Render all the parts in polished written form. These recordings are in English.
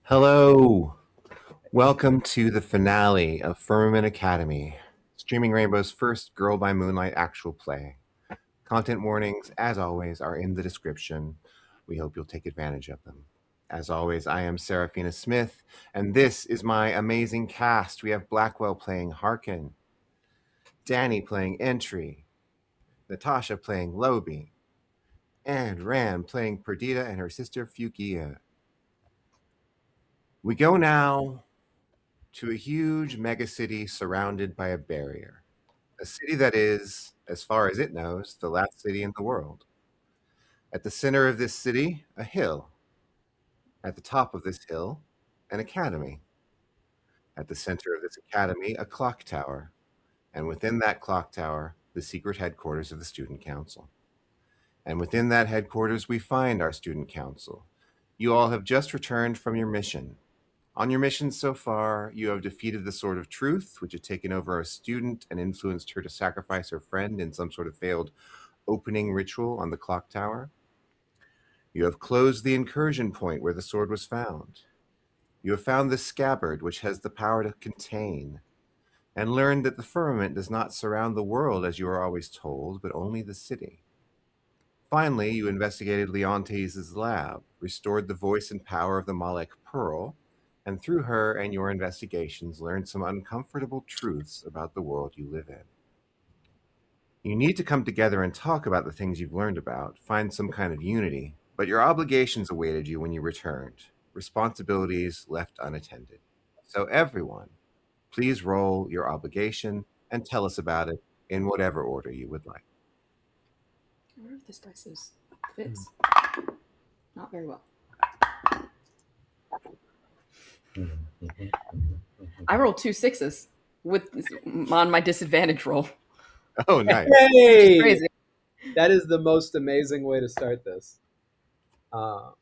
Hello. Welcome to the finale of Firmament Academy, Streaming Rainbow's first Girl by Moonlight actual play. Content warnings, as always, are in the description. We hope you'll take advantage of them. As always, I am Serafina Smith, and this is my amazing cast. We have Blackwell playing Harken, Danny playing Dmitrii, Natasha playing Lobi, and Ran playing Perdita and her sister Fuguea. We go now to a huge megacity surrounded by a barrier. A city that is, as far as it knows, the last city in the world. At the center of this city, a hill. At the top of this hill, an academy. At the center of this academy, a clock tower. And within that clock tower, the secret headquarters of the student council. And within that headquarters, we find our student council. You all have just returned from your mission. On your mission so far, you have defeated the Sword of Truth, which had taken over a student and influenced her to sacrifice her friend in some sort of failed opening ritual on the clock tower. You have closed the incursion point where the sword was found. You have found the scabbard, which has the power to contain, and learned that the firmament does not surround the world as you are always told, but only the city. Finally, you investigated Leontes' lab, restored the voice and power of the Malek Pearl, and through her and your investigations learned some uncomfortable truths about the world you live in. You need to come together and talk about the things you've learned about, find some kind of unity, but your obligations awaited you when you returned, responsibilities left unattended. So everyone, please roll your obligation and tell us about it in whatever order you would like. I wonder if this dice fits. Not very well. I rolled 2 6s on my disadvantage roll. Oh, nice. Hey, Crazy. that is the most amazing way to start this. All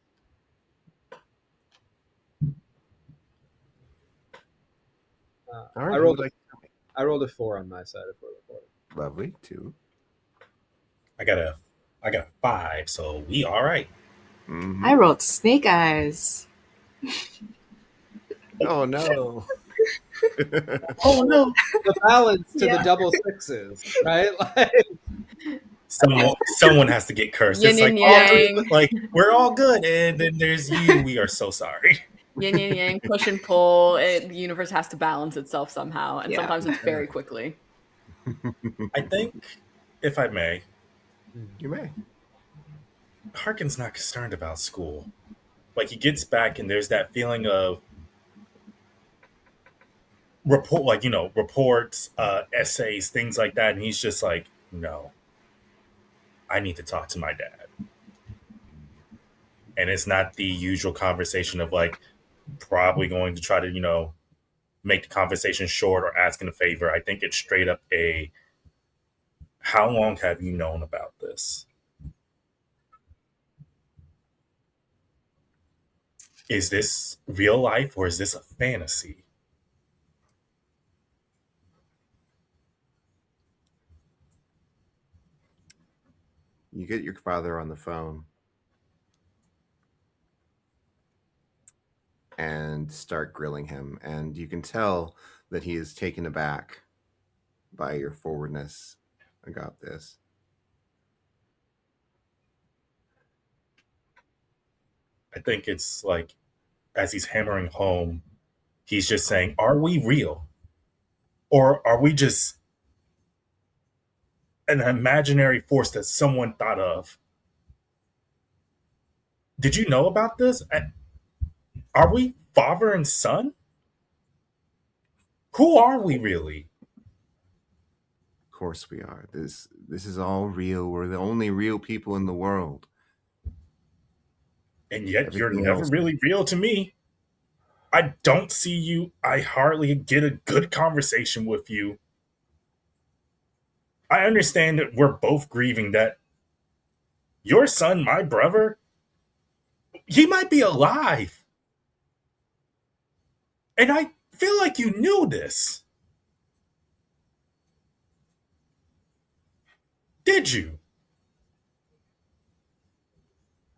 right, I who rolled. would like to I rolled a 4 on my side of the board. Lovely, two. I got a 5, so we all right. Mhm. I rolled snake eyes. Oh no. Oh no! The balance to Yeah. the double sixes, right? Like, Someone has to get cursed. Yin It's like and all three, yang. like we're all good, and then there's you. We are so sorry. Yin and yang, push and pull. The universe has to balance itself somehow, and Yeah. sometimes it's very quickly. I think, if I may, You may. Harken's not concerned about school. Like he gets back, and there's that feeling of reports, essays, things like that, and he's just like, no, I need to talk to my dad. And it's not the usual conversation of like probably going to try to make the conversation short or asking a favor. I think it's straight up a how long have you known about this? Is this real life or is this a fantasy? You get your father on the phone and start grilling him, and you can tell that he is taken aback by your forwardness. I got this. I think it's like as he's hammering home, he's just saying, are we real? Or are we just an imaginary force that someone thought of? Did you know about this? Are we father and son? Who are we really? Of course we are. This is all real. We're the only real people in the world. And yet you're Everything never else- really real to me. I don't see you. I hardly get a good conversation with you. I understand that we're both grieving that your son, my brother, he might be alive. And I feel like you knew this. Did you?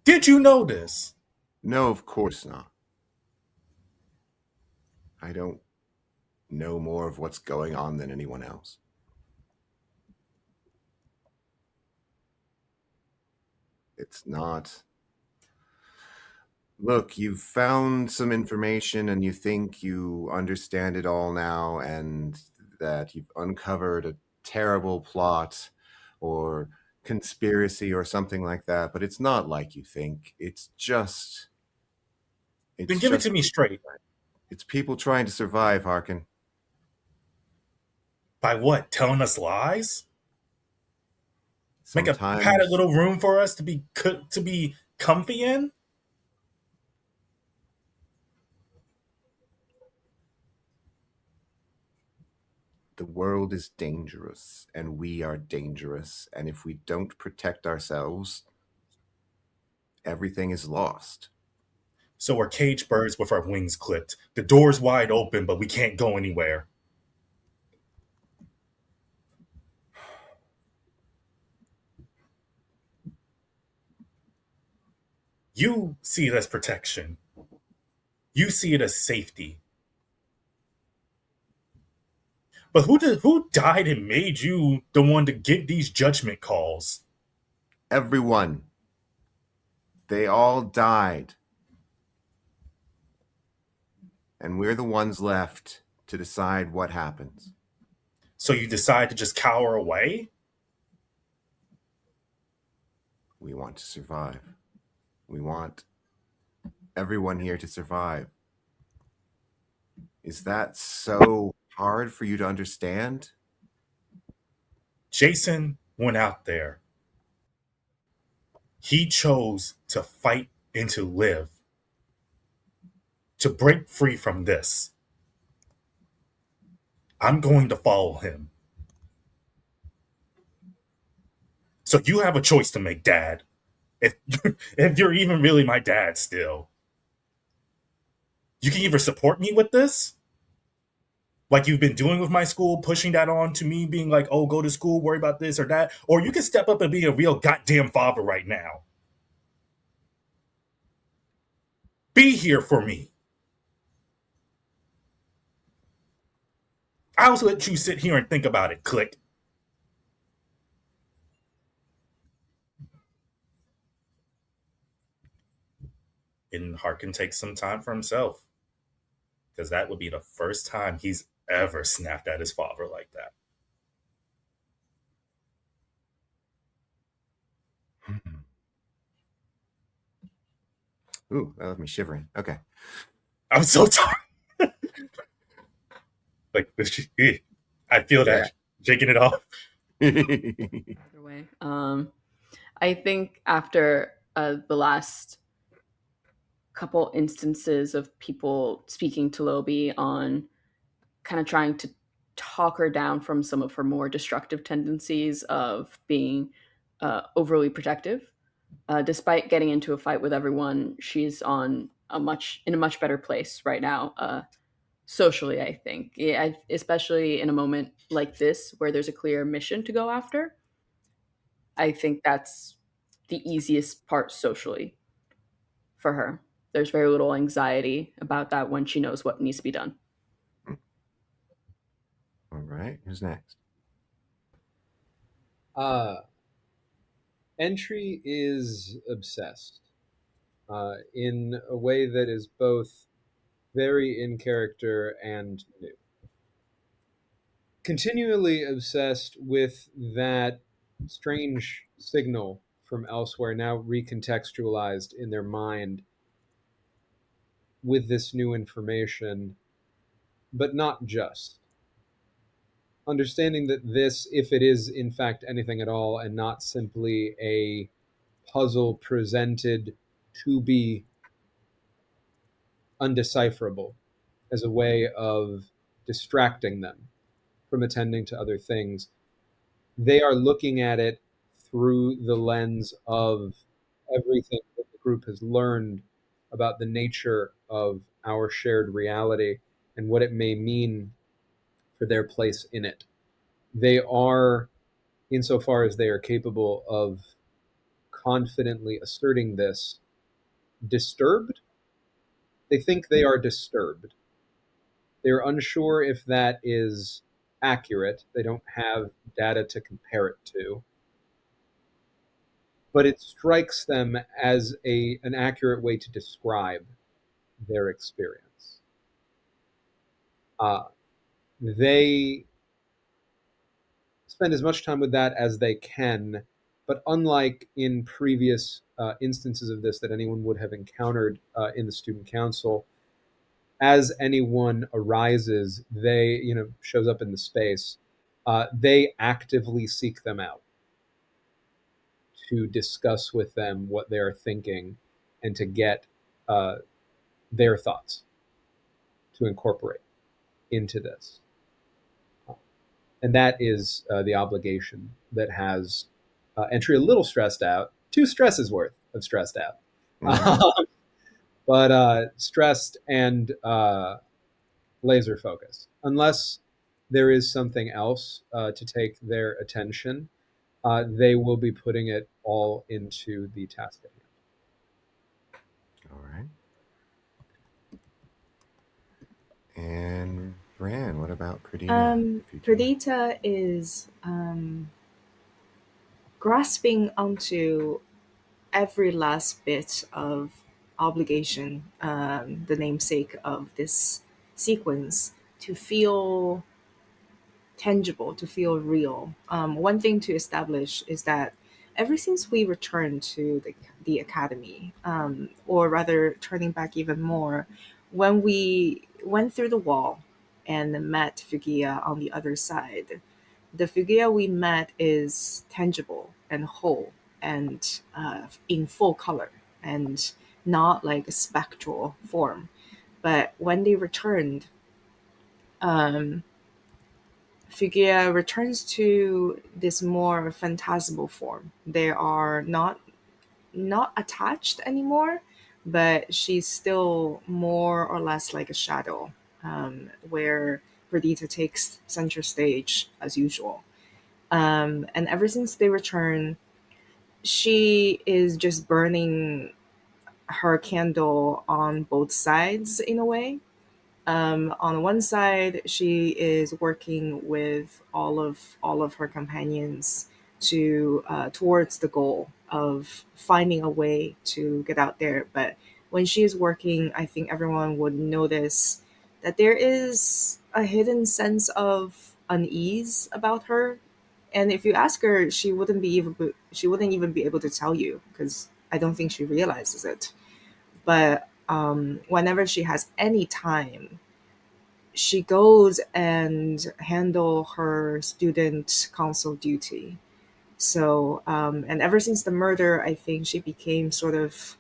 Did you know this? No, of course not. I don't know more of what's going on than anyone else. It's not. Look, you've found some information and you think you understand it all now, and that you've uncovered a terrible plot or conspiracy or something like that, but it's not like you think. Then It's give it to just me straight. it's people trying to survive, Harken. By what? Telling us lies? Make a padded Sometimes little room for us to be comfy in? the world is dangerous and we are dangerous, and if we don't protect ourselves, everything is lost. So we're caged birds with our wings clipped. The door's wide open, but we can't go anywhere. You see it as protection. You see it as safety. But who died and made you the one to get these judgment calls? Everyone, they all died, and we're the ones left to decide what happens. So you decide to just cower away? We want to survive. We want everyone here to survive. Is that so hard for you to understand? Jason went out there. He chose to fight and to live, to break free from this. I'm going to follow him. So you have a choice to make, Dad. If if you're even really my dad still. You can either support me with this, like you've been doing with my school, pushing that on to me, being like, oh, go to school, worry about this or that, or you can step up and be a real goddamn father right now. Be here for me. I'll let you sit here and think about it, click. And Harken takes some time for himself, because that would be the first time he's ever snapped at his father like that. Ooh, that left me shivering. Okay. I'm so tired. Like, I feel Yeah. that shaking it off. Either way. I think after the last couple instances of people speaking to Lobi on kind of trying to talk her down from some of her more destructive tendencies of being overly protective. Despite getting into a fight with everyone, she's in a much better place right now, socially. I think, yeah, especially in a moment like this where there's a clear mission to go after. I think that's the easiest part socially for her. There's very little anxiety about that when she knows what needs to be done. All right. Who's next? Entry is obsessed in a way that is both very in character and new. Continually obsessed with that strange signal from elsewhere, now recontextualized in their mind with this new information, but not just. Understanding that this, if it is in fact anything at all, and not simply a puzzle presented to be undecipherable as a way of distracting them from attending to other things, they are looking at it through the lens of everything that the group has learned about the nature of our shared reality and what it may mean for their place in it. They are, insofar as they are capable of confidently asserting this, disturbed. They think they are disturbed. They're unsure if that is accurate. They don't have data to compare it to. But it strikes them as an accurate way to describe their experience. They spend as much time with that as they can, but unlike in previous instances of this that anyone would have encountered in the student council, as anyone arises, they, shows up in the space, they actively seek them out to discuss with them what they are thinking and to get their thoughts to incorporate into this. And that is the obligation that has Entry a little stressed out, 2 stresses worth of stressed out. Mhm. But stressed and laser focused. Unless there is something else to take their attention, they will be putting it all into the task at hand. All right. And Bran, what about Perdita? If you can. Perdita is grasping onto every last bit of obligation, the namesake of this sequence, to feel tangible, to feel real. One thing to establish is that ever since we returned to the academy, or rather turning back even more, when we went through the wall and met Fuguea on the other side, the Fuguea we met is tangible and whole and in full color and not like a spectral form. But when they returned, um, Fuguea returns to this more phantasmal form. They are not attached anymore, but she's still more or less like a shadow, where Perdita takes center stage as usual. And ever since they return, she is just burning her candle on both sides in a way. On one side, she is working with all of her companions to towards the goal of finding a way to get out there. But when she is working, I think everyone would notice that there is a hidden sense of unease about her. And if you ask her, she wouldn't even be able to tell you because I don't think she realizes it. But whenever she has any time, she goes and handle her student council duty. So, and ever since the murder, I think she became sort of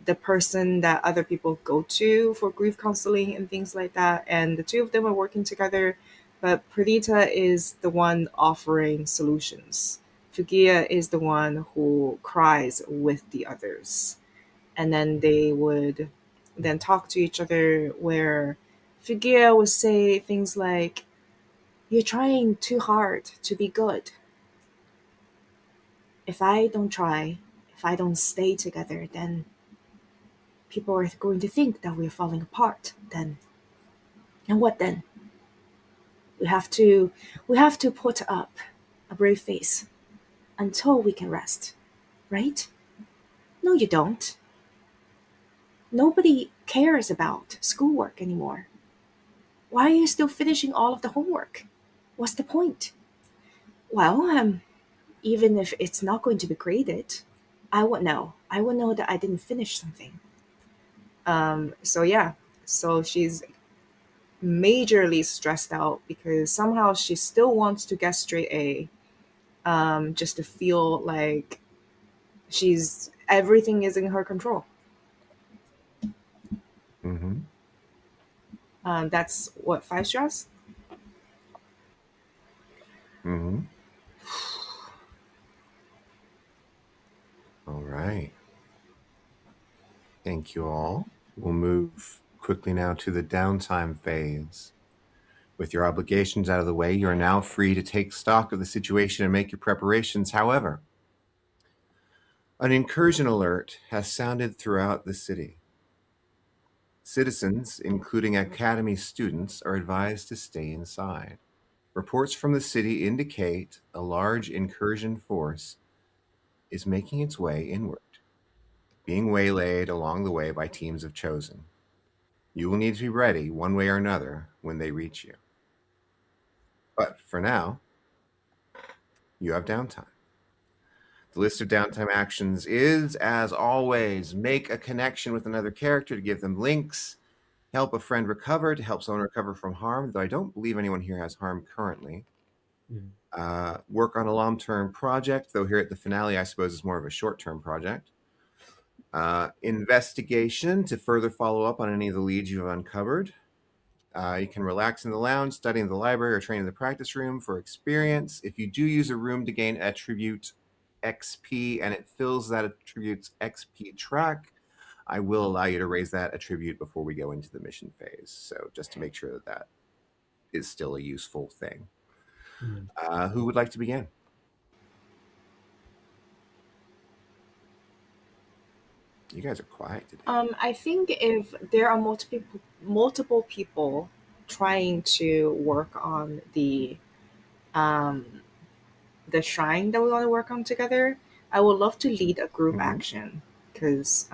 the person that other people go to for grief counseling and things like that. And the two of them are working together, but Perdita is the one offering solutions. Fuguea is the one who cries with the others. And then they would then talk to each other where Fuguea would say things like, "You're trying too hard to be good. If I don't try, if I don't stay together, then people are going to think that we're falling apart. Then, and what then? We have to we have to put up a brave face until we can rest, right? No, you don't. Nobody cares about schoolwork anymore. Why are you still finishing all of the homework? What's the point? Well, even if it's not going to be graded, I would know. I would know that I didn't finish something. So yeah, so she's majorly stressed out because somehow she still wants to get straight A, just to feel like she's everything is in her control. Mm-hmm. That's what 5 stress. Mm-hmm. All right. Thank you all. We'll move quickly now to the downtime phase. With your obligations out of the way, you are now free to take stock of the situation and make your preparations. However, an incursion alert has sounded throughout the city. Citizens, including Academy students, are advised to stay inside. Reports from the city indicate a large incursion force is making its way inward, being waylaid along the way by teams of chosen. You will need to be ready, one way or another, when they reach you. But for now, you have downtime. The list of downtime actions is, as always, make a connection with another character to give them links, help a friend recover to help someone recover from harm, though I don't believe anyone here has harm currently. Work on a long-term project, though here at the finale, I suppose, is more of a short-term project. Investigation to further follow up on any of the leads you have uncovered. You can relax in the lounge, study in the library, or train in the practice room for experience. If you do use a room to gain attribute XP and it fills that attribute's XP track, I will allow you to raise that attribute before we go into the mission phase. So just to make sure that that is still a useful thing. Who would like to begin? You guys are quiet today. I think if there are multiple people trying to work on the shrine that we want to work on together, I would love to lead a group action because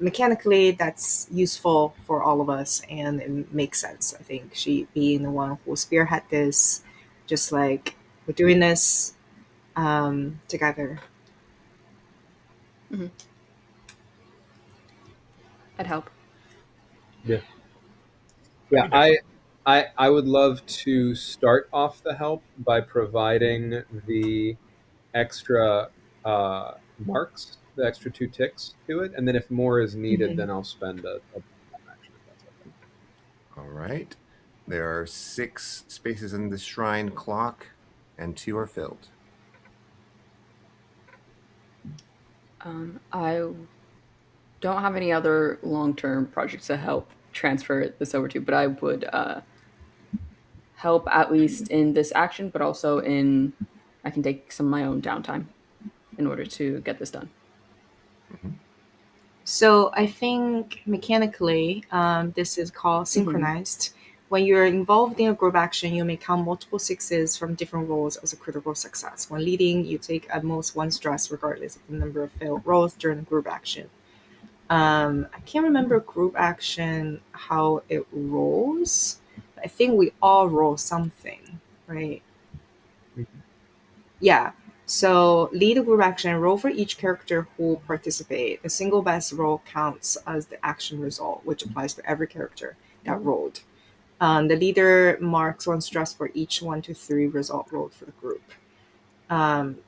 mechanically that's useful for all of us and it makes sense. I think she being the one who will spearhead this, just like we're doing this together. I'd help. Yeah. I would love to start off the help by providing the extra marks, the extra 2 ticks to it, and then if more is needed, then I'll spend a action if that's okay. All right. There are 6 spaces in the shrine clock, and 2 are filled. I don't have any other long-term projects to help transfer this over to, but I would help at least in this action, but also I can take some of my own downtime in order to get this done. So I think mechanically, this is called synchronized. When you're involved in a group action, you may count multiple 6s from different roles as a critical success. When leading, you take at most 1 stress regardless of the number of failed rolls during the group action. I can't remember group action, how it rolls. I think we all roll something, right? Yeah. So lead a group action, roll for each character who will participate. The single best roll counts as the action result, which applies to every character that rolled. The leader marks 1 stress for each 1 to 3 result rolled for the group.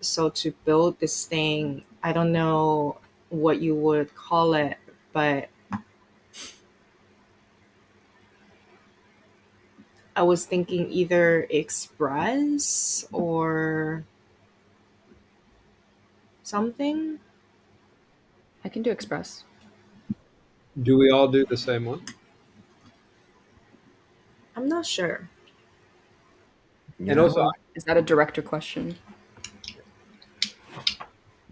So to build this thing, I don't know what you would call it, but I was thinking either express or something. I can do express. Do we all do the same one? I'm not sure. And also, Is that a director question?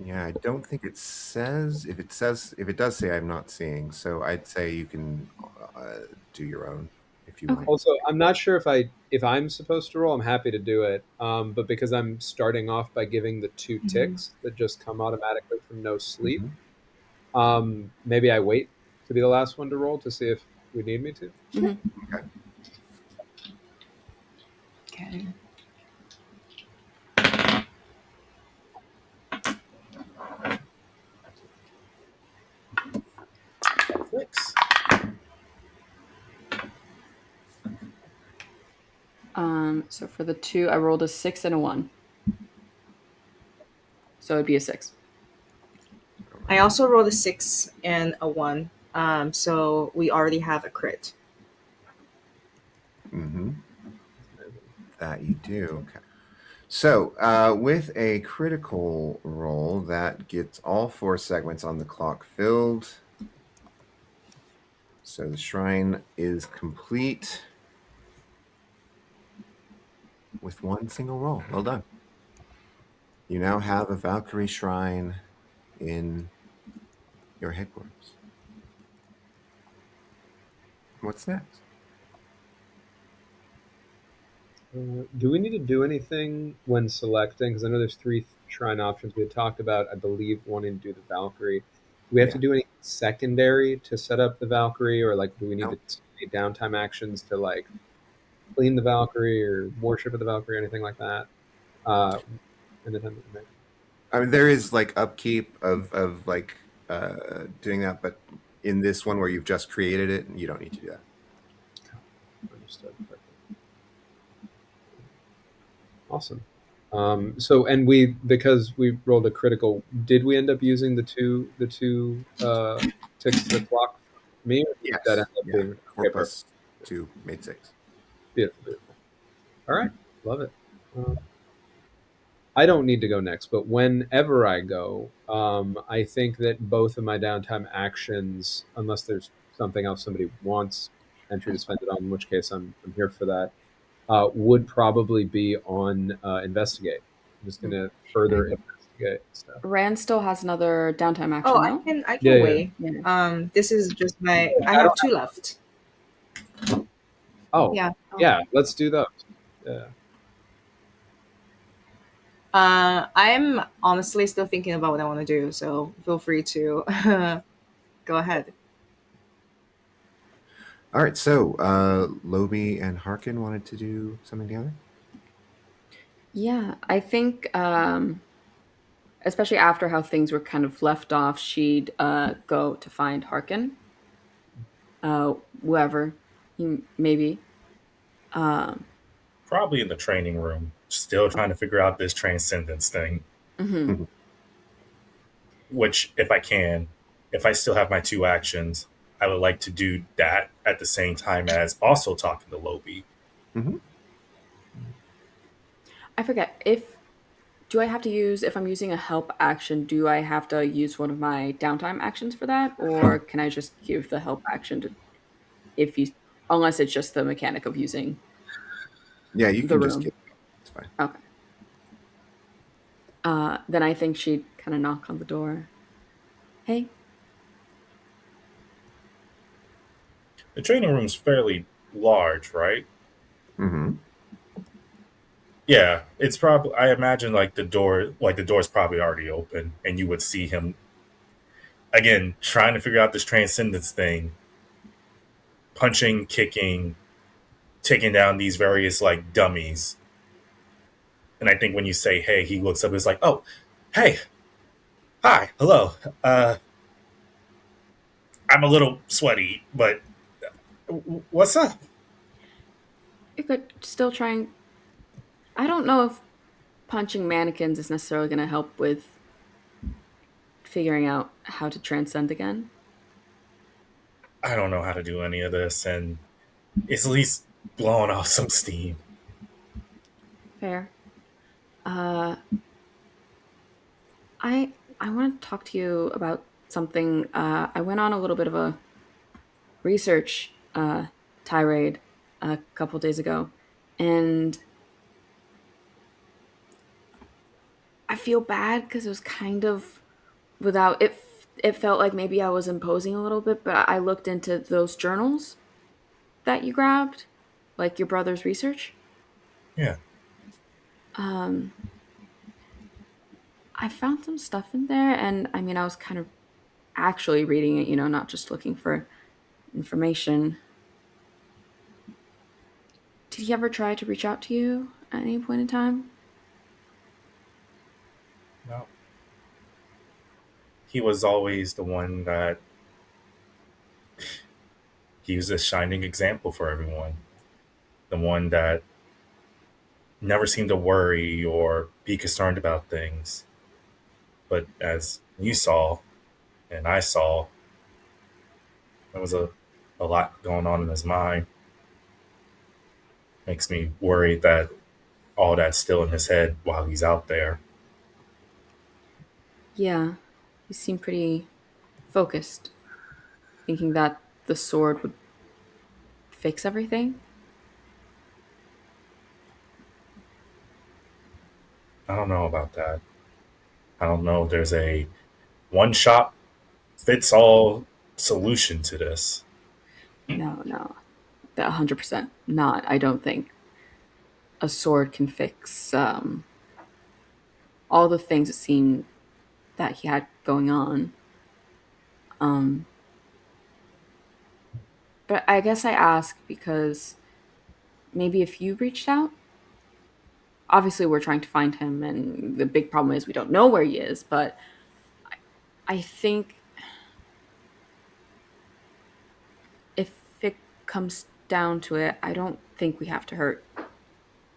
Yeah, I don't think it says. If it does say, I'm not seeing. So I'd say you can do your own if you want. also, I'm not sure if I'm supposed to roll. I'm happy to do it, but because I'm starting off by giving the 2 ticks that just come automatically from no sleep, maybe I wait to be the last one to roll to see if we need me to. Okay. Netflix. So for the 2, I rolled a 6 and a 1. So it'd be a 6. I also rolled a 6 and a 1. So we already have a crit. That you do. Okay. So with a critical roll, that gets all 4 segments on the clock filled. So the shrine is complete with 1 single roll. Well done. You now have a Valkyrie shrine in your headquarters. What's next? Do we need to do anything when selecting? Because I know there's three shrine options we had talked about. I believe wanting to do the Valkyrie. Do we have to Yeah. do any secondary to set up the Valkyrie, or like do we need No. to take downtime actions to like clean the Valkyrie or worship of the Valkyrie or anything like that? Uh, in the time that I mean, there is like upkeep of like doing that, but in this one where you've just created it, you don't need to do that. understood. Perfect. Awesome. So, and we because we rolled a critical, did we end up using the two ticks to the clock for me, or did that Yes. end up Yeah. being 4 okay? Perfect. plus 2 made 6. Beautiful, beautiful. All right, love it. I don't need to go next, but whenever I go, I think that both of my downtime actions, unless there's something else somebody wants entry to spend it on, in which case I'm here for that, would probably be on investigate. I'm just going to further investigate stuff. Rand still has another downtime Oh, action, no? I Yeah, can yeah. wait. Yeah. This is just my. I I have don't 2 left. Oh, Yeah. yeah. Let's do those. Yeah. I'm honestly still thinking about what I want to do, so feel free to go ahead. All right. So Lobi and Harken wanted to do something together. Yeah, I think, especially after how things were kind of left off, she'd go to find Harken, whoever he may be. Um, Probably in the training room, still trying to figure out this transcendence thing. mhm. Mhm. Which, if I can, if I still have my 2 actions, I would like to do that at the same time as also talking to Lobi. Mhm. I forget if do I have to use if I'm using a help action, do I have to use one of my downtime actions for that, or can I just give the help action to if you unless it's just the mechanic of using Yeah, you the can just room? get. It's fine. Okay. Then I think she'd kind of knock on the door. Hey, The training room's fairly large, right? Mm-hmm. Yeah, it's probably. I imagine like the door's probably already open, and you would see him again trying to figure out this transcendence thing, punching, kicking, taking down these various like dummies. And I think when you say "hey," he looks up. It's like, "Oh, hey, hi, hello. Uh, I'm a little sweaty, but what's up?" you could still trying. I don't know if punching mannequins is necessarily going to help with figuring out how to transcend again. I don't know how to do any of this, and it's at least blowing off some steam. Fair. Uh, I want to talk to you about something. I went on a little bit of a research tirade a couple days ago, and I feel bad because it was kind of without it. It felt like maybe I was imposing a little bit, but I looked into those journals that you grabbed, like your brother's research. Yeah, Um, I found some stuff in there, and I mean, I was kind of actually reading it, not just looking for information. Did he ever try to reach out to you at any point in time? no, he was always the one that he was a shining example for everyone. The one that never seemed to worry or be concerned about things. But as you saw and I saw, there was a lot going on in his mind. Makes me worried that all that's still in his head while he's out there. Yeah, he seemed pretty focused, thinking that the sword would fix everything. I don't know about that. I don't know if there's a one shop fits all solution to this. No, 100% not. I don't think a sword can fix all the things it seemed that he had going on. Um, but I guess I ask because maybe if you reached out, obviously we're trying to find him, and the big problem is we don't know where he is. But I think if it comes down to it, I don't think we have to hurt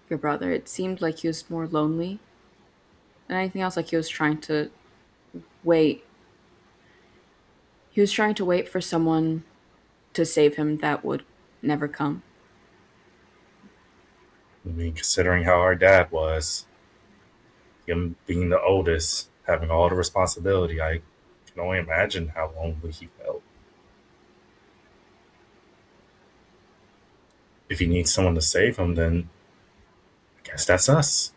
your brother. It seemed like he was more lonely than anything else. Like he was trying to wait. He was trying to wait for someone to save him that would never come. I mean, considering how our dad was, him being the oldest, having all the responsibility, I can only imagine how lonely he felt. If he needs someone to save him, then I guess that's us.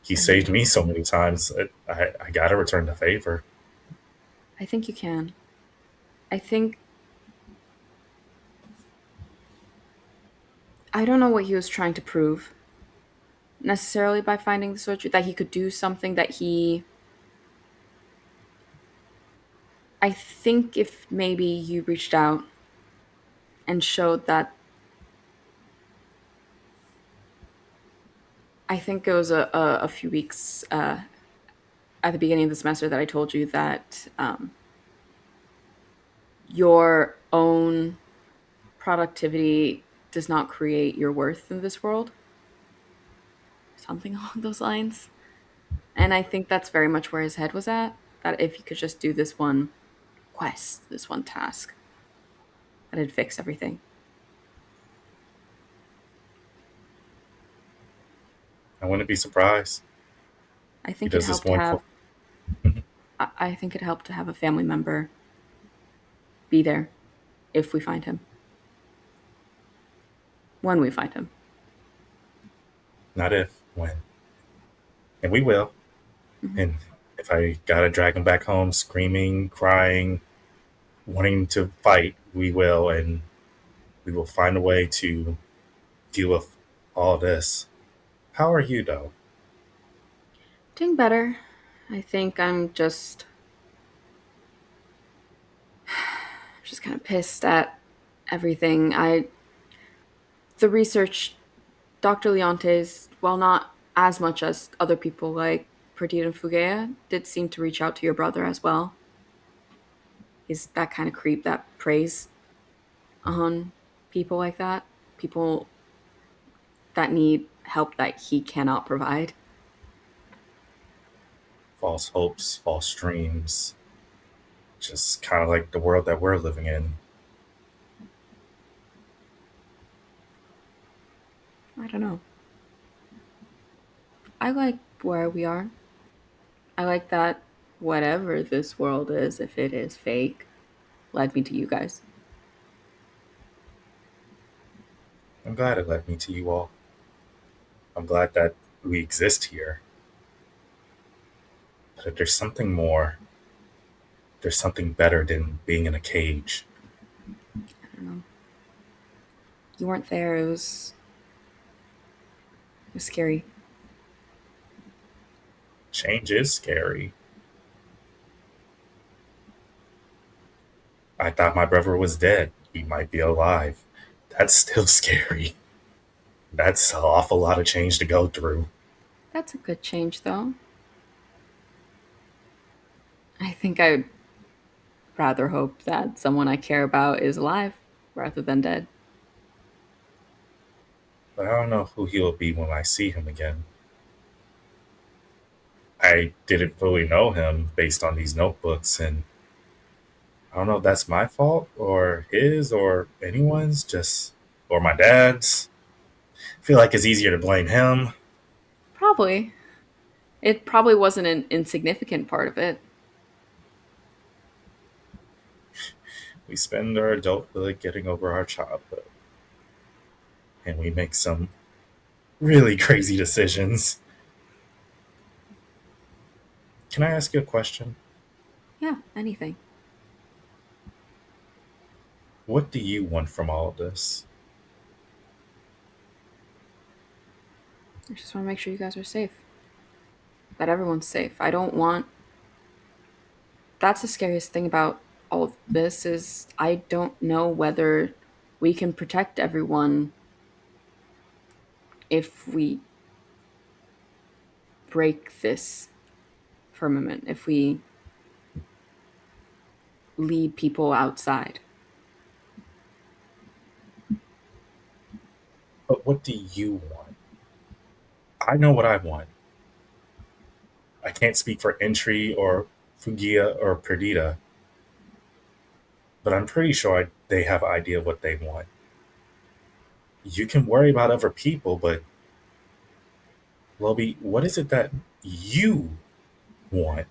He I think saved me so many times. I gotta return the favor. I think you can. I think I don't know what he was trying to prove necessarily by finding the sword, that he could do something that he. I think if maybe you reached out and showed that. I think it was a few weeks at the beginning of the semester that I told you that your own productivity does not create your worth in this world. Something along those lines. And I think that's very much where his head was at. That if he could just do this one quest, this one task, that it'd fix everything. I wouldn't be surprised. I He think it does this helped to one. have. I think it helped to have a family member be there if we find him. When we find him. Not if, when. And we will. Mm-hmm. And if I gotta drag him back home screaming, crying, wanting to fight, we will. And we will find a way to deal with all this. How are you, though? Doing better. I think I'm just kind of pissed at everything. The research, Dr. Leontes, while not as much as other people like Perdita and Fuguea, did seem to reach out to your brother as well. He's that kind of creep that preys on people like that. People that need help that he cannot provide. False hopes, false dreams. Just kind of like the world that we're living in. I don't know. I like where we are. I like that whatever this world is, if it is fake, led me to you guys. I'm glad it led me to you all. I'm glad that we exist here. But there's something more. There's something better than being in a cage. I don't know. You weren't there. It was scary. Change is scary. I thought my brother was dead. He might be alive. That's still scary. That's an awful lot of change to go through. That's a good change, though. I think I'd rather hope that someone I care about is alive rather than dead. But I don't know who he'll be when I see him again. I didn't fully know him based on these notebooks, and I don't know if that's my fault or his or anyone's, just or my dad's. I feel like it's easier to blame him. Probably. It probably wasn't an insignificant part of it. We spend our adulthood getting over our childhood, and we make some really crazy decisions. Can I ask you a question? Yeah, anything. What do you want from all of this? I just want to make sure you guys are safe. That everyone's safe. I don't want. That's the scariest thing about all of this is I don't know whether we can protect everyone if we break this firmament, if we lead people outside. But what do you want? I know what I want. I can't speak for Entry or Fuguea or Perdita, but I'm pretty sure they have an idea of what they want. You can worry about other people, but Lobi, what is it that you want?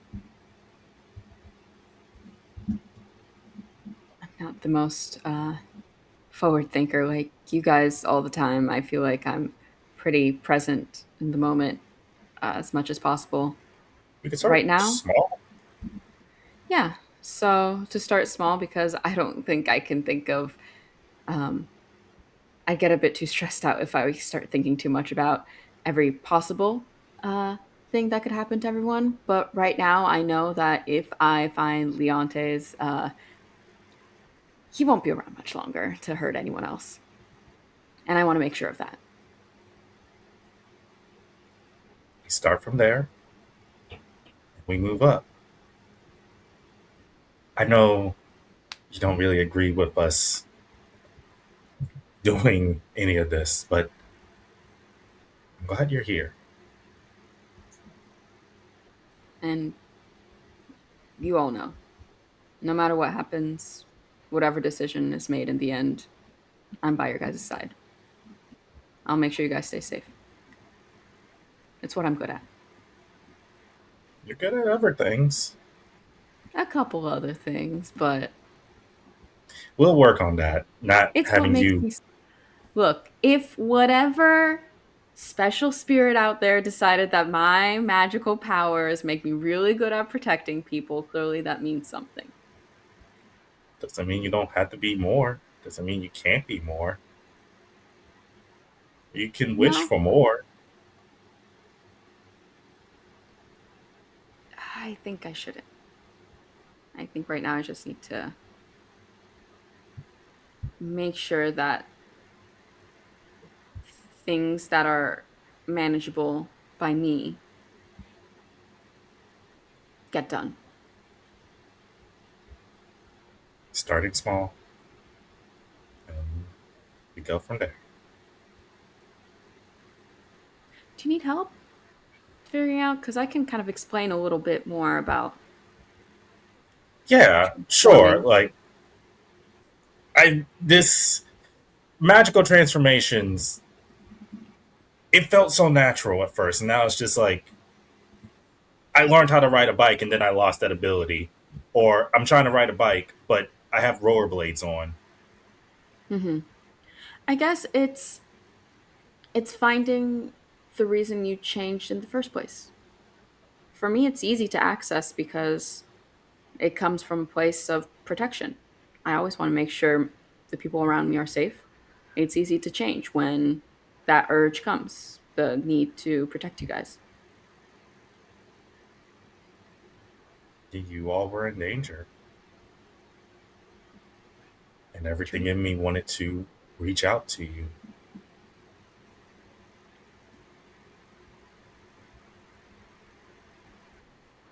I'm not the most forward thinker like you guys all the time. I feel like I'm pretty present in the moment as much as possible. We can start Right now, small. yeah. So to start small, because I don't think I can think of. Um, I get a bit too stressed out if I start thinking too much about every possible uh, thing that could happen to everyone. But right now, I know that if I find Leontes, he won't be around much longer to hurt anyone else, and I want to make sure of that. We start from there. We move up. I know you don't really agree with us doing any of this, but I'm glad you're here. And you all know, no matter what happens, whatever decision is made in the end, I'm by your guys' side. I'll make sure you guys stay safe. It's what I'm good at. You're good at other things. A couple other things, but We'll work on that. Not it's what having makes you. me look. If whatever special spirit out there decided that my magical powers make me really good at protecting people, clearly that means something. Doesn't mean you don't have to be more. Doesn't mean you can't be more. You can wish No, for more. I think I shouldn't. I think right now I just need to make sure that things that are manageable by me get done. Starting small, and we go from there. Do you need help figuring out? Because I can kind of explain a little bit more about Yeah, sure. forming. Like I this magical transformations, it felt so natural at first, and now it's just like I learned how to ride a bike and then I lost that ability. Or I'm trying to ride a bike, but I have rollerblades on. Hmm. I guess it's finding the reason you changed in the first place. For me, it's easy to access because it comes from a place of protection. I always want to make sure the people around me are safe. It's easy to change when that urge comes, the need to protect you guys. You all were in danger, and everything True. in me wanted to reach out to you.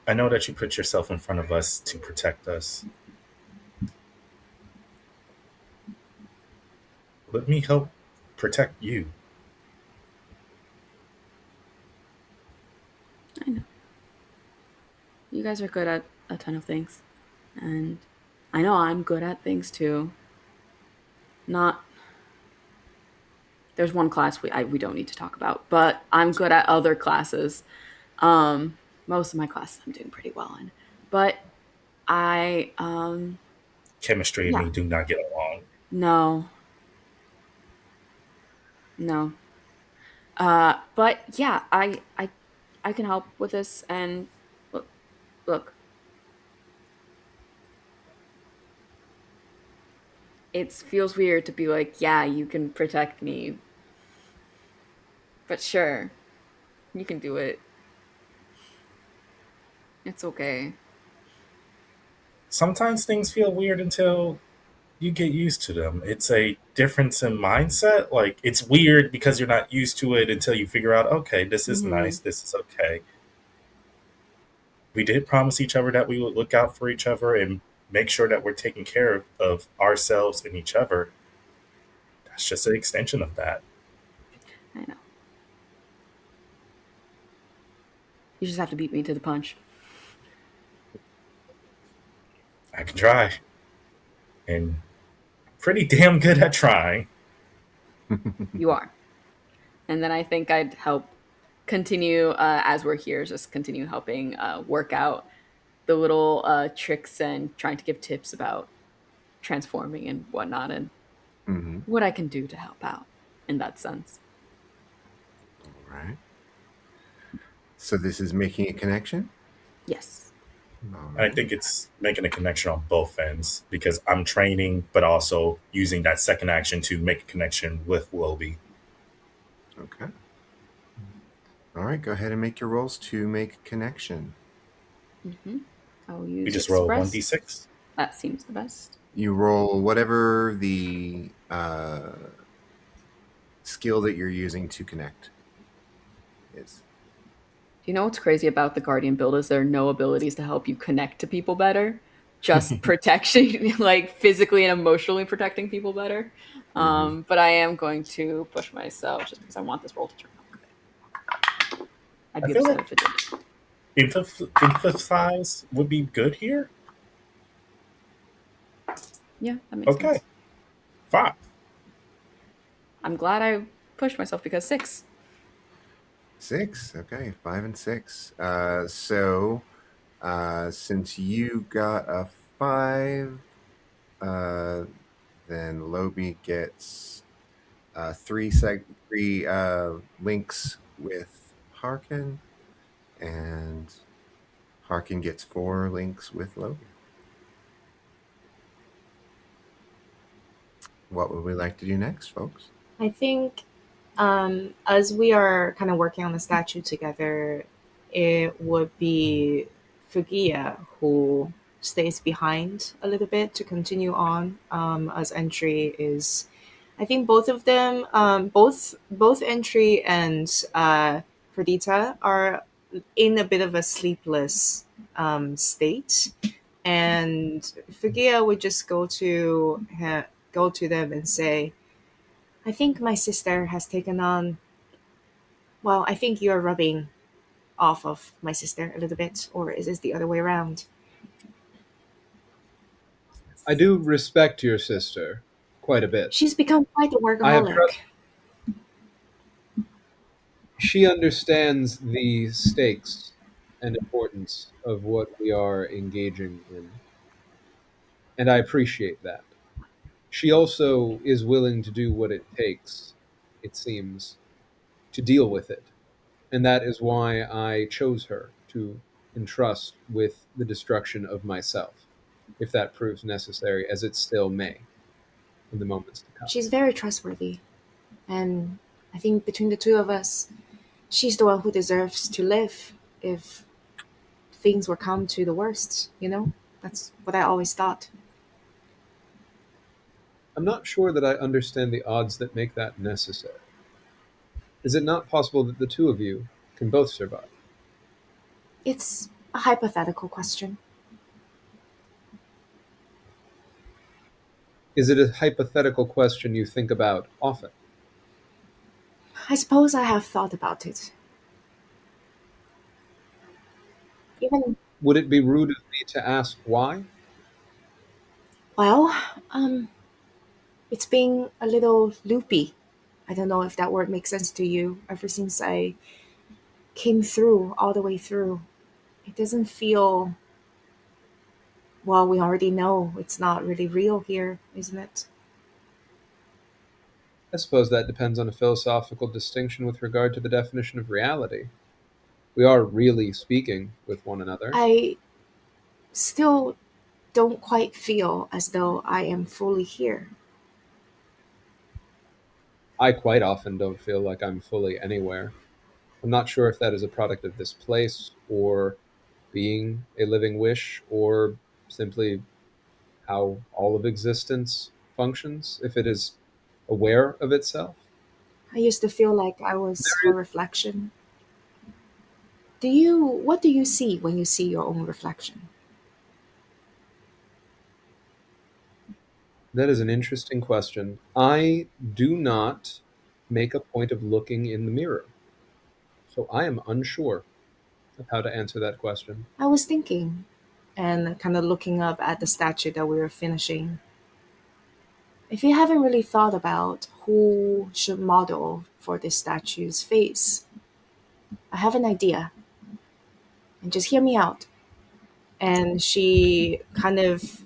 I know that you put yourself in front of us to protect us. Let me help protect you. I know. You guys are good at a ton of things. And I know I'm good at things too. Not there's one class we don't need to talk about, but I'm good at other classes. Most of my classes I'm doing pretty well in. But I Chemistry and yeah, me do not get along. no. No. But yeah, I can help with this and look, it feels weird to be like, yeah, you can protect me, but sure, you can do it. It's okay. Sometimes things feel weird until you get used to them. It's a difference in mindset. Like it's weird because you're not used to it until you figure out, okay, this is Mm-hmm. nice, this is okay. We did promise each other that we would look out for each other and make sure that we're taking care of ourselves and each other. That's just an extension of that. I know. You just have to beat me to the punch. I can try, and pretty damn good at trying. You are. And then I think I'd help continue as we're here, just continue helping work out the little tricks and trying to give tips about transforming and whatnot and Mm-hmm. what I can do to help out in that sense. All right. So this is making a connection. Yes. All I right. think it's making a connection on both ends because I'm training, but also using that second action to make a connection with Lobi. Okay. All right. Go ahead and make your rolls to make connection. Mm-hmm. I'll We use just roll one express. d6. That seems the best. You roll whatever the skill that you're using to connect is. Do you know what's crazy about the Guardian build is there are no abilities to help you connect to people better, just protection, like physically and emotionally protecting people better. Mm-hmm. But I am going to push myself just because I want this roll to turn out good. I'd I be feel upset like if it didn't. empathize would be good here. Yeah, that makes Okay, sense. 5. I'm glad I pushed myself because 6. 6. Okay. 5 and 6. Since you got a 5, uh, then Lobi gets three links with Harken, and Harken gets 4 links with Lobi. What would we like to do next, folks? I think as we are kind of working on the statue together, it would be Fuguea who stays behind a little bit to continue on as Entry is. I think both of them, both Entry and Perdita are in a bit of a sleepless state, and Fuguea would just go to them and say, I think my sister has taken on. Well, I think you're rubbing off of my sister a little bit, or is this the other way around? I do respect your sister quite a bit. She's become quite a I have trust. workaholic. She understands the stakes and importance of what we are engaging in, and I appreciate that. She also is willing to do what it takes, it seems, to deal with it. And that is why I chose her to entrust with the destruction of myself, if that proves necessary, as it still may in the moments to come. She's very trustworthy, and I think between the two of us, she's the one who deserves to live if things were come to the worst, you know? That's what I always thought. I'm not sure that I understand the odds that make that necessary. Is it not possible that the two of you can both survive? It's a hypothetical question. Is it a hypothetical question you think about often? I suppose I have thought about it. Even, Would it be rude of me to ask why? well, um, it's been a little loopy. I don't know if that word makes sense to you ever since I came through, all the way through. It doesn't feel, well, we already know it's not really real here, isn't it? I suppose that depends on a philosophical distinction with regard to the definition of reality. We are really speaking with one another. I still don't quite feel as though I am fully here. I quite often don't feel like I'm fully anywhere. I'm not sure if that is a product of this place or being a living wish or simply how all of existence functions, if it is aware of itself. I used to feel like I was her reflection. What do you see when you see your own reflection? That is an interesting question. I do not make a point of looking in the mirror, so I am unsure of how to answer that question. I was thinking and kind of looking up at the statue that we were finishing. If you haven't really thought about who should model for this statue's face, I have an idea, and just hear me out. And she kind of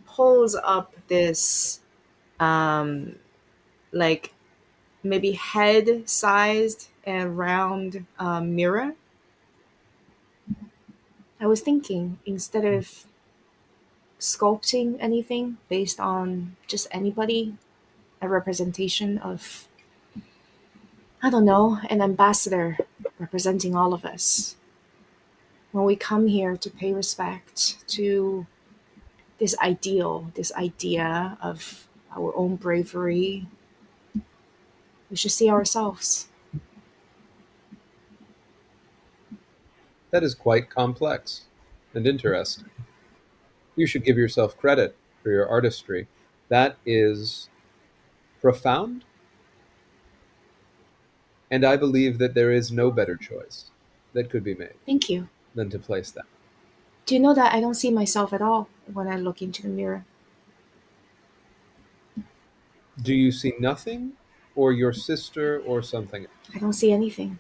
pulls up this, um, like maybe head sized and round mirror. I was thinking instead of sculpting anything based on just anybody, a representation of, I don't know, an ambassador representing all of us. When we come here to pay respect to this ideal, this idea of our own bravery, we should see ourselves. That is quite complex and interesting. You should give yourself credit for your artistry. That is profound, and I believe that there is no better choice that could be made Thank you. than to place that. Do you know that I don't see myself at all when I look into the mirror? Do you see nothing, or your sister, or something? I don't see anything.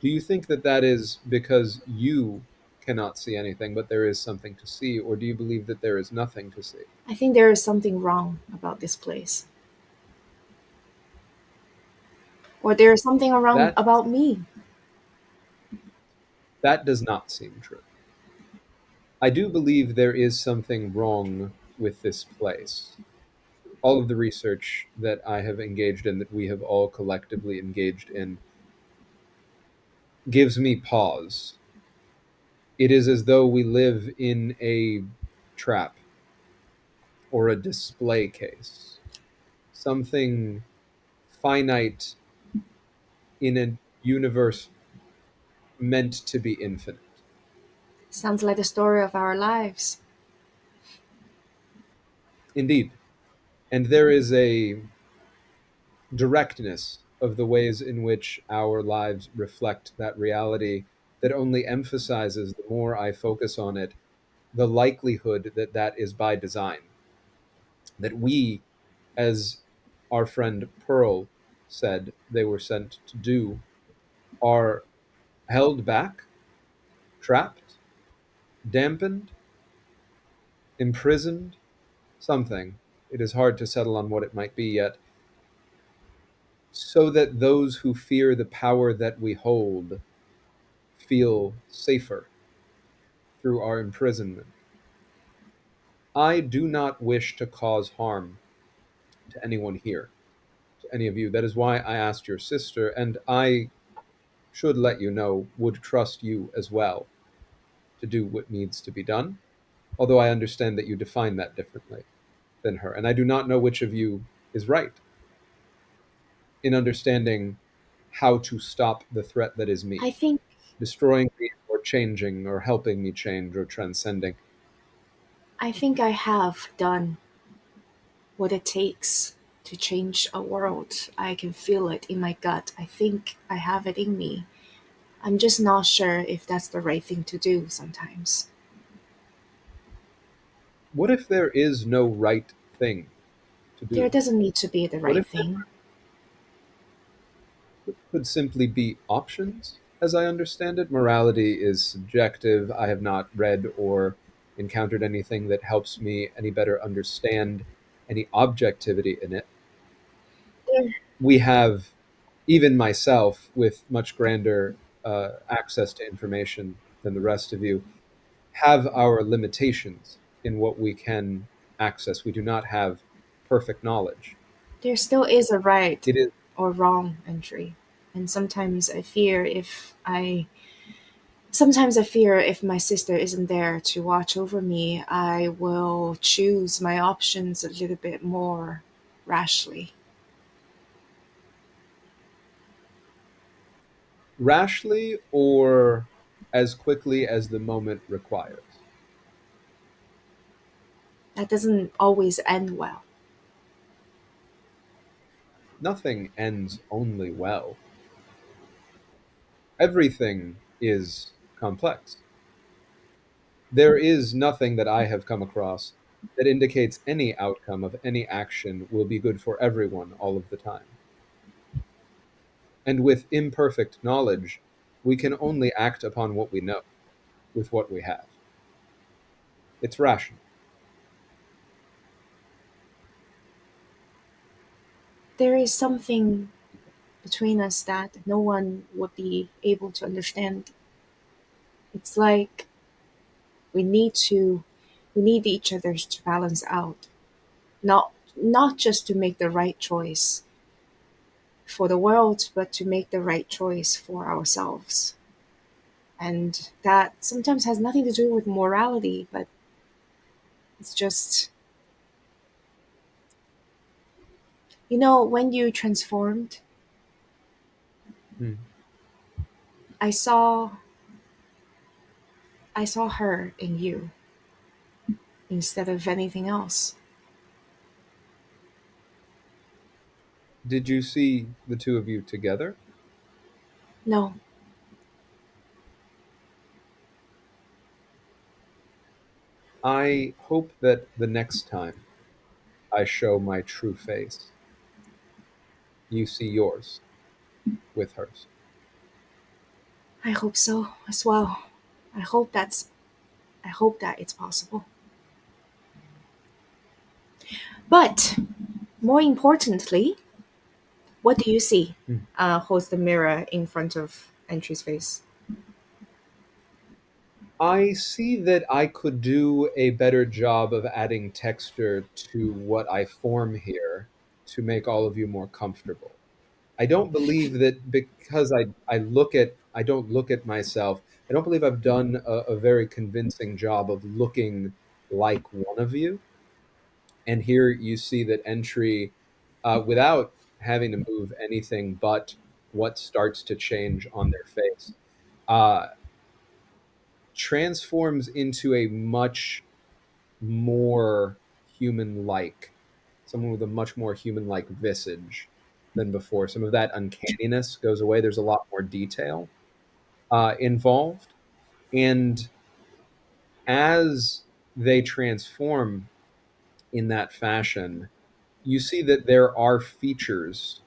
Do you think that that is because you cannot see anything, but there is something to see, or do you believe that there is nothing to see? I think there is something wrong about this place. Or there is something wrong That about me. that does not seem true. I do believe there is something wrong with this place. All of the research that I have engaged in, that we have all collectively engaged in, gives me pause. It is as though we live in a trap or a display case, something finite in a universe meant to be infinite. Sounds like the story of our lives. Indeed. And there is a directness of the ways in which our lives reflect that reality that only emphasizes, the more I focus on it, the likelihood that that is by design. That we, as our friend Pearl said they were sent to do, are held back, trapped, dampened, imprisoned, something. It is hard to settle on what it might be yet, so that those who fear the power that we hold feel safer through our imprisonment. I do not wish to cause harm to anyone here, to any of you. That is why I asked your sister, and I should let you know, would trust you as well to do what needs to be done, although I understand that you define that differently than her. And I do not know which of you is right in understanding how to stop the threat that is me, I think destroying me or changing or helping me change or transcending. I think I have done what it takes to change a world. I can feel it in my gut. I think I have it in me. I'm just not sure if that's the right thing to do sometimes. What if there is no right thing to There do? doesn't need to be the What right if thing. there could simply be options? As I understand it, morality is subjective. I have not read or encountered anything that helps me any better understand any objectivity in it. There, We have, even myself, with much grander access to information than the rest of you, have our limitations in what we can access. We do not have perfect knowledge. There still is a right It is or wrong entry. And sometimes I fear if my sister isn't there to watch over me, I will choose my options a little bit more rashly. rashly or as quickly as the moment requires. That doesn't always end well. Nothing ends only well. Everything is complex. There is nothing that I have come across that indicates any outcome of any action will be good for everyone all of the time. And with imperfect knowledge, we can only act upon what we know with what we have. It's rational. There is something between us that no one would be able to understand. It's like we need to we need each other to balance out. Not just to make the right choice for the world, but to make the right choice for ourselves. And that sometimes has nothing to do with morality, but it's just, when you transformed, Hmm. I saw I saw her in you instead of anything else. Did you see the two of you together? No, I hope that the next time I show my true face, you see yours with hers. I hope so as well. I hope that's I hope that it's possible. But more importantly, what do you see? Hmm. Holds the mirror in front of Entry's face. I see that I could do a better job of adding texture to what I form here to make all of you more comfortable. I don't believe that because I don't look at myself. I don't believe I've done a very convincing job of looking like one of you. And here you see that entry, without having to move anything but what starts to change on their face, uh, transforms into a much more human-like, someone with a much more human-like visage than before. Some of that uncanniness goes away. There's a lot more detail involved, and as they transform in that fashion, you see that there are features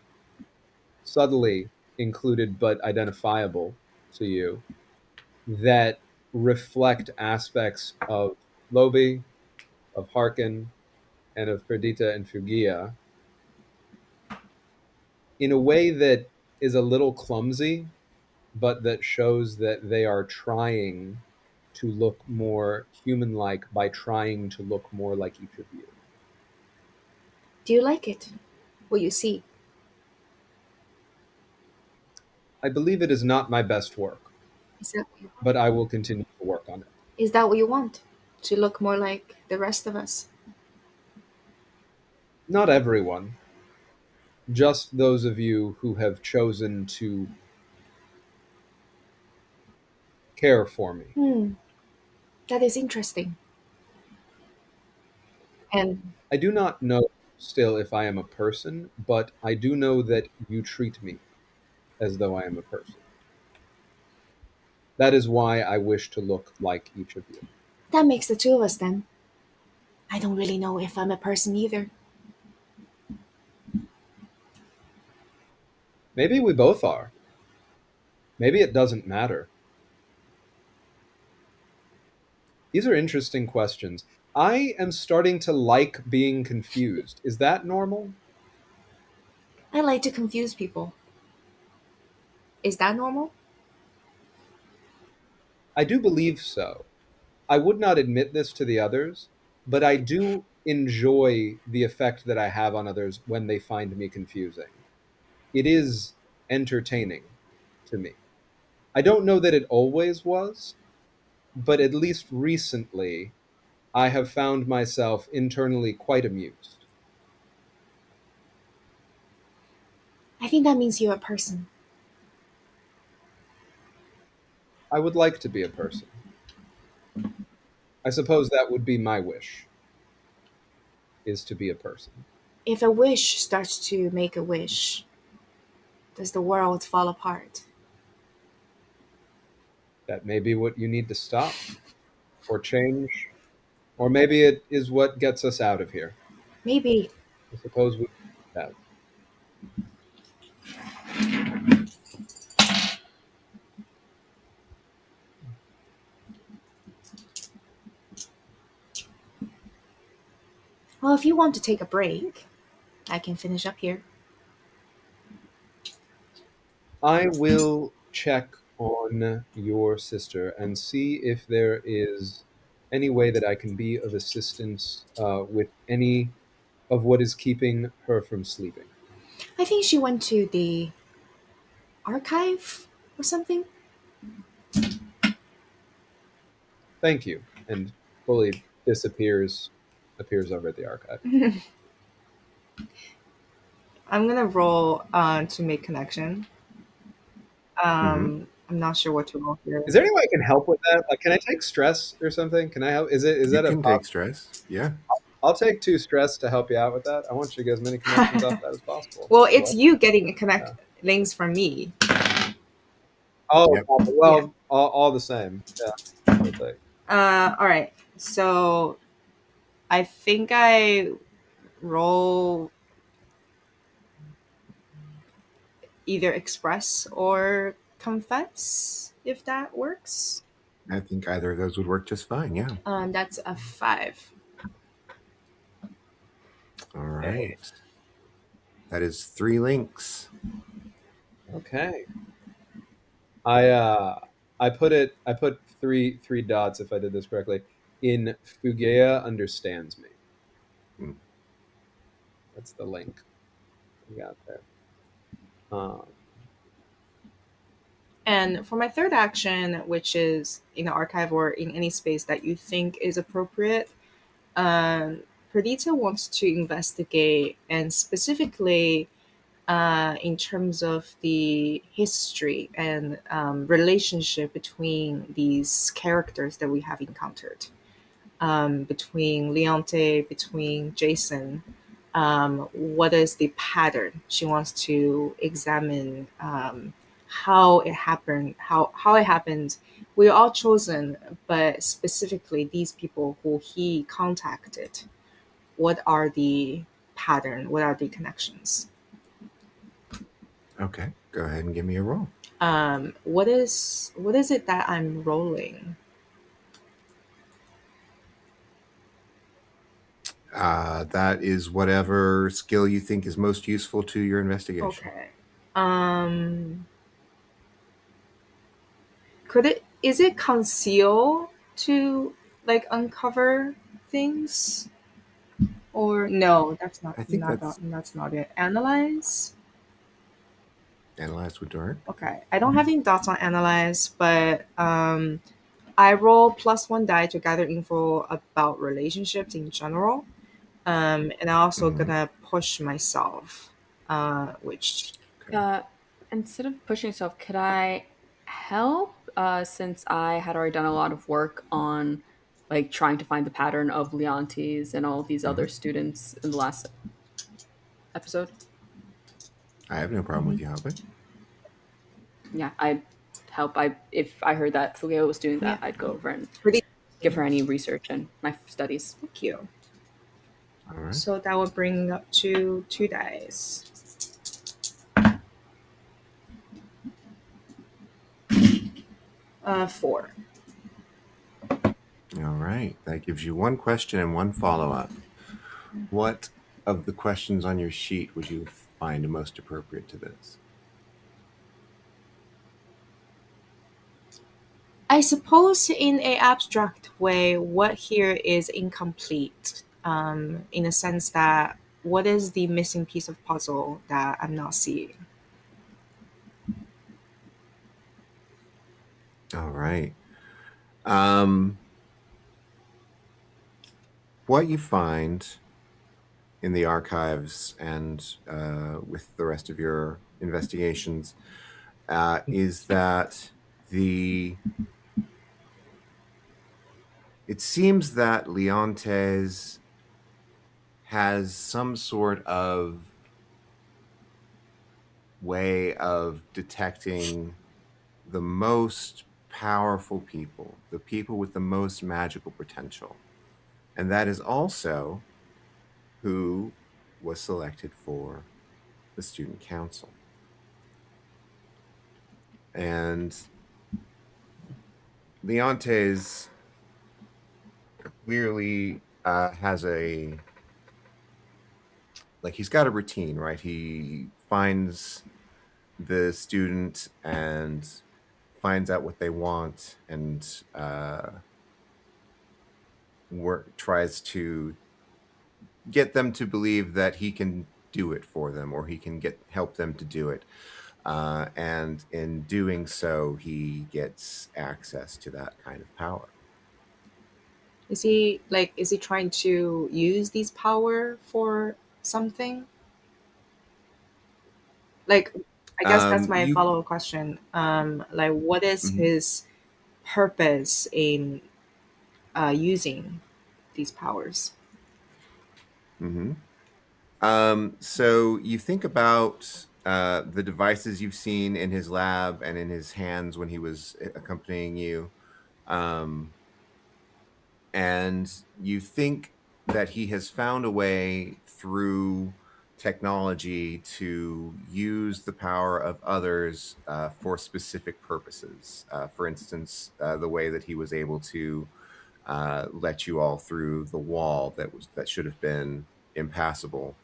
subtly included but identifiable to you that reflect aspects of Lobi, of Harken, and of Perdita and Fuguea in a way that is a little clumsy, but that shows that they are trying to look more human like by trying to look more like each of you. Do you like it? What you see? I believe it is not my best work, Is that what you want? but I will continue to work on it. Is that what you want? To look more like the rest of us? Not everyone, just those of you who have chosen to care for me. Hmm, that is interesting. And I do not know still if I am a person, but I do know that you treat me as though I am a person. That is why I wish to look like each of you. that makes the two of us then. I don't really know if I'm a person either. Maybe we both are. Maybe it doesn't matter. These are interesting questions. I am starting to like being confused. Is that normal? I like to confuse people. Is that normal? I do believe so. I would not admit this to the others, but I do enjoy the effect that I have on others when they find me confusing. It is entertaining to me. I don't know that it always was, but at least recently, I have found myself internally quite amused. I think that means you're a person. I would like to be a person. I suppose that would be my wish, is to be a person. If a wish starts to make a wish, does the world fall apart? That may be what you need to stop or change, or maybe it is what gets us out of here. Maybe. I suppose we that. Well, if you want to take a break, I can finish up here. I will check on your sister and see if there is any way that I can be of assistance with any of what is keeping her from sleeping. I think she went to the archive or something. Thank you. And fully appears over at the archive. I'm gonna roll to make connection. Hmm. I'm not sure what to roll here. Is there any way I can help with that? Like, can I take stress or something? Can I help? Is You that a can take pop? stress. Yeah. I'll take 2 stress to help you out with that. I want you to get as many connections off that as possible. Well, I it's like you getting that. connect links from me. Oh, Yep. Yeah. well, all the same. Yeah. I'll take. All right. So I think I roll either express or confess, if that works. I think either of those would work just fine. Yeah. That's a 5. All Okay. right. That is 3 links. Okay. I put three dots, if I did this correctly, in Fuguea understands me. Hmm. That's the link we got there. Um, And for my third action, which is in the archive or in any space that you think is appropriate, Perdita wants to investigate, and specifically in terms of the history and relationship between these characters that we have encountered, between Leonte, between Jason. What is the pattern? She wants to examine how it happened. How it happened. We are all chosen, but specifically these people who he contacted. What are the pattern? What are the connections? Okay. Go ahead and give me a roll. What is it that I'm rolling? That is whatever skill you think is most useful to your investigation. Okay. Could it is it conceal to like uncover things? Or no, that's not I think not that's that's not it. Analyze? analyzed with dark. Okay. I don't have any dots on analyze, but I roll +1 die to gather info about relationships in general. And I'm also Hmm. gonna push myself, which Okay. Uh, instead of pushing yourself, could I help? Since I had already done a lot of work on like trying to find the pattern of Leontes and all these other Hmm. students in the last episode. I have no problem with Mhm. you helping. Yeah, I'd help. I if I heard that Fuguea was doing Yeah, that, I'd go over and pretty. give her any research and my studies. Thank you. All right. So that would bring up to 2 dice. 4. All right. That gives you one question and one follow up. What of the questions on your sheet would you find most appropriate to this? I suppose in a abstract way, what here is incomplete. in a sense that what is the missing piece of puzzle that I'm not seeing? All right. Um, what you find in the archives and with the rest of your investigations is that the it seems that Leontes has some sort of way of detecting the most powerful people, the people with the most magical potential. And that is also who was selected for the student council. And Leontes clearly has he's got a routine, right? He finds the student and finds out what they want and tries to get them to believe that he can do it for them or he can help them to do it. And in doing so, he gets access to that kind of power. Is he trying to use these power for something? Like, I guess that's my You, follow-up question. Like, what is mhm, his purpose in using these powers? mhm. So you think about the devices you've seen in his lab and in his hands when he was accompanying you. Um, and you think that he has found a way through technology to use the power of others for specific purposes. For instance, the way that he was able to let you all through the wall that should have been impassable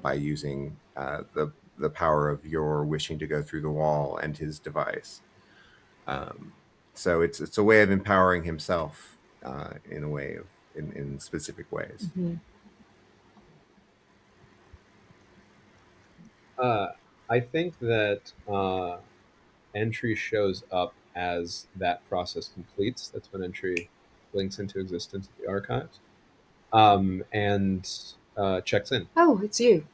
by using the power of your wishing to go through the wall and his device. Um, so it's a way of empowering himself in a way of in specific ways. Hmm. Uh, I think that entry shows up as that process completes. That's when entry blinks into existence at the archives, and checks in. Oh, it's you.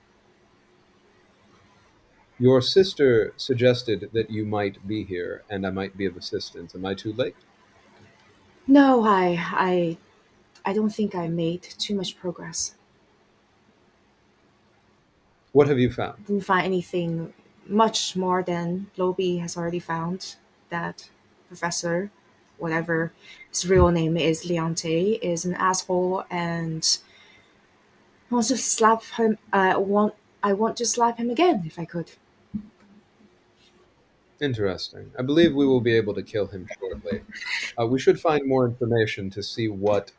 Your sister suggested that you might be here, and I might be of assistance. Am I too late? No, I don't think I made too much progress. What have you found? Didn't find anything much more than Lobi has already found. That professor, whatever his real name is, Leonte, is an asshole and wants to slap him. I want to slap him again if I could. Interesting. I believe we will be able to kill him shortly. We should find more information to see what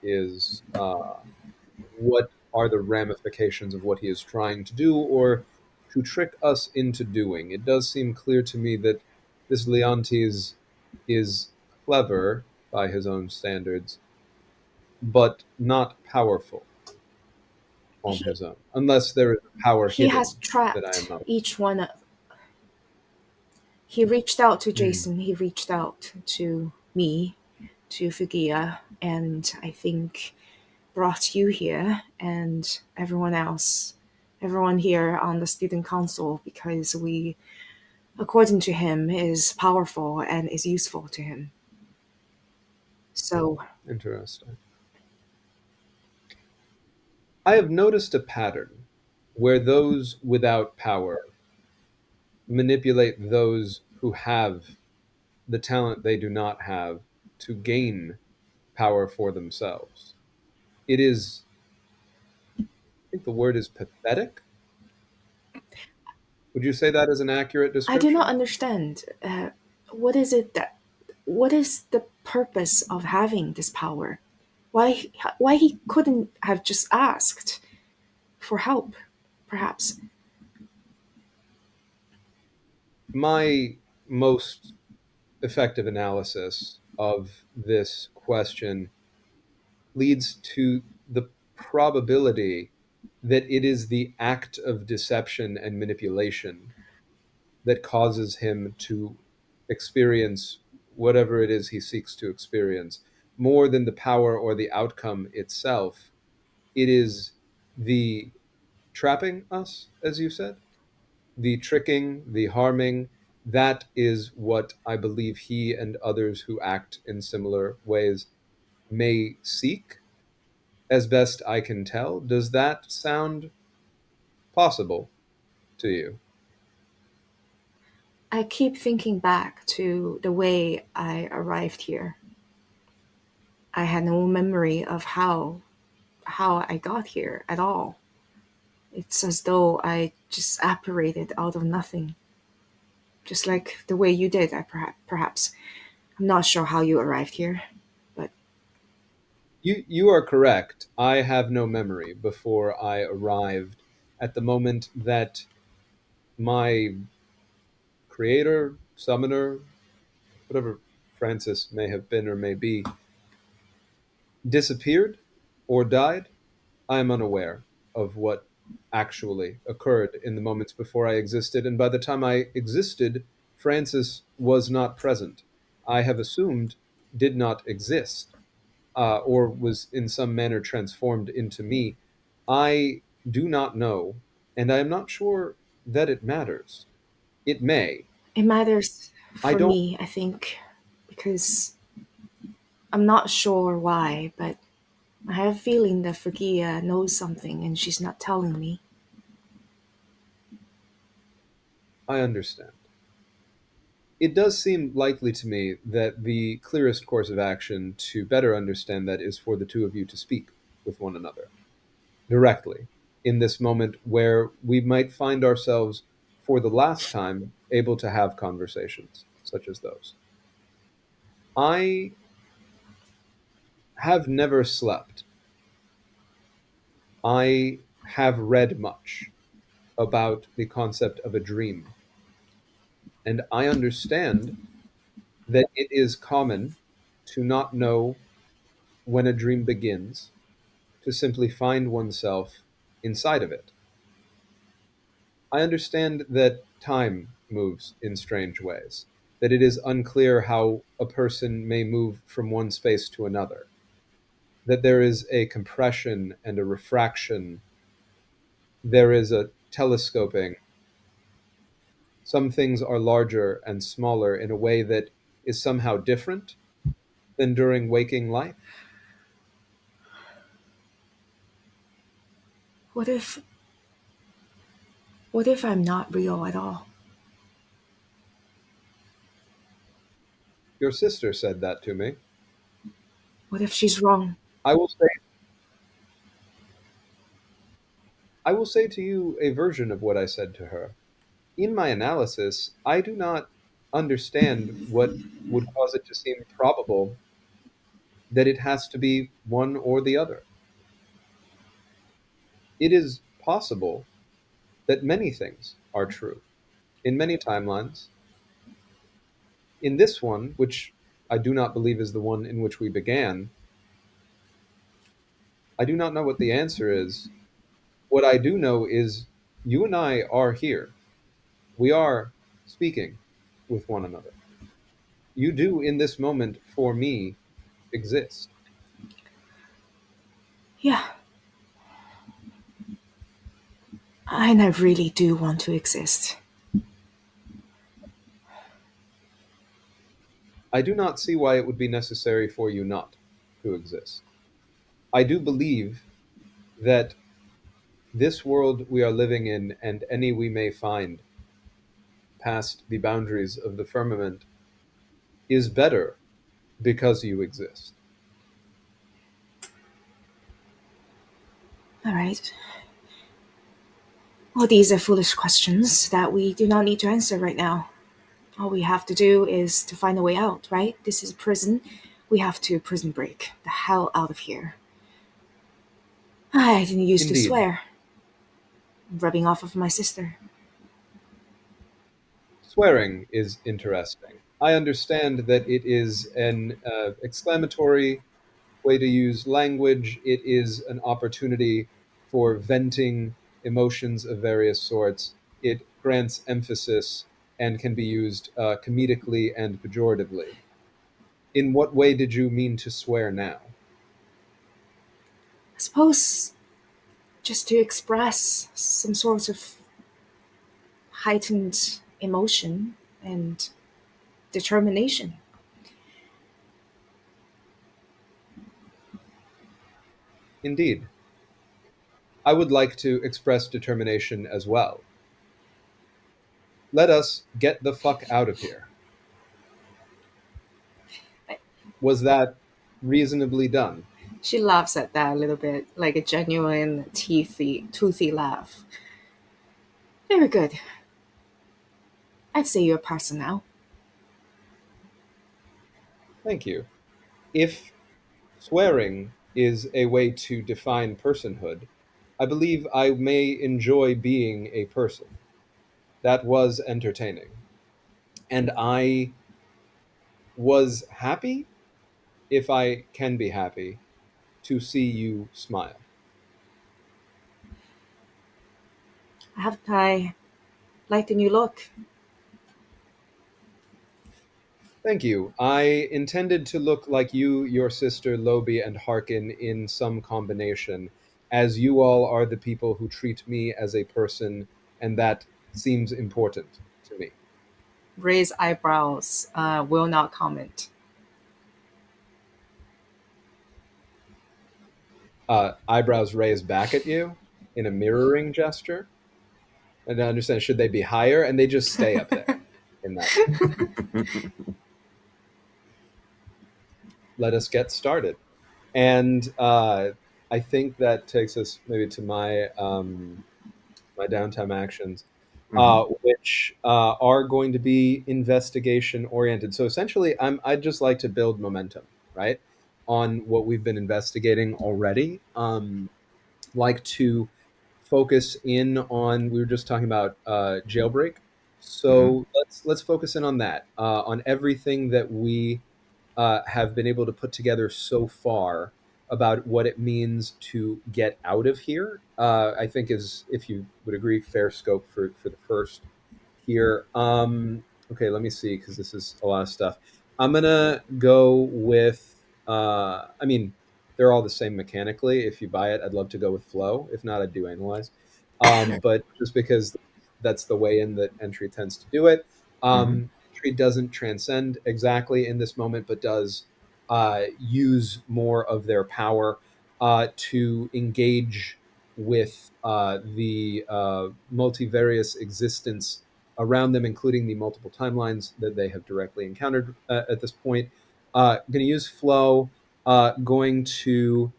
are the ramifications of what he is trying to do or to trick us into doing. It does seem clear to me that this Leontes is clever by his own standards, but not powerful on He his own, unless there is power he has hidden that I am trapped not. each one. He reached out to Hmm. Jason. He reached out to me, to Fuguea, and I think brought you here and everyone else, everyone here on the student council because we, according to him, is powerful and is useful to him. So Interesting. I have noticed a pattern where those without power manipulate those who have the talent they do not have to gain power for themselves. It is, I think the word is pathetic. Would you say that is an accurate I do not description? understand. What is it that? What is the purpose of having this power? Why? Why he couldn't have just asked for help? Perhaps My most effective analysis of this question leads to the probability that it is the act of deception and manipulation that causes him to experience whatever it is he seeks to experience, more than the power or the outcome itself. It is the trapping us, as you said, the tricking, the harming. That is what I believe he and others who act in similar ways may seek, as best I can tell. Does that sound possible to you? I keep thinking back to the way I arrived here. I had no memory of how I got here at all. It's as though I just apparated out of nothing, just like the way you did. I perhaps I'm not sure how you arrived here, but You are correct. I have no memory before I arrived at the moment that my creator, summoner, whatever Francis may have been or may be, disappeared or died. I am unaware of what actually occurred in the moments before I existed, and by the time I existed, Francis was not present. I have assumed did not exist, or was in some manner transformed into me. I do not know, and I am not sure that it matters. It may. it matters I for don't. me, I think, because I'm not sure why, but I have a feeling that Fuguea knows something and she's not telling me. I understand. It does seem likely to me that the clearest course of action to better understand that is for the two of you to speak with one another directly in this moment where we might find ourselves for the last time able to have conversations such as those. I have never slept. I have read much about the concept of a dream, and I understand that it is common to not know when a dream begins, to simply find oneself inside of it. I understand that time moves in strange ways, that it is unclear how a person may move from one space to another, that there is a compression and a refraction, there is a telescoping. Some things are larger and smaller in a way that is somehow different than during waking life. What if what if I'm not real at all? Your sister said that to me. What if she's wrong? I will say I will say to you a version of what I said to her. In my analysis, I do not understand what would cause it to seem probable that it has to be one or the other. It is possible that many things are true in many timelines. In this one, which I do not believe is the one in which we began, I do not know what the answer is. What I do know is you and I are here. We are speaking with one another. You do, in this moment, for me, exist. Yeah, and I really do want to exist. I do not see why it would be necessary for you not to exist. I do believe that this world we are living in and any we may find past the boundaries of the firmament is better because you exist. All right. Well, these are foolish questions that we do not need to answer right now. All we have to do is to find a way out, right? This is a prison. We have to prison break the hell out of here. I didn't used to Indeed, swear. Rubbing off of my sister. swearing is interesting. I understand that it is an exclamatory way to use language. It is an opportunity for venting emotions of various sorts. It grants emphasis and can be used comedically and pejoratively. In what way did you mean to swear now? I suppose just to express some sort of heightened emotion and determination. Indeed. I would like to express determination as well. Let us get the fuck out of here. Was that reasonably done? She laughs at that a little bit, like a genuine toothy laugh. Very good. I'd say you're a person now. Thank you. If swearing is a way to define personhood, I believe I may enjoy being a person. That was entertaining. And I was happy, if I can be happy, to see you smile. Haven't I liked the new look? Thank you. I intended to look like you, your sister Lobi, and Harken in some combination, as you all are the people who treat me as a person, and that seems important to me. Raise eyebrows, will not comment. Eyebrows raised back at you in a mirroring gesture. And I understand, should they be higher? And they just stay up there in that. Let us get started. And I think that takes us maybe to my downtime actions, which are going to be investigation oriented. So essentially, I'd just like to build momentum, right, on what we've been investigating already. Like to focus in on, we were just talking about jailbreak, so let's focus in on that, on everything that we have been able to put together so far about what it means to get out of here. I think is, if you would agree, fair scope for the first here. Okay, let me see, because this is a lot of stuff. I'm gonna go with. I mean, they're all the same mechanically. If you buy it, I'd love to go with flow. If not, I'd do analyze. But just because that's the way in that entry tends to do it. Entry doesn't transcend exactly in this moment, but does use more of their power to engage with the multivarious existence around them, including the multiple timelines that they have directly encountered at this point. Going to use flow. Going to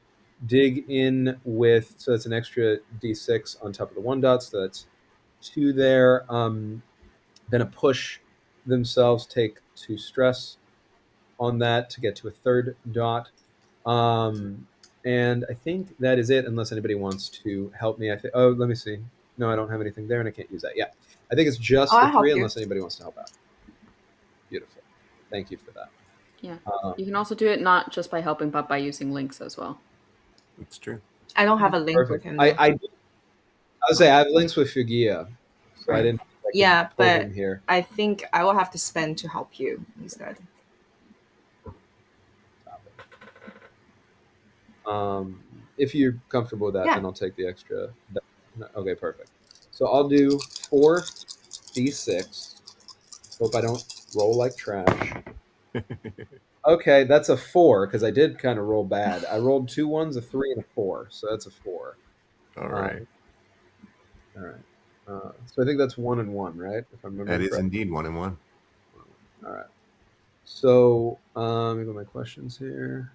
dig in with, so that's an extra d6 on top of the one dots. So that's two there. Then a push themselves, take two stress on that to get to a third dot. And I think that is it, unless anybody wants to help me. Oh, let me see. No, I don't have anything there, and I can't use that. Yeah, I think it's Oh, just the I'll three, help you. unless anybody wants to help out. Beautiful. Thank you for that. Yeah. Um, You can also do it not just by helping, but by using links as well. It's true. I don't have a link with Perfect. him though. I would say I have links with Fuguea, so I Right. didn't think I could Yeah, pull but him here. I think I will have to spend to help you instead. If you're comfortable with that, Yeah. then I'll take the extra. Okay, perfect. So I'll do 4d6. Hope I don't roll like trash. Okay, that's a 4, because I did kind of roll bad. I rolled 2 1s, a 3, and a 4, so that's a 4. All right. All right. So I think that's 1 and 1, right? If I'm That remembering is correctly. indeed 1 and 1. All right. So let me go my questions here.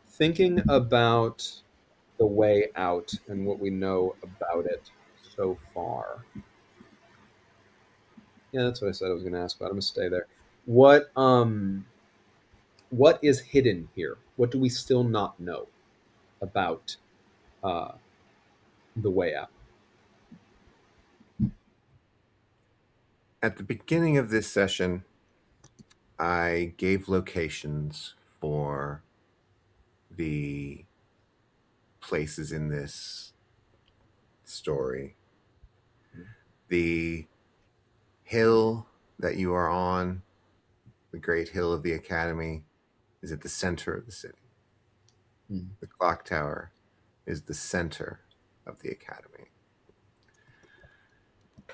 Thinking about the way out and what we know about it so far. Yeah, that's what I said I was going to ask about. I'm going to stay there. What is hidden here? What do we still not know about uh, the way out? At the beginning of this session, I gave locations for the places in this story. The hill that you are on, the great hill of the Academy, is at the center of the city. The clock tower is the center of the Academy.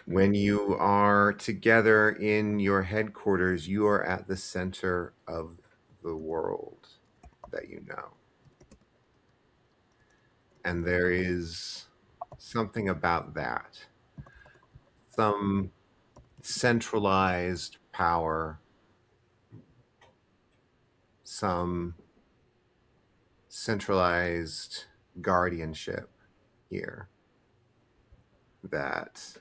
When you are together in your headquarters, you are at the center of the world that you know. And there is something about that. Some centralized power, some centralized guardianship here that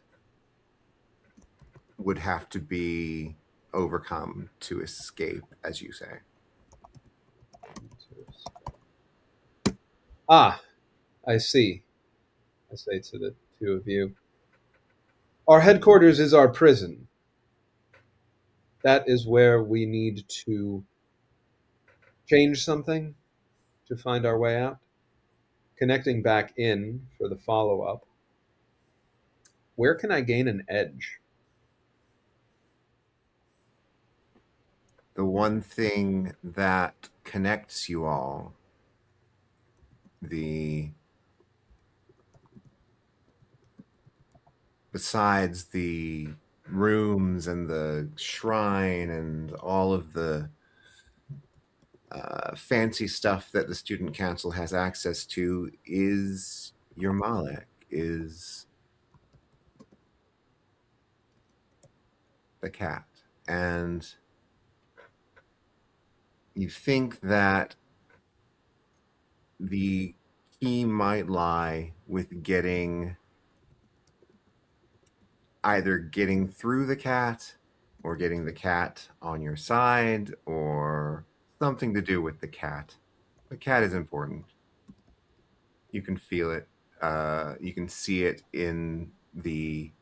would have to be overcome to escape, as you say. Ah, I see. I say to the two of you. Our headquarters is our prison. That is where we need to change something to find our way out. Connecting back in for the follow-up. Where can I gain an edge? The one thing that connects you all, besides the rooms and the shrine and all of the fancy stuff that the student council has access to, is your Malek, is the cat. And you think that the key might lie with either getting through the cat or getting the cat on your side or something to do with the cat. The cat is important. You can feel it. You can see it in the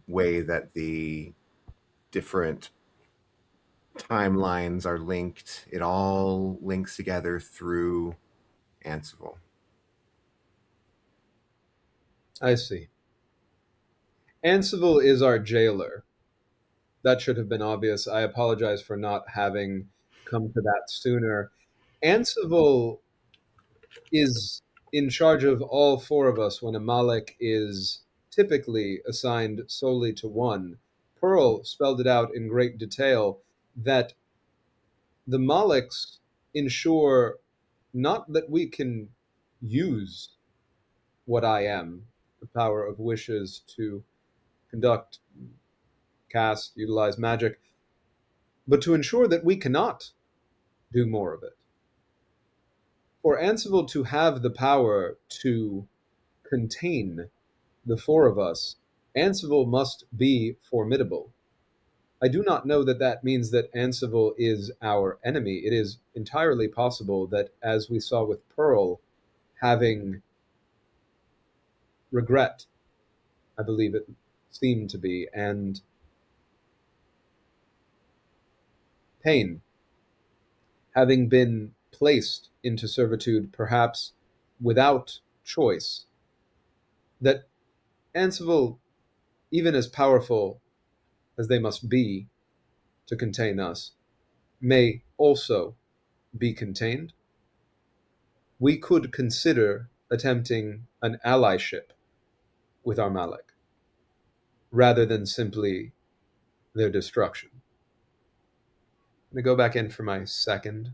way that the different timelines are linked. It all links together through Ansible. I see. Ansible is our jailer. That should have been obvious. I apologize for not having come to that sooner. Ansible is in charge of all four of us when a Malek is typically assigned solely to one. Pearl spelled it out in great detail that the Maleks ensure not that we can use what I am, the power of wishes to conduct, cast, utilize magic, but to ensure that we cannot do more of it. For Ansible to have the power to contain the four of us, Ansible must be formidable. I do not know that that means that Ansible is our enemy. It is entirely possible that, as we saw with Pearl, having regret, I believe it seemed to be, and pain, having been placed into servitude, perhaps without choice, that Ansible, even as powerful as they must be to contain us, may also be contained. We could consider attempting an allyship with our Malek, rather than simply their destruction. I'm going to go back in for my second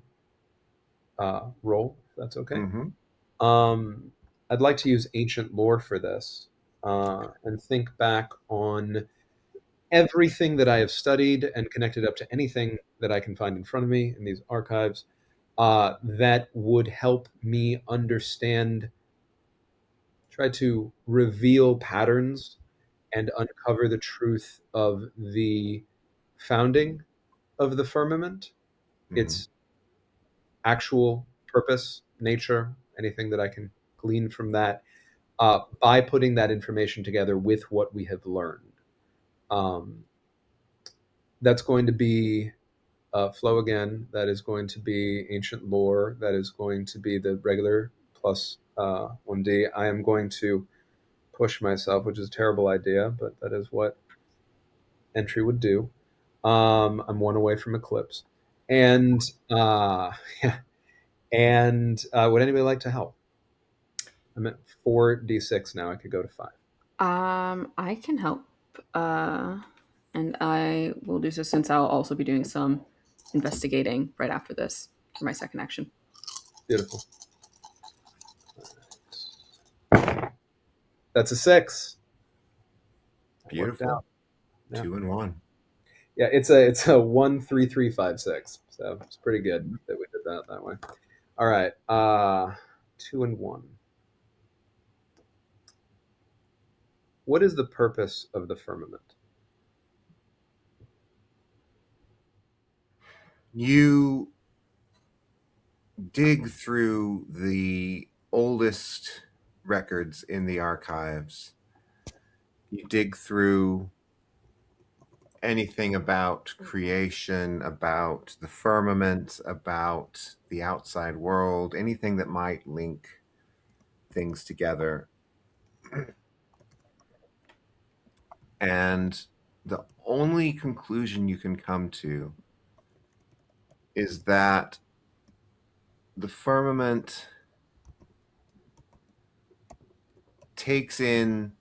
roll, if that's okay. Mm-hmm. I'd like to use ancient lore for this and think back on everything that I have studied and connected up to anything that I can find in front of me in these archives that would help me understand, try to reveal patterns and uncover the truth of the founding of the firmament, Mm-hmm. its actual purpose, nature, anything that I can glean from that, by putting that information together with what we have learned. That's going to be flow again. That is going to be ancient lore. That is going to be the regular plus 1d. I am going to push myself, which is a terrible idea, but that is what entry would do. I'm one away from Eclipse. And yeah. And would anybody like to help? I'm at 4d6 now. I could go to 5. I can help. And I will do so since I'll also be doing some investigating right after this for my second action. Beautiful. That's a 6. Beautiful. Yeah. 2 and 1. Yeah, it's a 1 3 3 5 6. So it's pretty good that we did that way. All right. 2 and 1. What is the purpose of the firmament? You dig through the oldest records in the archives. You dig through anything about creation, about the firmament, about the outside world, anything that might link things together. And the only conclusion you can come to is that the firmament takes in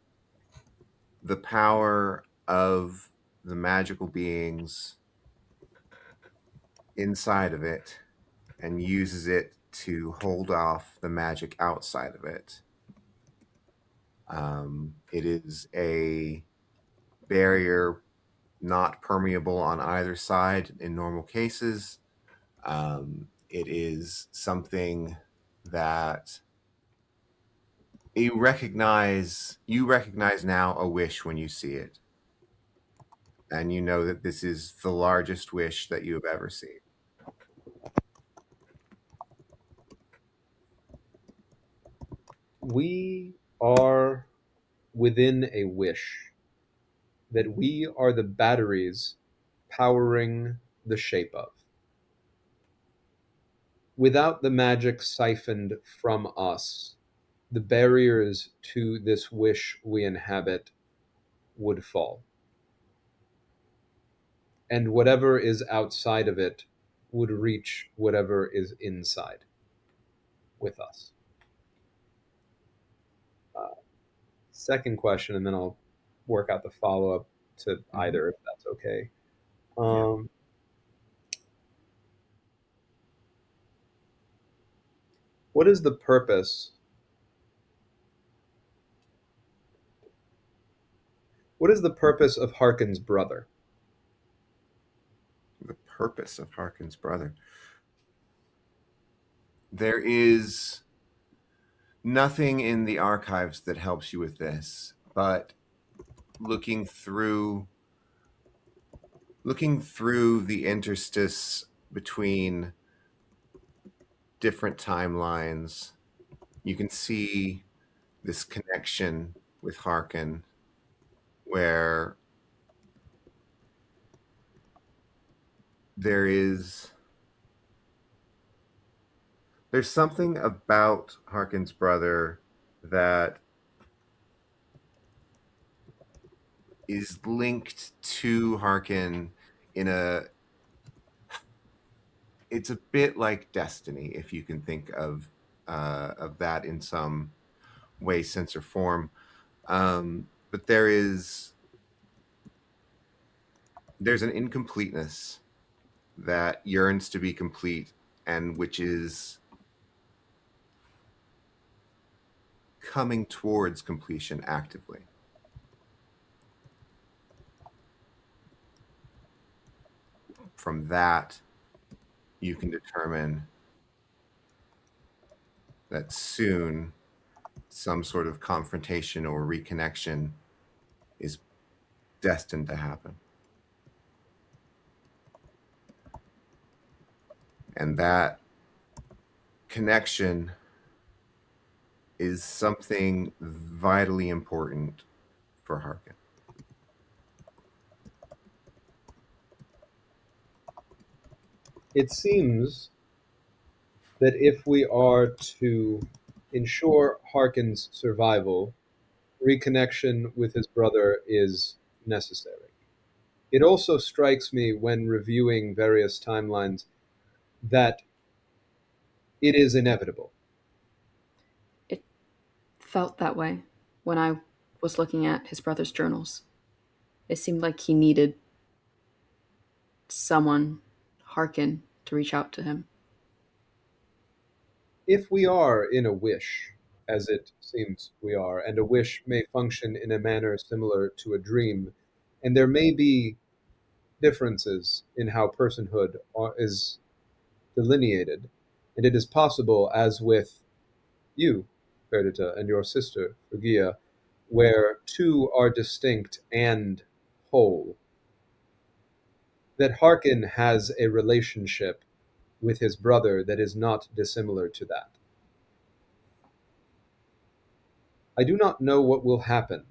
the power of the magical beings inside of it and uses it to hold off the magic outside of it. It is a barrier not permeable on either side in normal cases. It is something that you recognize now a wish when you see it. And you know that this is the largest wish that you have ever seen. We are within a wish that we are the batteries powering the shape of. Without the magic siphoned from us, the barriers to this wish we inhabit would fall. And whatever is outside of it would reach whatever is inside with us. Second question, and then I'll work out the follow-up to either, if that's okay. What is the purpose? What is the purpose of Harken's brother? The purpose of Harken's brother. There is nothing in the archives that helps you with this, but looking through the interstice between different timelines, you can see this connection with Harken where there's something about Harken's brother that is linked to Harken in it's a bit like destiny, if you can think of that in some way, sense, or form. But there's an incompleteness that yearns to be complete, and which is coming towards completion actively. From that, you can determine that soon some sort of confrontation or reconnection is destined to happen. And that connection is something vitally important for Harken. It seems that if we are to ensure Harken's survival, reconnection with his brother is necessary. It also strikes me when reviewing various timelines that it is inevitable. It felt that way when I was looking at his brother's journals. It seemed like he needed someone, Harken, to reach out to him. If we are in a wish, as it seems we are, and a wish may function in a manner similar to a dream, and there may be differences in how personhood is delineated, and it is possible, as with you, Perdita, and your sister, Fuguea, where two are distinct and whole, that Harken has a relationship with his brother that is not dissimilar to that. I do not know what will happen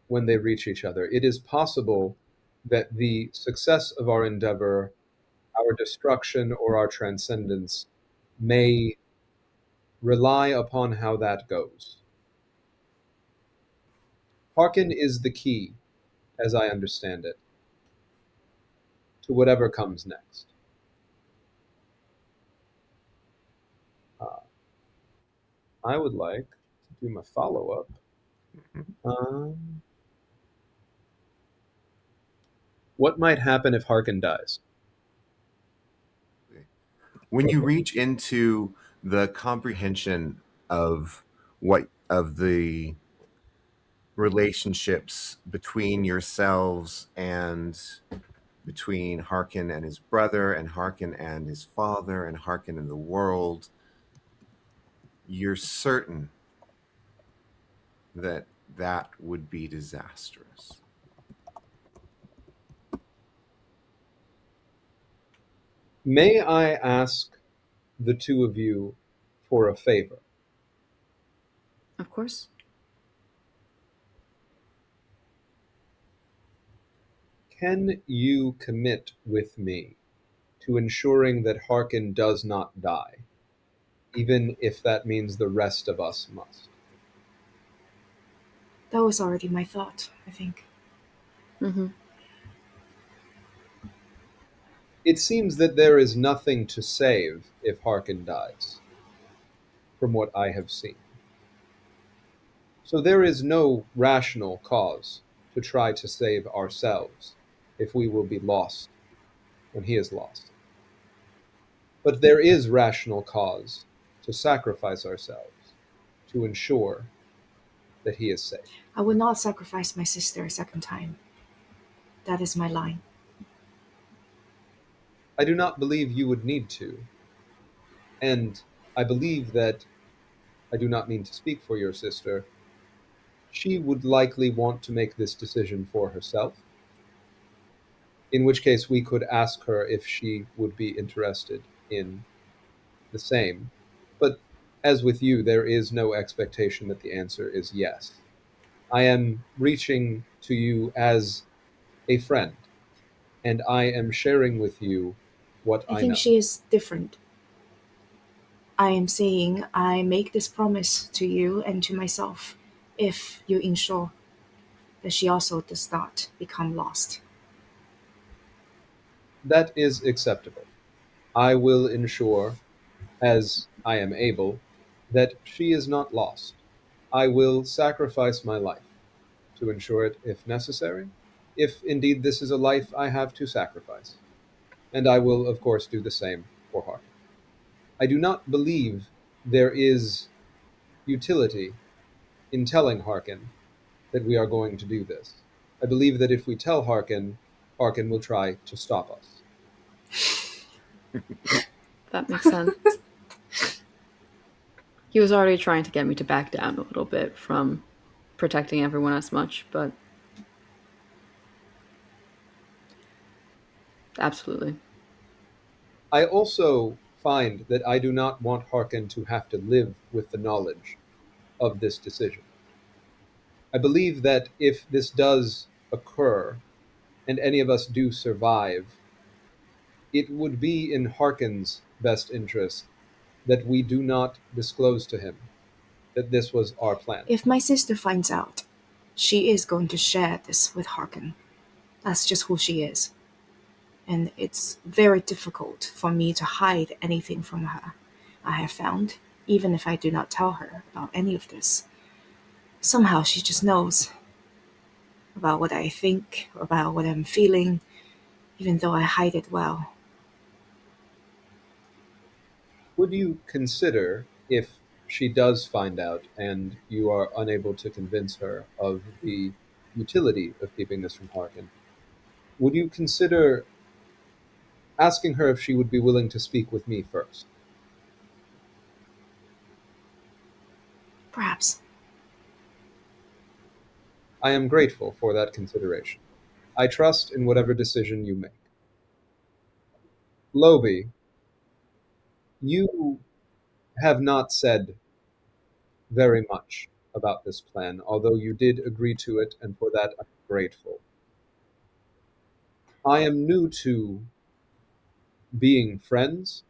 when they reach each other. It is possible that the success of our endeavor, our destruction, or our transcendence may rely upon how that goes. Harken is the key, as I understand it, to whatever comes next. Uh, I would like to do my follow up. What might happen if Harken dies? When you reach into the comprehension of what of the relationships between yourselves and between Harken and his brother and Harken and his father and Harken and the world, you're certain that that would be disastrous. May I ask the two of you for a favor? Of course. Can you commit with me to ensuring that Harken does not die, even if that means the rest of us must? That was already my thought, I think. Mm-hmm. It seems that there is nothing to save if Harken dies, from what I have seen. So there is no rational cause to try to save ourselves if we will be lost when he is lost. But there is rational cause to sacrifice ourselves to ensure that he is safe. I would not sacrifice my sister a second time. That is my line. I do not believe you would need to, and I believe that I do not mean to speak for your sister. She would likely want to make this decision for herself, in which case we could ask her if she would be interested in the same. But as with you, there is no expectation that the answer is yes. I am reaching to you as a friend, and I am sharing with you what I I think know. she is different. I am saying I make this promise to you and to myself if you ensure that she also does not become lost. That is acceptable. I will ensure, as I am able, that she is not lost. I will sacrifice my life to ensure it if necessary, if indeed this is a life I have to sacrifice. And I will, of course, do the same for Harken. I do not believe there is utility in telling Harken that we are going to do this. I believe that if we tell Harken, Harken will try to stop us. That makes sense. He was already trying to get me to back down a little bit from protecting everyone as much, but absolutely. I also find that I do not want Harken to have to live with the knowledge of this decision. I believe that if this does occur, and any of us do survive, it would be in Harken's best interest that we do not disclose to him that this was our plan. If my sister finds out, she is going to share this with Harken. That's just who she is. And it's very difficult for me to hide anything from her. I have found, even if I do not tell her about any of this, somehow she just knows about what I think, about what I'm feeling, even though I hide it well. Would you consider, if she does find out and you are unable to convince her of the utility of keeping this from Harken, would you consider asking her if she would be willing to speak with me first? Perhaps. I am grateful for that consideration. I trust in whatever decision you make. Lobi, you have not said very much about this plan, although you did agree to it, and for that I'm grateful. I am new to being friends.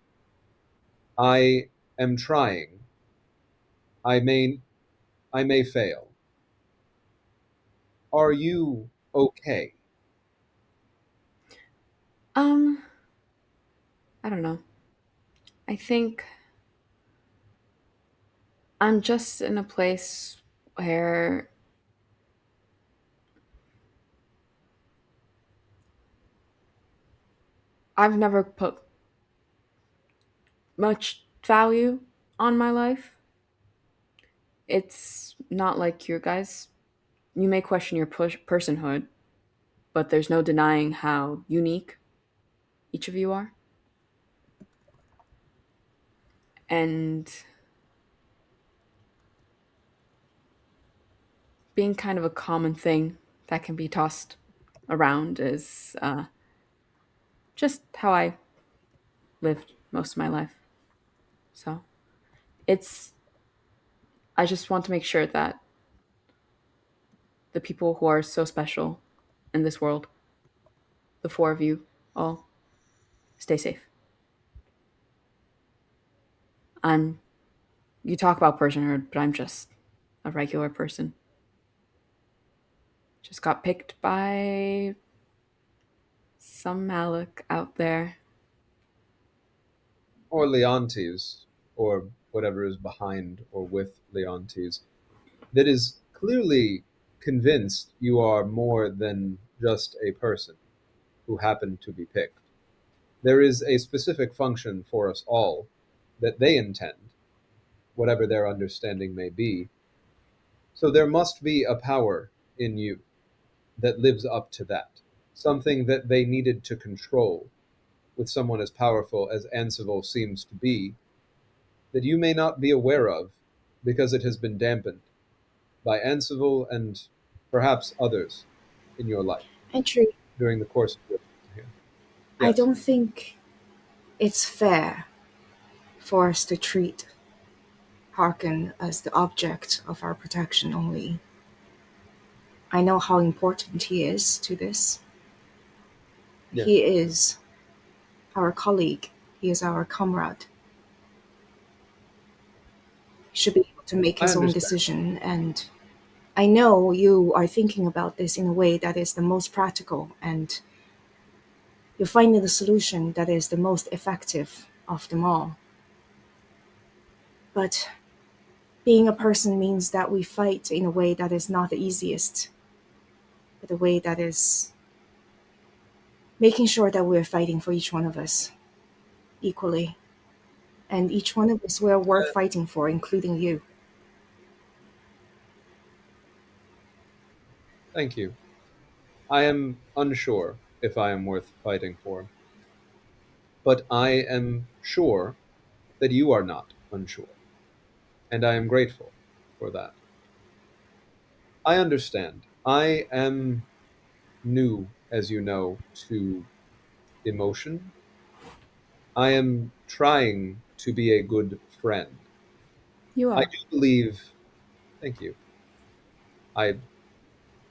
I am trying. I may I may fail. Are you okay? Um, I don't know. I think I'm just in a place where I've never put much value on my life. It's not like you guys. You may question your personhood, but there's no denying how unique each of you are. And being kind of a common thing that can be tossed around is just how I lived most of my life. So it's, I just want to make sure that the people who are so special in this world, the four of you all, stay safe. I'm, you talk about personhood, but I'm just a regular person. Just got picked by some Malik out there. Or Leontes, or whatever is behind or with Leontes, that is clearly convinced you are more than just a person who happened to be picked. There is a specific function for us all that they intend, whatever their understanding may be. So there must be a power in you that lives up to that, something that they needed to control with someone as powerful as Ansivel seems to be, that you may not be aware of because it has been dampened by Ansivel and perhaps others in your life Entry, during the course of your time here. I Yes, don't think it's fair for us to treat Harken as the object of our protection only. I know how important he is to this. yes, He is our colleague, he is our comrade. He should be able to make I his own understand. decision, and I know you are thinking about this in a way that is the most practical, and you're finding the solution that is the most effective of them all. But being a person means that we fight in a way that is not the easiest, but a way that is making sure that we're fighting for each one of us equally. And each one of us we're worth fighting for, including you. Thank you. I am unsure if I am worth fighting for, but I am sure that you are not unsure, and I am grateful for that. I understand. I am new, as you know, to emotion. I am trying to be a good friend. You I are. do believe, thank you. I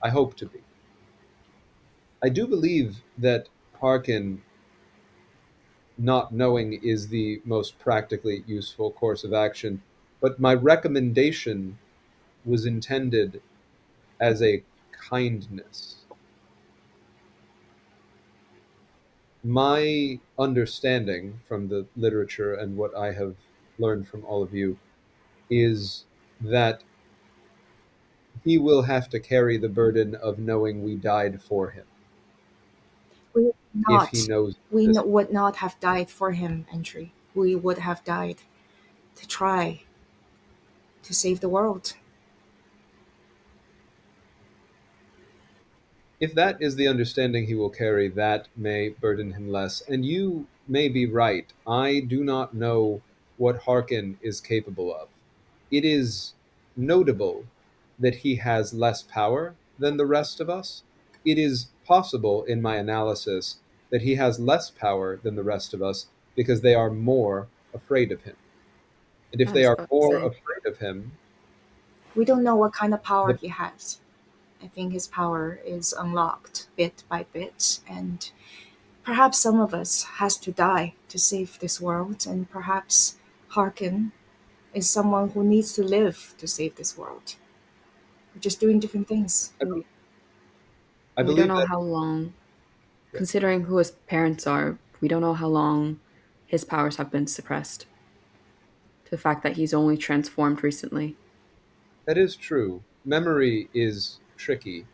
I hope to be. I do believe that Harkin not knowing is the most practically useful course of action, but my recommendation was intended as a kindness. My understanding from the literature and what I have learned from all of you is that he will have to carry the burden of knowing we died for him We would if he not. knows We this. would not have died for him, Entry. We would have died to try to save the world. If that is the understanding he will carry, that may burden him less. And you may be right. I do not know what Harken is capable of. It is notable that he has less power than the rest of us. It is possible, in my analysis, that he has less power than the rest of us because they are more afraid of him. And if I they was are about to more say. afraid of him, We don't know what kind of power the, he has. I think his power is unlocked bit by bit, and perhaps some of us has to die to save this world, and perhaps Harkin is someone who needs to live to save this world. We're just doing different things. I, We, I we don't believe know that. how long, Yeah, considering who his parents are, we don't know how long his powers have been suppressed. To the fact that he's only transformed recently. that is true. Memory is tricky.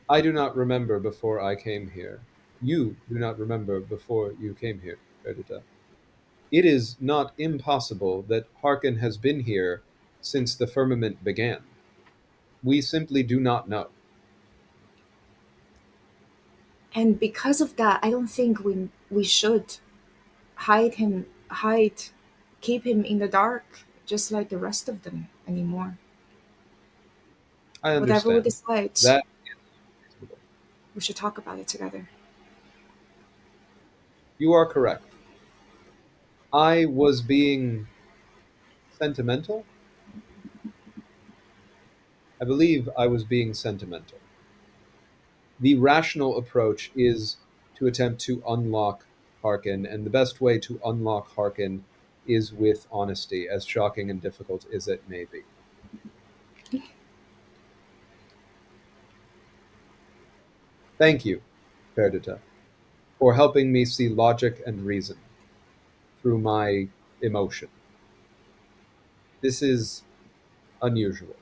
I do not remember before I came here. You do not remember before you came here, Perdita. It is not impossible that Harken has been here since the firmament began. We simply do not know. And because of that, I don't think we should hide, keep him in the dark, just like the rest of them anymore. I Whatever we understand. decide, That is reasonable. we should talk about it together. You are correct. I was being sentimental. I believe I was being sentimental. The rational approach is to attempt to unlock Harken, and the best way to unlock Harken is with honesty, as shocking and difficult as it may be. Thank you, Perdita, for helping me see logic and reason through my emotion. This is unusual.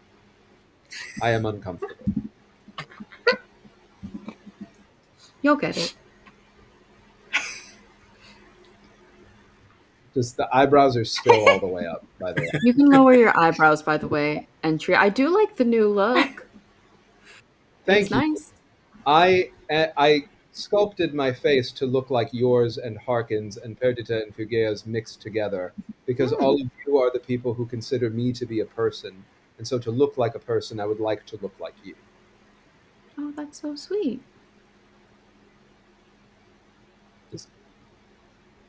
I am uncomfortable. You'll get it. Just the eyebrows are still all the way up, by the way. You can lower your eyebrows, by the way, Entry. I do like the new look. It's Thank you. nice. I sculpted my face to look like yours and Harkin's and Perdita and Fuguea's mixed together because Hmm. all of you are the people who consider me to be a person, and so to look like a person, I would like to look like you. Oh, that's so sweet. Just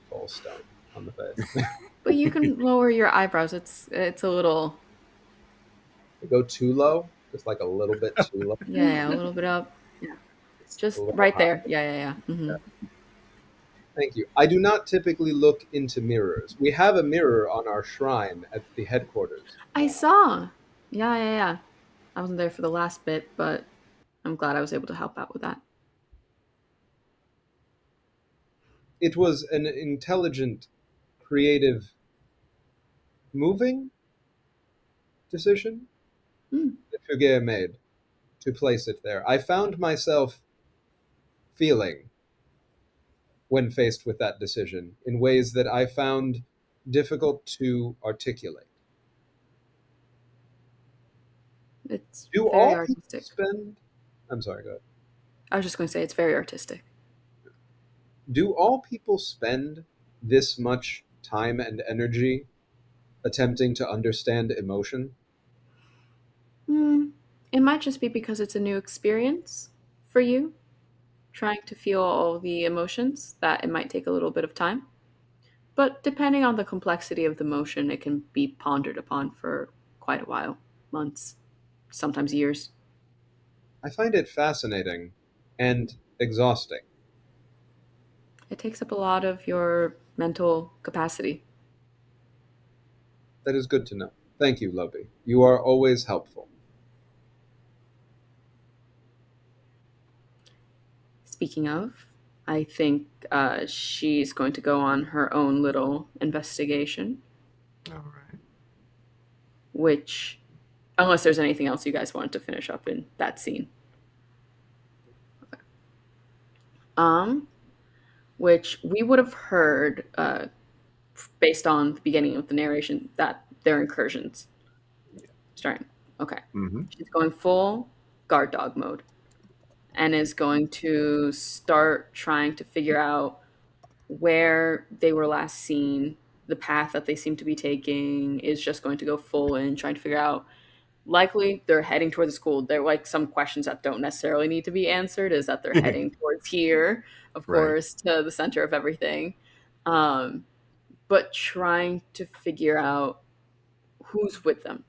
full stone on the face. But you can lower your eyebrows. It's a little, Go too low, just like a little bit too low, yeah, a little bit up. Yeah, just a just little right high. there. Yeah. Yeah. Thank you. I do not typically look into mirrors. We have a mirror on our shrine at the headquarters. I saw. Yeah. I wasn't there for the last bit, but I'm glad I was able to help out with that. It was an intelligent, creative, moving decision Hmm. that Fuguea made to place it there. I found myself feeling when faced with that decision in ways that I found difficult to articulate. It's Do very all people artistic. spend I'm sorry, go ahead. I was just going to say it's very artistic. Do all people spend this much time and energy attempting to understand emotion? Hmm. It might just be because it's a new experience for you, trying to feel all the emotions, that it might take a little bit of time. But depending on the complexity of the motion, it can be pondered upon for quite a while, months, sometimes years. I find it fascinating and exhausting. It takes up a lot of your mental capacity. That is good to know. Thank you, Lobi. You are always helpful. Speaking of, I think she's going to go on her own little investigation, All right. which, unless there's anything else you guys wanted to finish up in that scene. Um, which we would have heard based on the beginning of the narration that they're incursions. Starting. Okay. Mm-hmm. She's going full guard dog mode and is going to start trying to figure out where they were last seen, the path that they seem to be taking, is just going to go full in, trying to figure out. Likely they're heading towards the school. There are like some questions that don't necessarily need to be answered, is that they're heading towards here, of Right. course, to the center of everything. Um, but trying to figure out who's with them.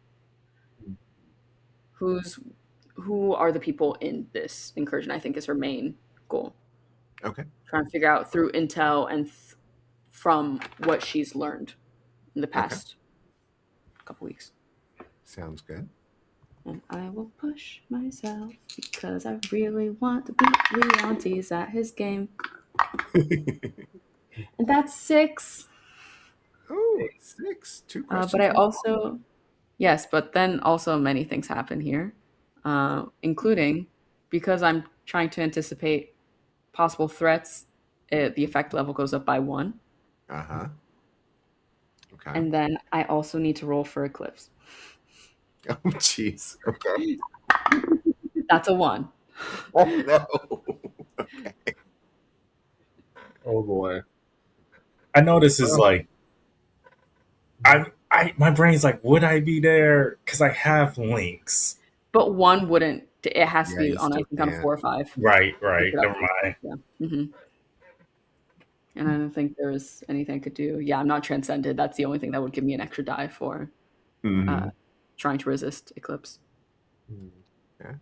Who's who are the people in this incursion, I think is her main goal. Okay. Trying to figure out through intel and from what she's learned in the past couple weeks. Sounds good. And I will push myself because I really want to beat Leontes at his game. And that's 6. Oh, 6. 2 questions. But I also, yes, but then also many things happen here, including because I'm trying to anticipate possible threats, the effect level goes up by 1. Uh-huh. Okay. And then I also need to roll for Eclipse. Oh, jeez. Okay. That's a 1. Oh, no. Okay. Oh boy. I know this is like, my brain's like, would I be there? Because I have links. But 1 wouldn't. It has to Yeah, be you on, I still think, on a can't. 4 or 5. Right. Never mind. Yeah. And I don't think there was anything I could do. Yeah, I'm not transcended. That's the only thing that would give me an extra die for Mhm. trying to resist Eclipse. Okay.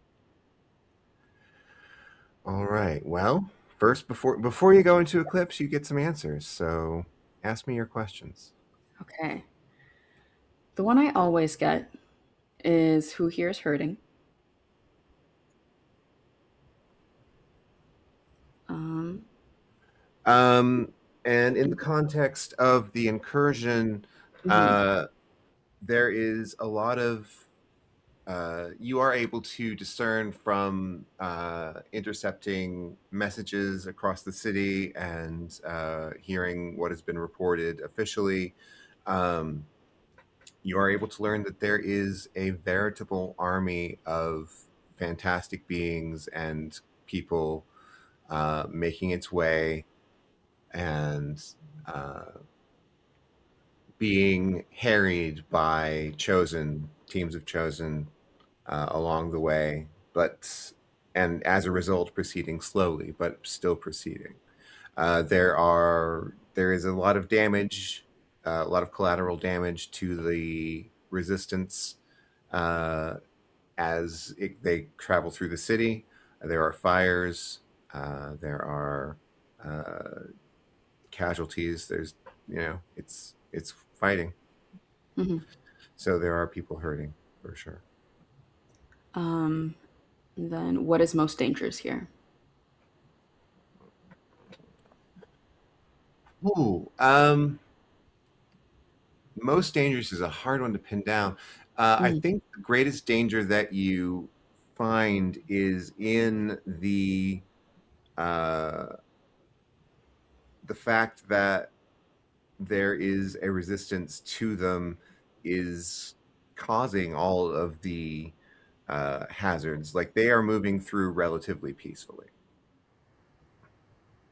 All right. Well, first, before you go into Eclipse, you get some answers. So ask me your questions. Okay. The one I always get is who here is hurting. And in the context of the incursion, there is a lot of you are able to discern from intercepting messages across the city and hearing what has been reported officially. You are able to learn that there is a veritable army of fantastic beings and people making its way and being harried by teams of chosen along the way, and as a result, proceeding slowly, but still proceeding. There is a lot of damage, a lot of collateral damage to the resistance they travel through the city. There are fires. There are casualties. There's it's fighting. So there are people hurting for sure. Then what is most dangerous here? Ooh, most dangerous is a hard one to pin down. I think the greatest danger that you find is in the fact that there is a resistance to them is causing all of the hazards. Like they are moving through relatively peacefully.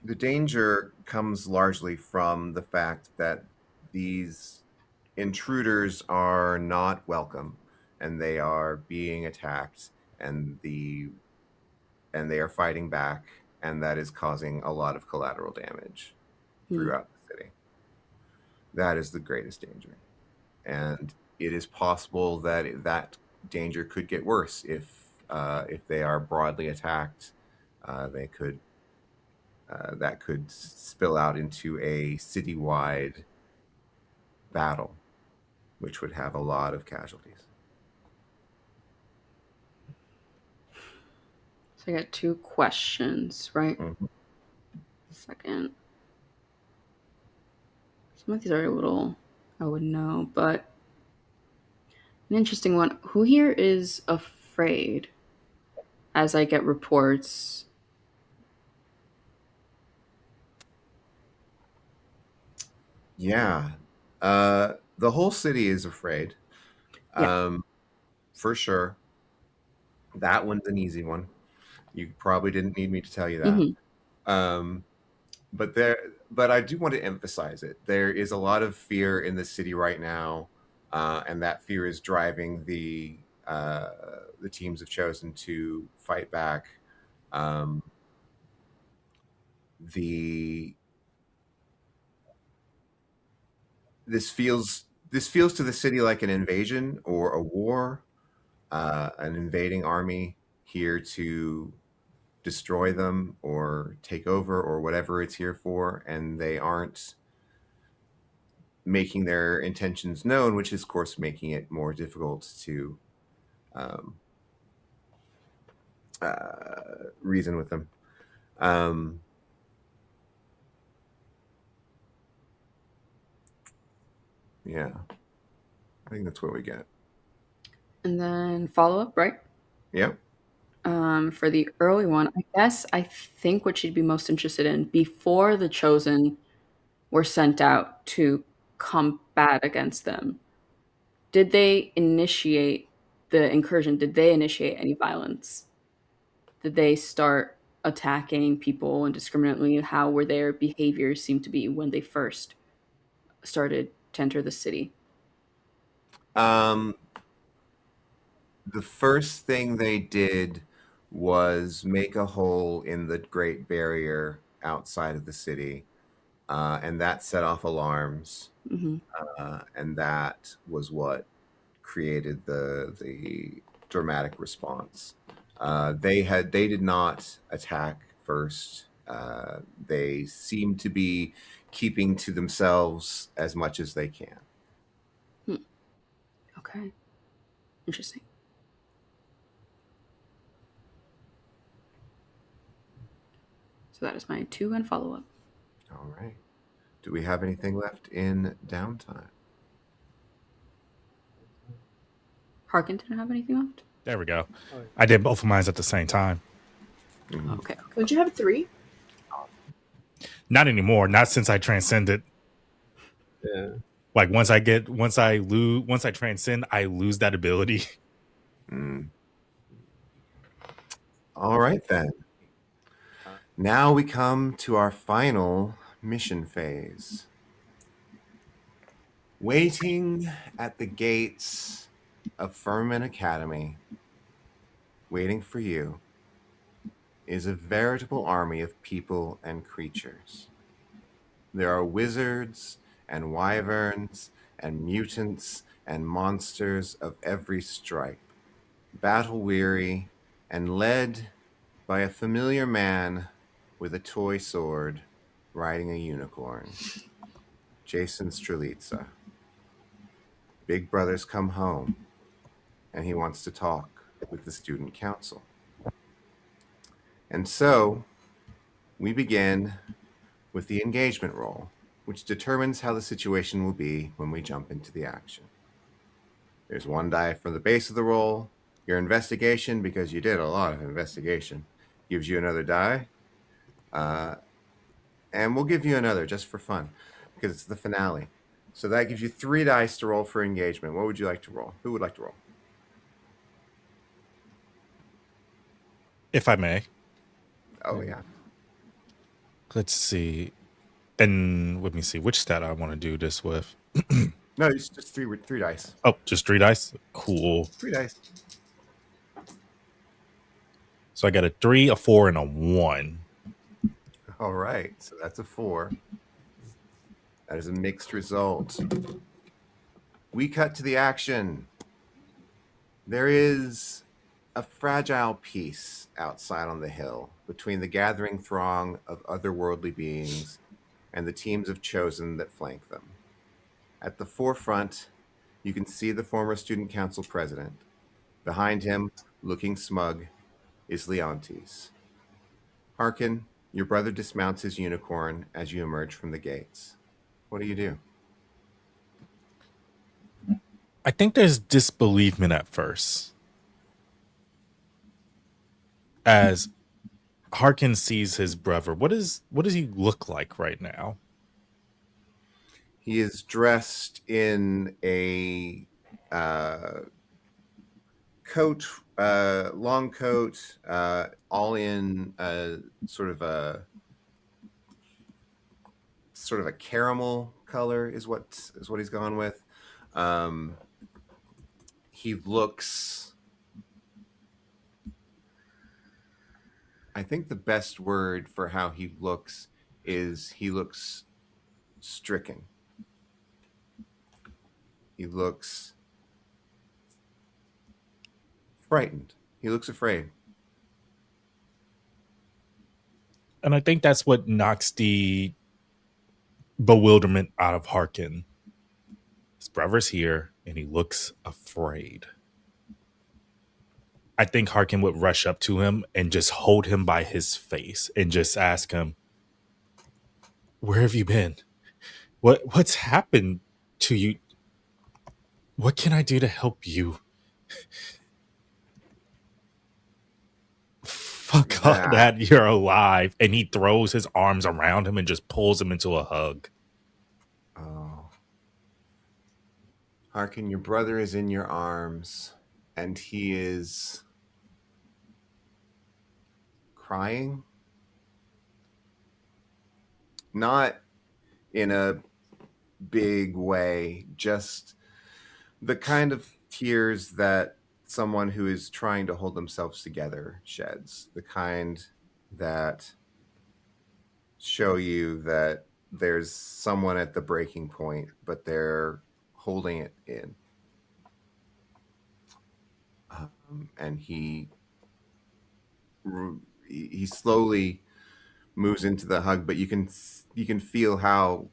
The danger comes largely from the fact that these intruders are not welcome and they are being attacked and they are fighting back, and that is causing a lot of collateral damage throughout the city. That is the greatest danger. And it is possible that that danger could get worse if they are broadly attacked. They could that could spill out into a citywide battle, which would have a lot of casualties. So I got 2 questions, right? Mhm. Second. Some of these are a little I would know, but an interesting one. Who here is afraid as I get reports? Yeah. The whole city is afraid. Yeah. For sure. That one's an easy one. You probably didn't need me to tell you that. Hmm. Um, but I do want to emphasize it. There is a lot of fear in the city right now, and that fear is driving the teams have chosen to fight back. Um, the this feels to the city like an invasion or a war, an invading army here to destroy them or take over or whatever it's here for, and they aren't making their intentions known, which is, of course, making it more difficult to um, reason with them. Um, yeah, I think that's what we get. And then follow up, right? Yep. For the early one, I think what she'd be most interested in before the chosen were sent out to combat against them. Did they initiate the incursion? Did they initiate any violence? Did they start attacking people indiscriminately? How were their behaviors seem to be when they first started to enter the city? Um, the first thing they did was make a hole in the Great Barrier outside of the city, and that set off alarms, Hmm. and that was what created the dramatic response. They did not attack first. They seem to be keeping to themselves as much as they can. Okay, interesting. So that is my 2 and follow up. All right. Do we have anything left in downtime? Harken didn't have anything left. There we go. Oh, yeah. I did both of mine at the same time. Mhm. Okay. Don't you have 3? Not anymore. Not since I transcended. Yeah. Like once I transcend, I lose that ability. Mm. All right, then. Now we come to our final mission phase. Waiting at the gates of Firmament Academy, waiting for you, is a veritable army of people and creatures. There are wizards and wyverns and mutants and monsters of every stripe, battle weary and led by a familiar man with a toy sword riding a unicorn, Jason Strelitsa. Big Brother's come home, and he wants to talk with the student council. And so we begin with the engagement roll, which determines how the situation will be when we jump into the action. There's 1 die from the base of the roll. Your investigation, because you did a lot of investigation, gives you another die. And we'll give you another just for fun, because it's the finale. So that gives you 3 dice to roll for engagement. What would you like to roll? Who would like to roll? If I may. Oh, yeah. Let's see. And let me see which stat I want to do this with. No, it's just three dice. Oh, just 3 dice? Cool. 3 dice. So I got a 3, a 4, and a 1. All right. So that's a 4. That is a mixed result. We cut to the action. There is a fragile peace outside on the hill between the gathering throng of otherworldly beings and the teams of chosen that flank them. At the forefront, you can see the former student council president. Behind him, looking smug, is Leontes. Harken, your brother dismounts his unicorn as you emerge from the gates. What do you do? I think there's disbelievement at first as Harkin sees his brother. What does he look like right now? He is dressed in a coat, long coat, all in sort of a caramel color is what he's gone with. Um, he looks. I think the best word for how he looks is he looks stricken. He looks frightened. He looks afraid. And I think that's what knocks the bewilderment out of Harkin. His brother's here and he looks afraid. I think Harkin would rush up to him and just hold him by his face and just ask him, "Where have you been? What's happened to you? What can I do to help you?" Fuck God That that you're alive. And he throws his arms around him and just pulls him into a hug. oh, Harkin, your brother is in your arms, and he is crying. Not in a big way, just the kind of tears that someone who is trying to hold themselves together sheds, the kind that show you that there's someone at the breaking point, but they're holding it in. And he slowly moves into the hug, but you can feel how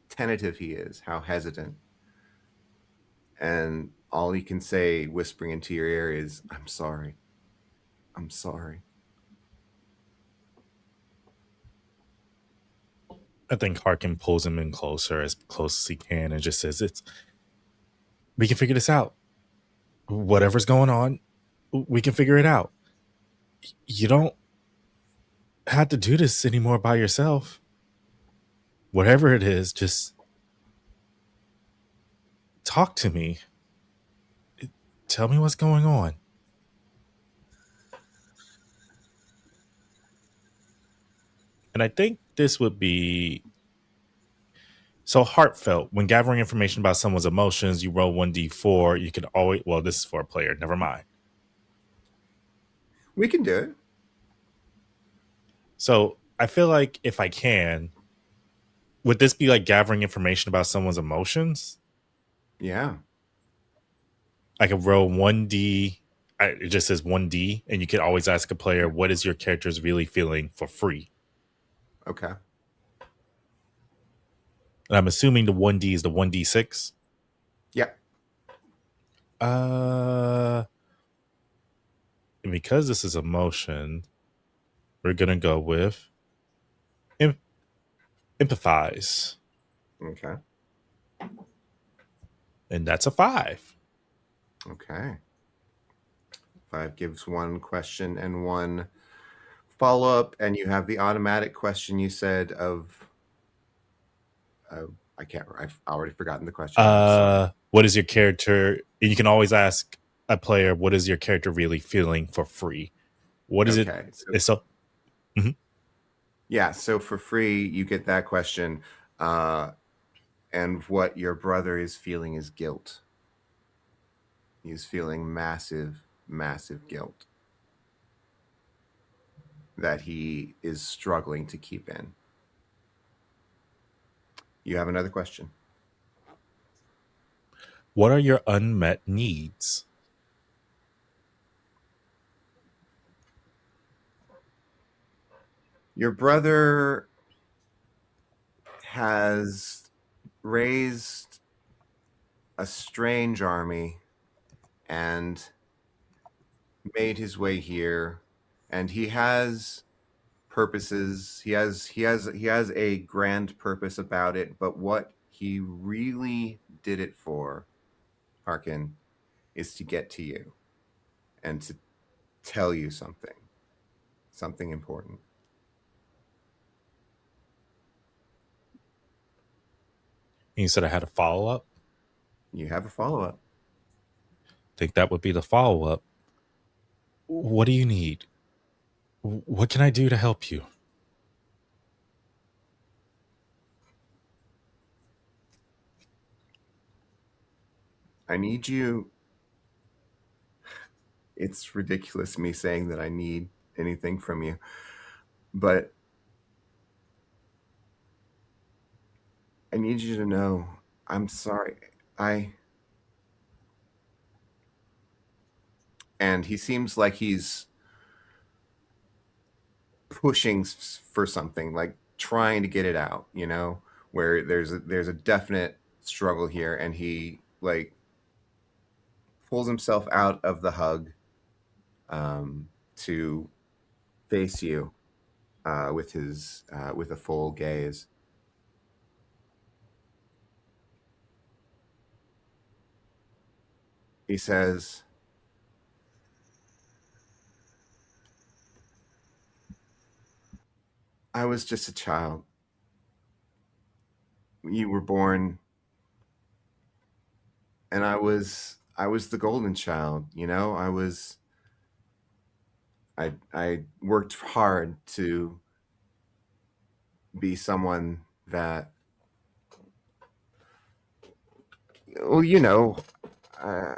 tentative he is, how hesitant. And all he can say, whispering into your ear, is, "I'm sorry. I'm sorry." I think Harkin pulls him in close as he can and just says, we can figure this out. Whatever's going on, we can figure it out. You don't have to do this anymore by yourself. Whatever it is, just talk to me. Tell me what's going on. And I think this would be so heartfelt. When gathering information about someone's emotions, you roll 1d4. You can always, well, this is for a player. Never mind. We can do it. So I feel like if I can, would this be like gathering information about someone's emotions? Yeah. I could roll 1d. It just says 1d, and you can always ask a player, what is your character's really feeling for free? Okay. And I'm assuming the 1d is the 1d6. Yeah. And because this is emotion, we're gonna go with empathize, Okay. and that's a 5. Okay. 5 gives one question and one follow up, and you have the automatic question you said of. I can't. I've already forgotten the question. I'm sorry. What is your character? And you can always ask a player, what is your character really feeling for free? What is it? Okay. So, It's so. Mhm. yeah. So for free, you get that question. And what your brother is feeling is guilt. He's feeling massive, massive guilt that he is struggling to keep in. You have another question. What are your unmet needs? Your brother has raised a strange army and made his way here, and he has purposes. He has a grand purpose about it, but what he really did it for, Harken, is to get to you and to tell you something important. You said I had a follow up. You have a follow-up. Think that would be the follow up. What do you need? What can I do to help you? I need you. It's ridiculous me saying that I need anything from you, but I need you to know I'm sorry. I and he seems like he's pushing for something, like trying to get it out, where there's a definite struggle here, and he like pulls himself out of the hug to face you with a full gaze. He says, I was just a child. You were born, and I was the golden child, I worked hard to be someone that, well, uh,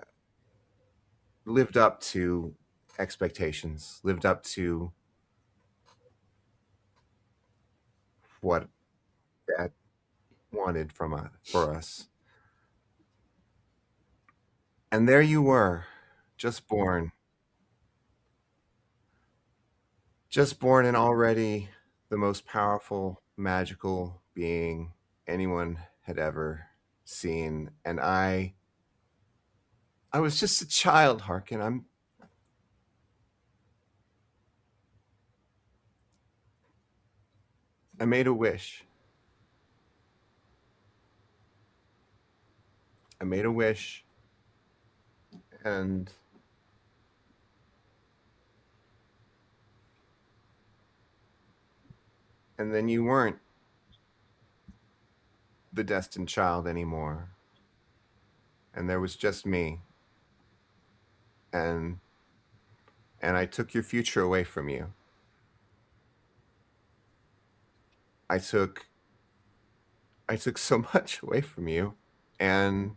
lived up to expectations, lived up to what Dad wanted for us. And there you were, just born, just born, and already the most powerful, magical being anyone had ever seen. And I was just a child, Harkin. I made a wish. I made a wish, and then you weren't the destined child anymore. And there was just me. And I took your future away from you. I took so much away from you, and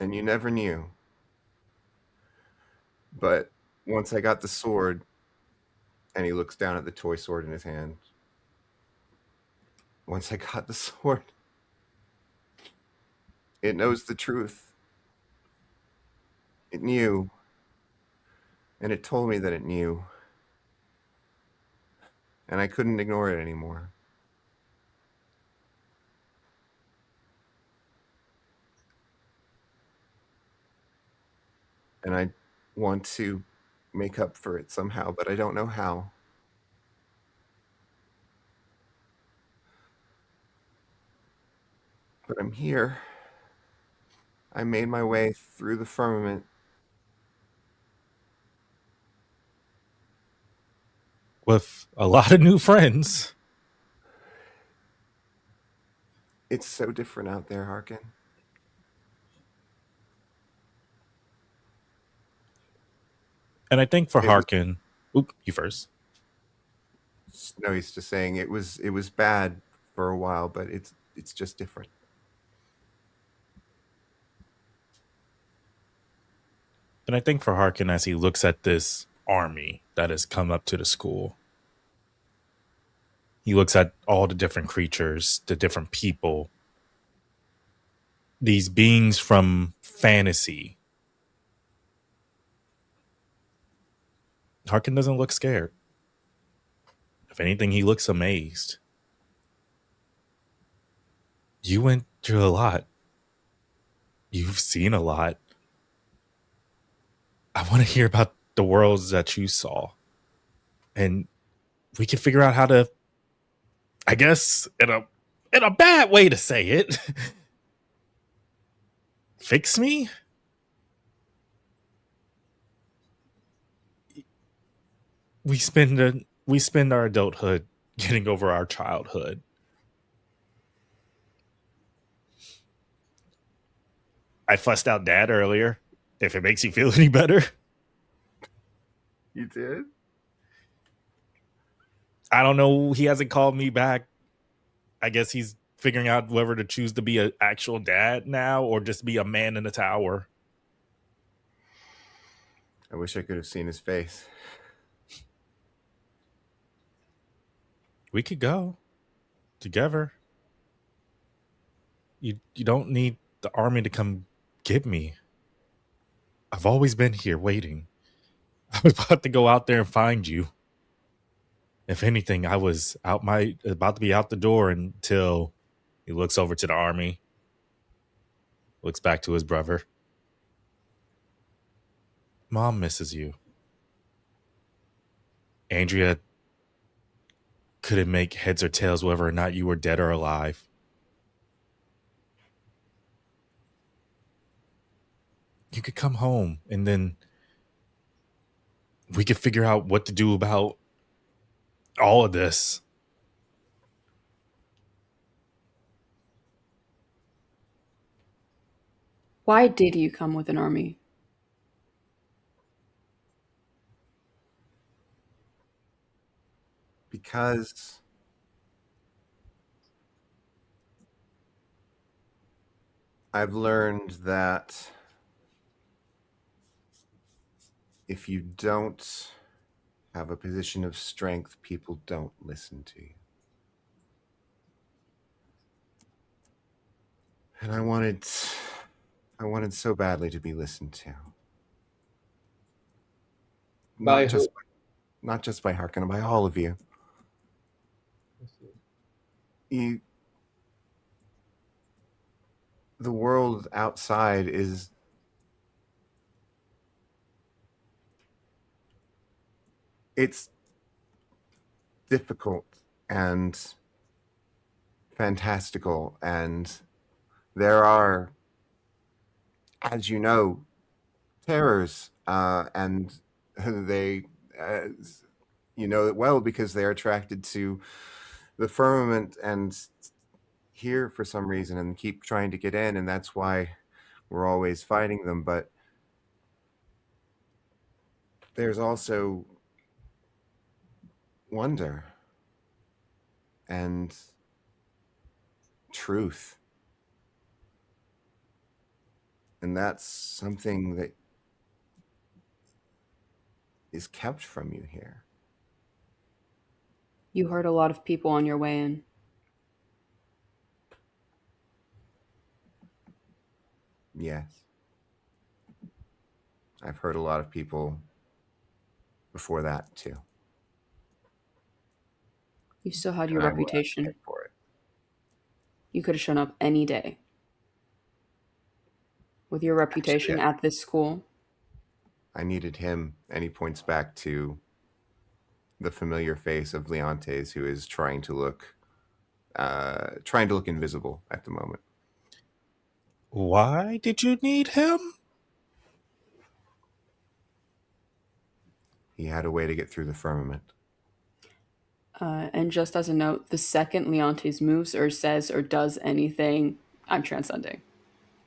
you never knew. But once I got the sword, and he looks down at the toy sword in his hand. Once I got the sword, it knows the truth. It knew, and it told me that it knew, and I couldn't ignore it anymore. And I want to make up for it somehow, but I don't know how. But I'm here. I made my way through the firmament. With a lot of new friends. It's so different out there, Harkin. And I think for It was Harken, you first. no, he's just saying it was bad for a while, but it's just different. And I think for Harken, as he looks at this army that has come up to the school, he looks at all the different creatures, the different people, these beings from fantasy. Harken doesn't look scared. If anything, he looks amazed. You went through a lot. You've seen a lot. I want to hear about the worlds that you saw. And we can figure out how to, I guess, in a bad way to say it, fix me? We spend our adulthood getting over our childhood. I fussed out Dad earlier. If it makes you feel any better. You did? I don't know. He hasn't called me back. I guess he's figuring out whether to choose to be an actual dad now or just be a man in a tower. I wish I could have seen his face. We could go together. You don't need the army to come get me. I've always been here waiting. I was about to go out there and find you. If anything, I was about to be out the door until he looks over to the army, looks back to his brother. Mom misses you. Andrea couldn't make heads or tails whether or not you were dead or alive. You could come home and then we could figure out what to do about all of this. Why did you come with an army? Because I've learned that if you don't have a position of strength, people don't listen to you. And I wanted so badly to be listened to. Not just by Harken, by all of you. The world outside is it's difficult and fantastical, and there are, as you know, terrors, and they, you know it well because they are attracted to the firmament and here for some reason and keep trying to get in, and that's why we're always fighting them. But there's also wonder and truth, and that's something that is kept from you here. You hurt a lot of people on your way in. Yes. I've heard a lot of people before that too. You still had your And I will reputation. advocate for it. You could have shown up any day. With your reputation Actually, at this school. I needed him, and he points back to the familiar face of Leontes, who is trying to look invisible at the moment. Why did you need him? He had a way to get through the firmament. And just as a note, the second Leontes moves or says or does anything, I'm transcending.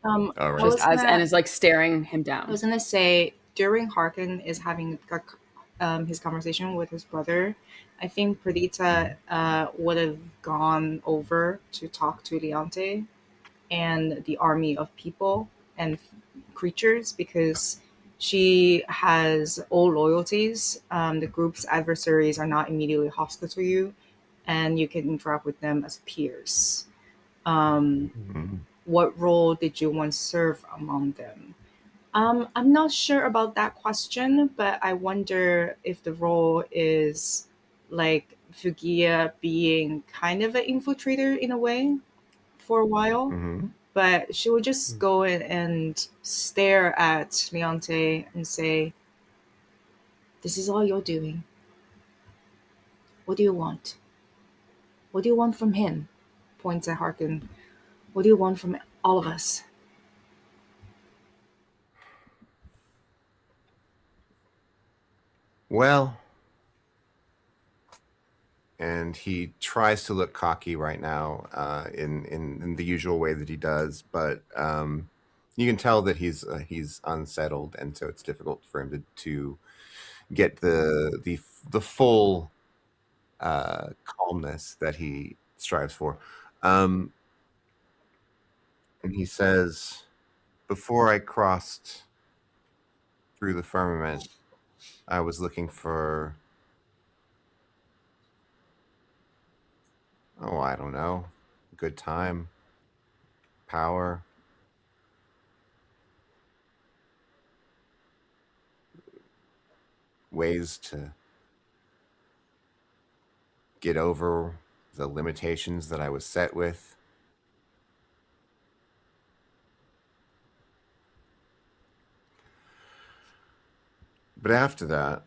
All right. Just as and is like staring him down. I was gonna say during Harken is having his conversation with his brother, I think Perdita would have gone over to talk to Leonte and the army of people and creatures because she has old loyalties. The group's adversaries are not immediately hostile to you, and you can interact with them as peers. Mhm. What role did you once serve among them? I'm not sure about that question, but I wonder if the role is like Fuguea being kind of an infiltrator in a way for a while, Hmm. but she would just go in and stare at Leonte and say, "This is all you're doing. What do you want? What do you want from him?" Points at Harken. "What do you want from all of us?" Well, and he tries to look cocky right now, in the usual way that he does, but you can tell that he's unsettled, and so it's difficult for him to get the full calmness that he strives for. Um, and he says, "Before I crossed through the firmament, I was looking for, oh, I don't know, good time, power, ways to get over the limitations that I was set with. But after that,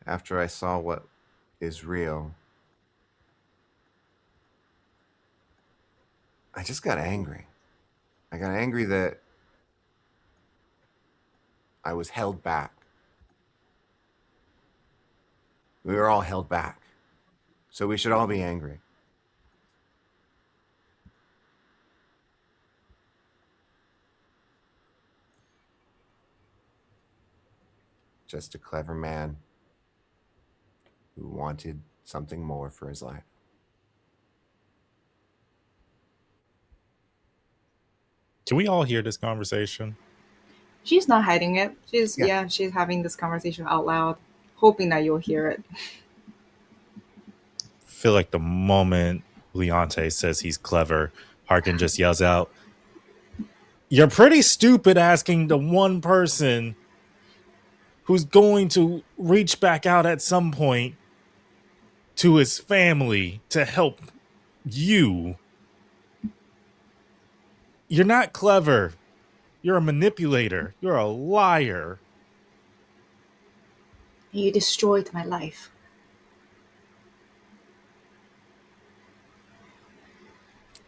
after I saw what is real, I just got angry. I got angry that I was held back. We were all held back. So we should all be angry." Just a clever man who wanted something more for his life. Can we all hear this conversation? She's not hiding it. Yeah. She's having this conversation out loud, hoping that you'll hear it. Feel like the moment Leonte says he's clever, Harken just yells out, "You're pretty stupid asking the one person who's going to reach back out at some point to his family to help you. You're not clever. You're a manipulator. You're a liar." You destroyed my life.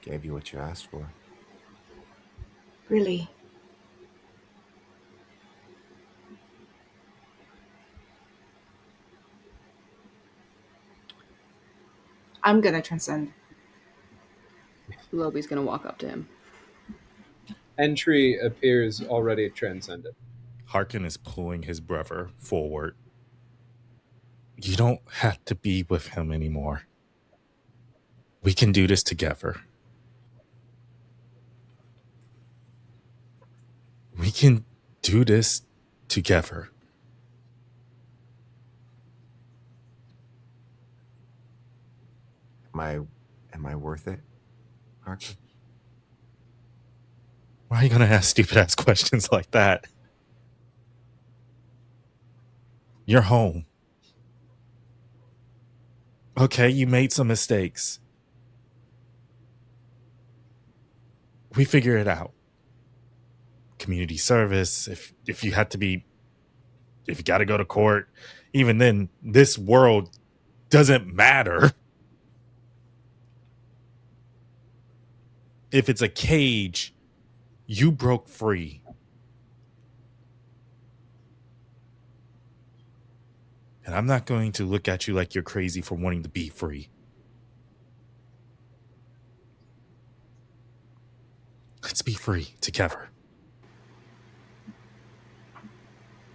Gave you what you asked for. Really. I'm gonna transcend. Lobi's gonna walk up to him. Entry appears already transcended. Harken is pulling his brother forward. You don't have to be with him anymore. We can do this together. We can do this together. Am I worth it, Harken? Why are you going to ask stupid ass questions like that? You're home. Okay, you made some mistakes. We figure it out. Community service, if you had to be, if you got to go to court, even then, this world doesn't matter. If it's a cage, you broke free. And I'm not going to look at you like you're crazy for wanting to be free. Let's be free together.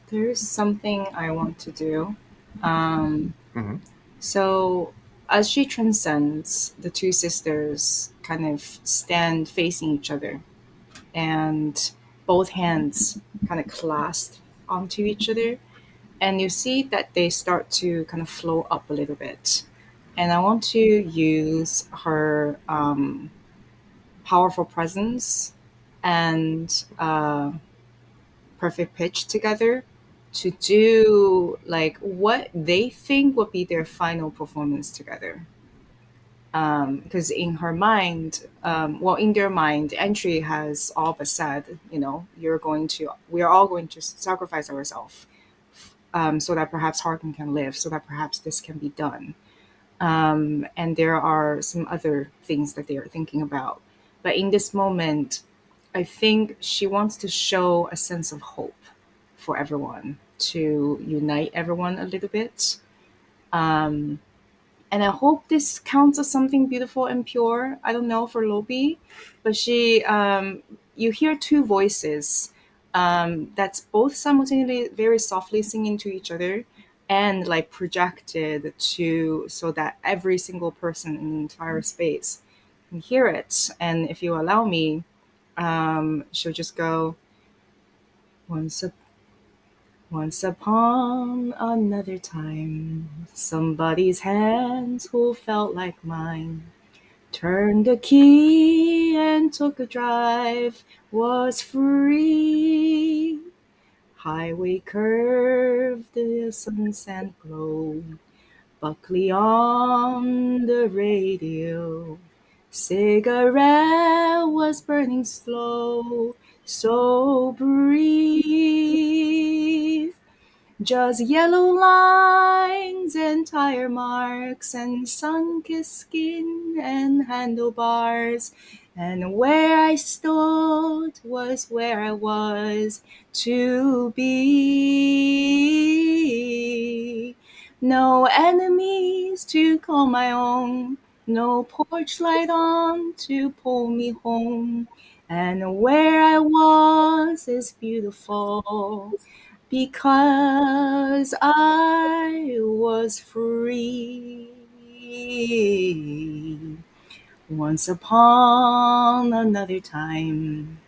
There's something I want to do. Um, Mm-hmm. so, as she transcends, the two sisters kind of stand facing each other, and both hands kind of clasped onto each other. And you see that they start to kind of flow up a little bit. And I want to use her powerful presence and perfect pitch together to do like what they think would be their final performance together. Because in her mind, well, in their mind, Entry has all but said, we are all going to sacrifice ourselves, so that perhaps Harken can live, so that perhaps this can be done. And there are some other things that they are thinking about. But in this moment, I think she wants to show a sense of hope for everyone, to unite everyone a little bit. Um, and I hope this counts as something beautiful and pure. I don't know for Lobi, but you hear two voices that's both simultaneously very softly singing to each other and like projected to so that every single person in the entire space can hear it. And if you allow me, she'll just go once up. Once upon another time, somebody's hands who felt like mine turned the key and took a drive, was free. Highway curved, the sunset glow, Buckley on the radio. Cigarette was burning slow, so breathe. Just yellow lines and tire marks and sun-kissed skin and handlebars. And where I stood was where I was to be. No enemies to call my own, no porch light on to pull me home. And where I was is beautiful because I was free. Once upon another time,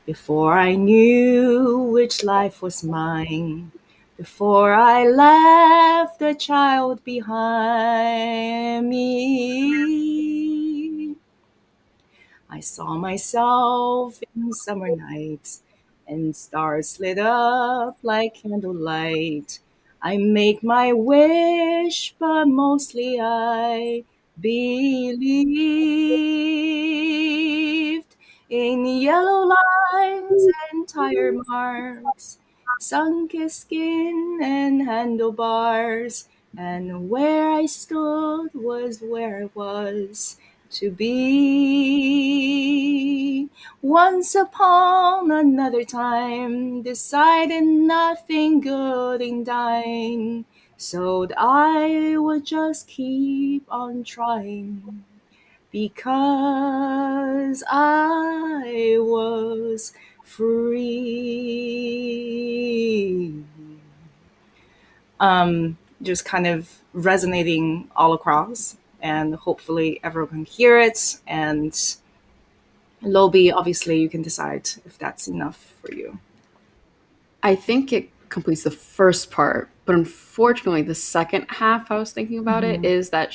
before I knew which life was mine, before I left the child behind me, I saw myself in summer nights and stars lit up like candlelight. I make my wish, but mostly I believed in yellow lines and tire marks, sun-kissed skin and handlebars, and where I stood was where I was to be. Once upon another time, decided nothing good in dying, so I would just keep on trying because I was free. Just kind of resonating all across, and hopefully everyone can hear it. And Lobi, obviously, you can decide if that's enough for you. I think it completes the first part, but unfortunately, the second half I was thinking about it is that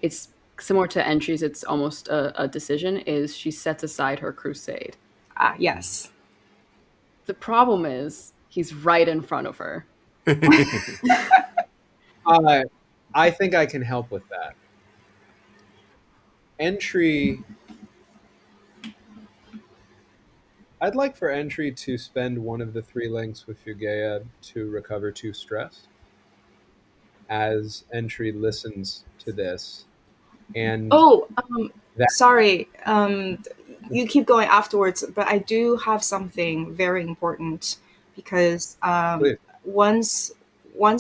it's similar to Entries, it's almost a decision, is she sets aside her crusade. Yes. The problem is he's right in front of her. I think I can help with that. Entry. I'd like for Entry to spend one of the 3 links with Fuguea to recover 2 stress as Entry listens to this. And Oh, that sorry. You keep going afterwards, but I do have something very important because please. once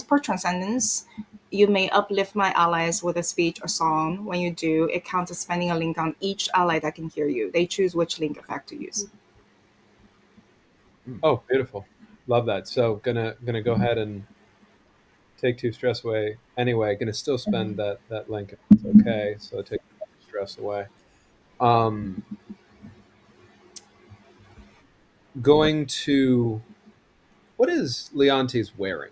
per transcendence, you may uplift my allies with a speech or song. When you do, it counts as spending a link on each ally that can hear you. They choose which link effect to use. Oh, beautiful. Love that. So gonna go ahead and take 2 stress away anyway. Gonna still spend that link if it's okay. So take stress away. Going to what is Leontes wearing?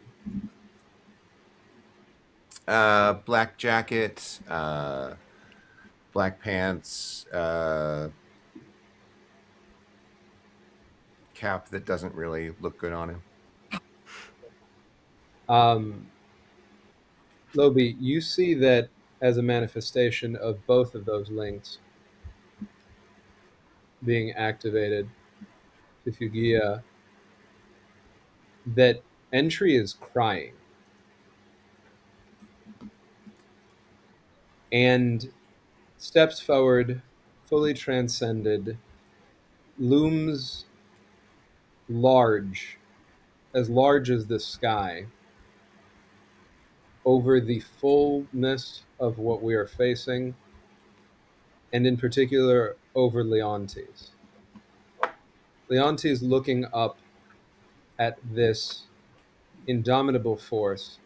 Black jacket, black pants, cap that doesn't really look good on him. Lobi, you see that as a manifestation of both of those links being activated to Fuguea, that Entry is crying. And steps forward, fully transcended, looms large as the sky, over the fullness of what we are facing, and in particular over Leontes. Leontes looking up at this indomitable force,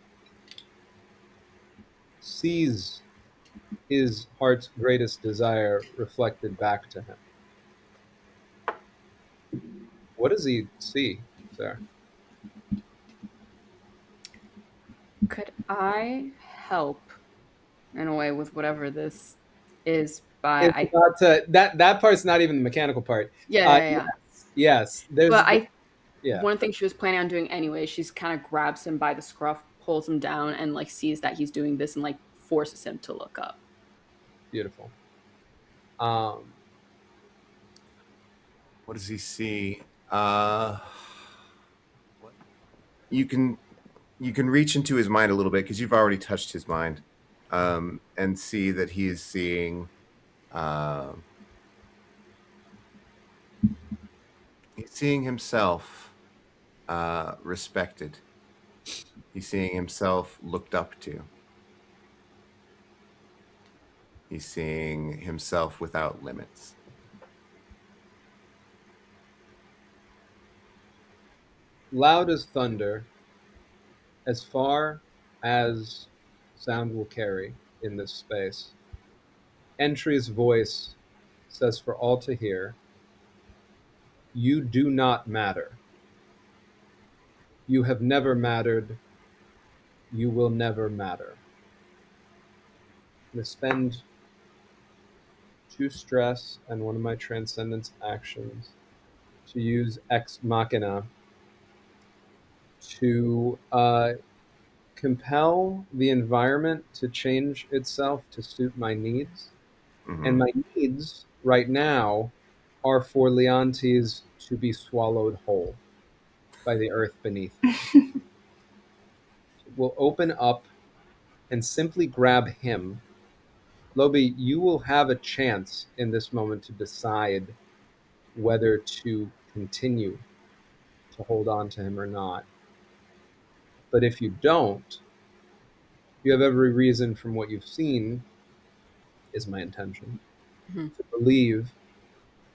sees his heart's greatest desire reflected back to him. What does he see, sir? Could I help in a way with whatever this is It's by not that part's not even the mechanical part. yeah. Yes. There's But I yeah. one thing she was planning on doing anyway, she's kind of grabs him by the scruff, pulls him down, and like sees that he's doing this and like forces him to look up. Beautiful. What does he see? You can reach into his mind a little bit because you've already touched his mind, and see that he is seeing. He's seeing himself respected. He's seeing himself looked up to. He's seeing himself without limits. Loud as thunder, as far as sound will carry in this space, Entry's voice says for all to hear, "You do not matter. You have never mattered. You will never matter." I'm going to spend 2 stress and one of my transcendence actions to use Ex Machina to compel the environment to change itself to suit my needs. Mm-hmm. And my needs right now are for Leontes to be swallowed whole by the earth beneath him. We'll open up and simply grab him. Lobi, you will have a chance in this moment to decide whether to continue to hold on to him or not. But if you don't, you have every reason from what you've seen, is my intention, to believe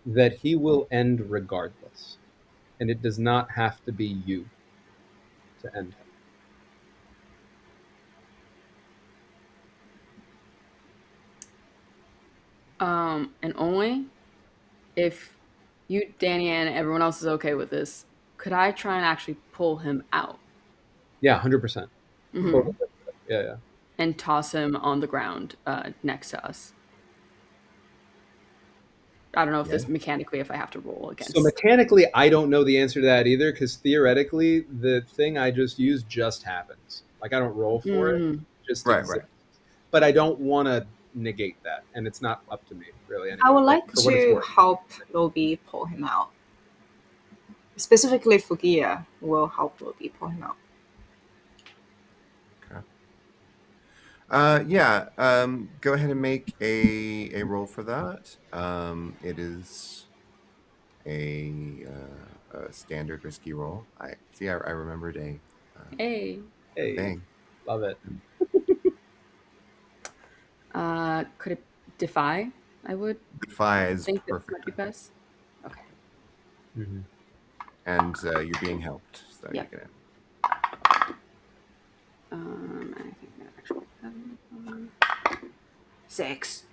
that he will end regardless. And it does not have to be you to end him. And only if you, Danny, and everyone else is okay with this, could I try and actually pull him out? Yeah, 100%. Mm-hmm. Yeah. And toss him on the ground next to us. I don't know if this mechanically, if I have to roll against. So mechanically, I don't know the answer to that either, because theoretically, the thing I just used just happens. Like, I don't roll for it. Just right. But I don't want to negate that, and it's not up to me, really. Anyway. I would like to help Lobi pull him out. Specifically, Fuguea will help Lobi pull him out. Okay. Go ahead and make a roll for that. It is a standard risky roll. I remembered a thing. Love it. Could it defy? I would defy is think perfect. This might be best. Okay. Mm-hmm. And you're being helped, so yeah. you get it. I think that actually 6.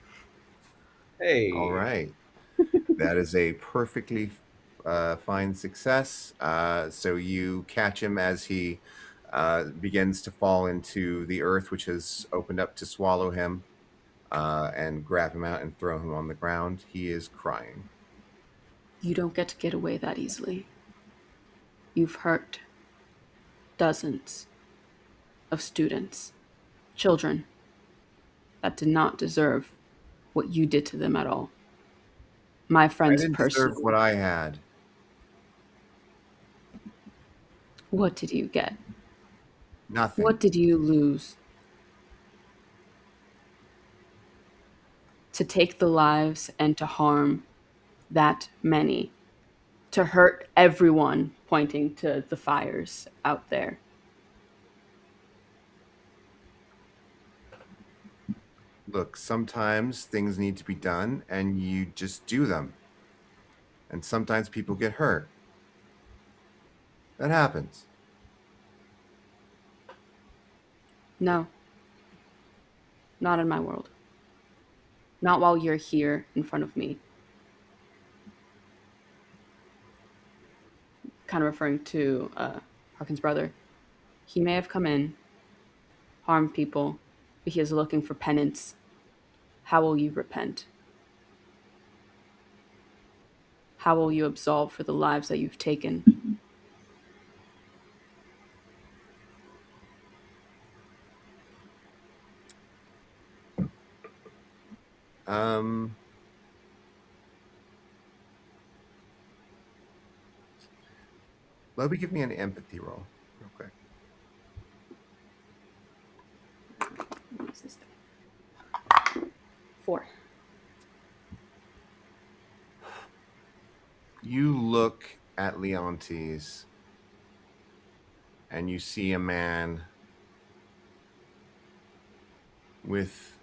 Hey. All right. That is a perfectly fine success. So you catch him as he begins to fall into the earth, which has opened up to swallow him, and grab him out and throw him on the ground. He is crying. You don't get to get away that easily. You've hurt dozens of students, children that did not deserve what you did to them at all. My I friends didn't deserve personally. what I had. What did you get? Nothing. What did you lose? To take the lives and to harm that many, to hurt everyone, pointing to the fires out there. Look, sometimes things need to be done and you just do them. And sometimes people get hurt. That happens. No, not in my world. Not while you're here in front of me. Kind of referring to Harken's brother. He may have come in, harmed people, but he is looking for penance. How will you repent? How will you absolve for the lives that you've taken? Um, Lobi, give me an empathy roll, real quick. What is this? 4. You look at Leontes and you see a man with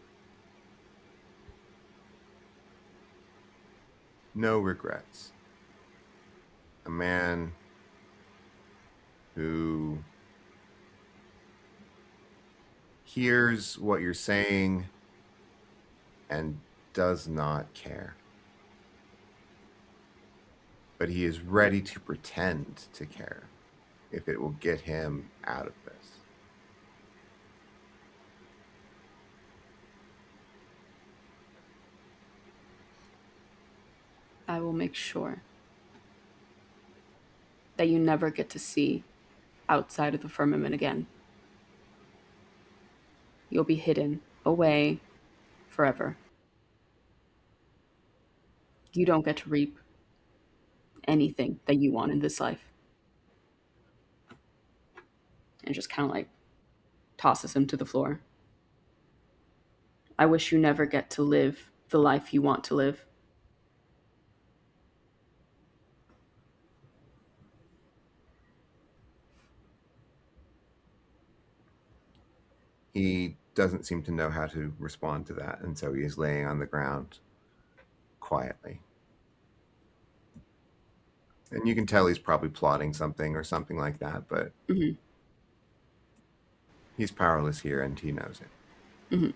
no regrets. A man who hears what you're saying and does not care. But he is ready to pretend to care if it will get him out of this. I will make sure that you never get to see outside of the firmament again. You'll be hidden away forever. You don't get to reap anything that you want in this life. And just kind of like tosses him to the floor. I wish you never get to live the life you want to live. He doesn't seem to know how to respond to that, and so he is laying on the ground quietly. And you can tell he's probably plotting something or something like that, but Mm-hmm. he's powerless here and he knows it. Mm-hmm.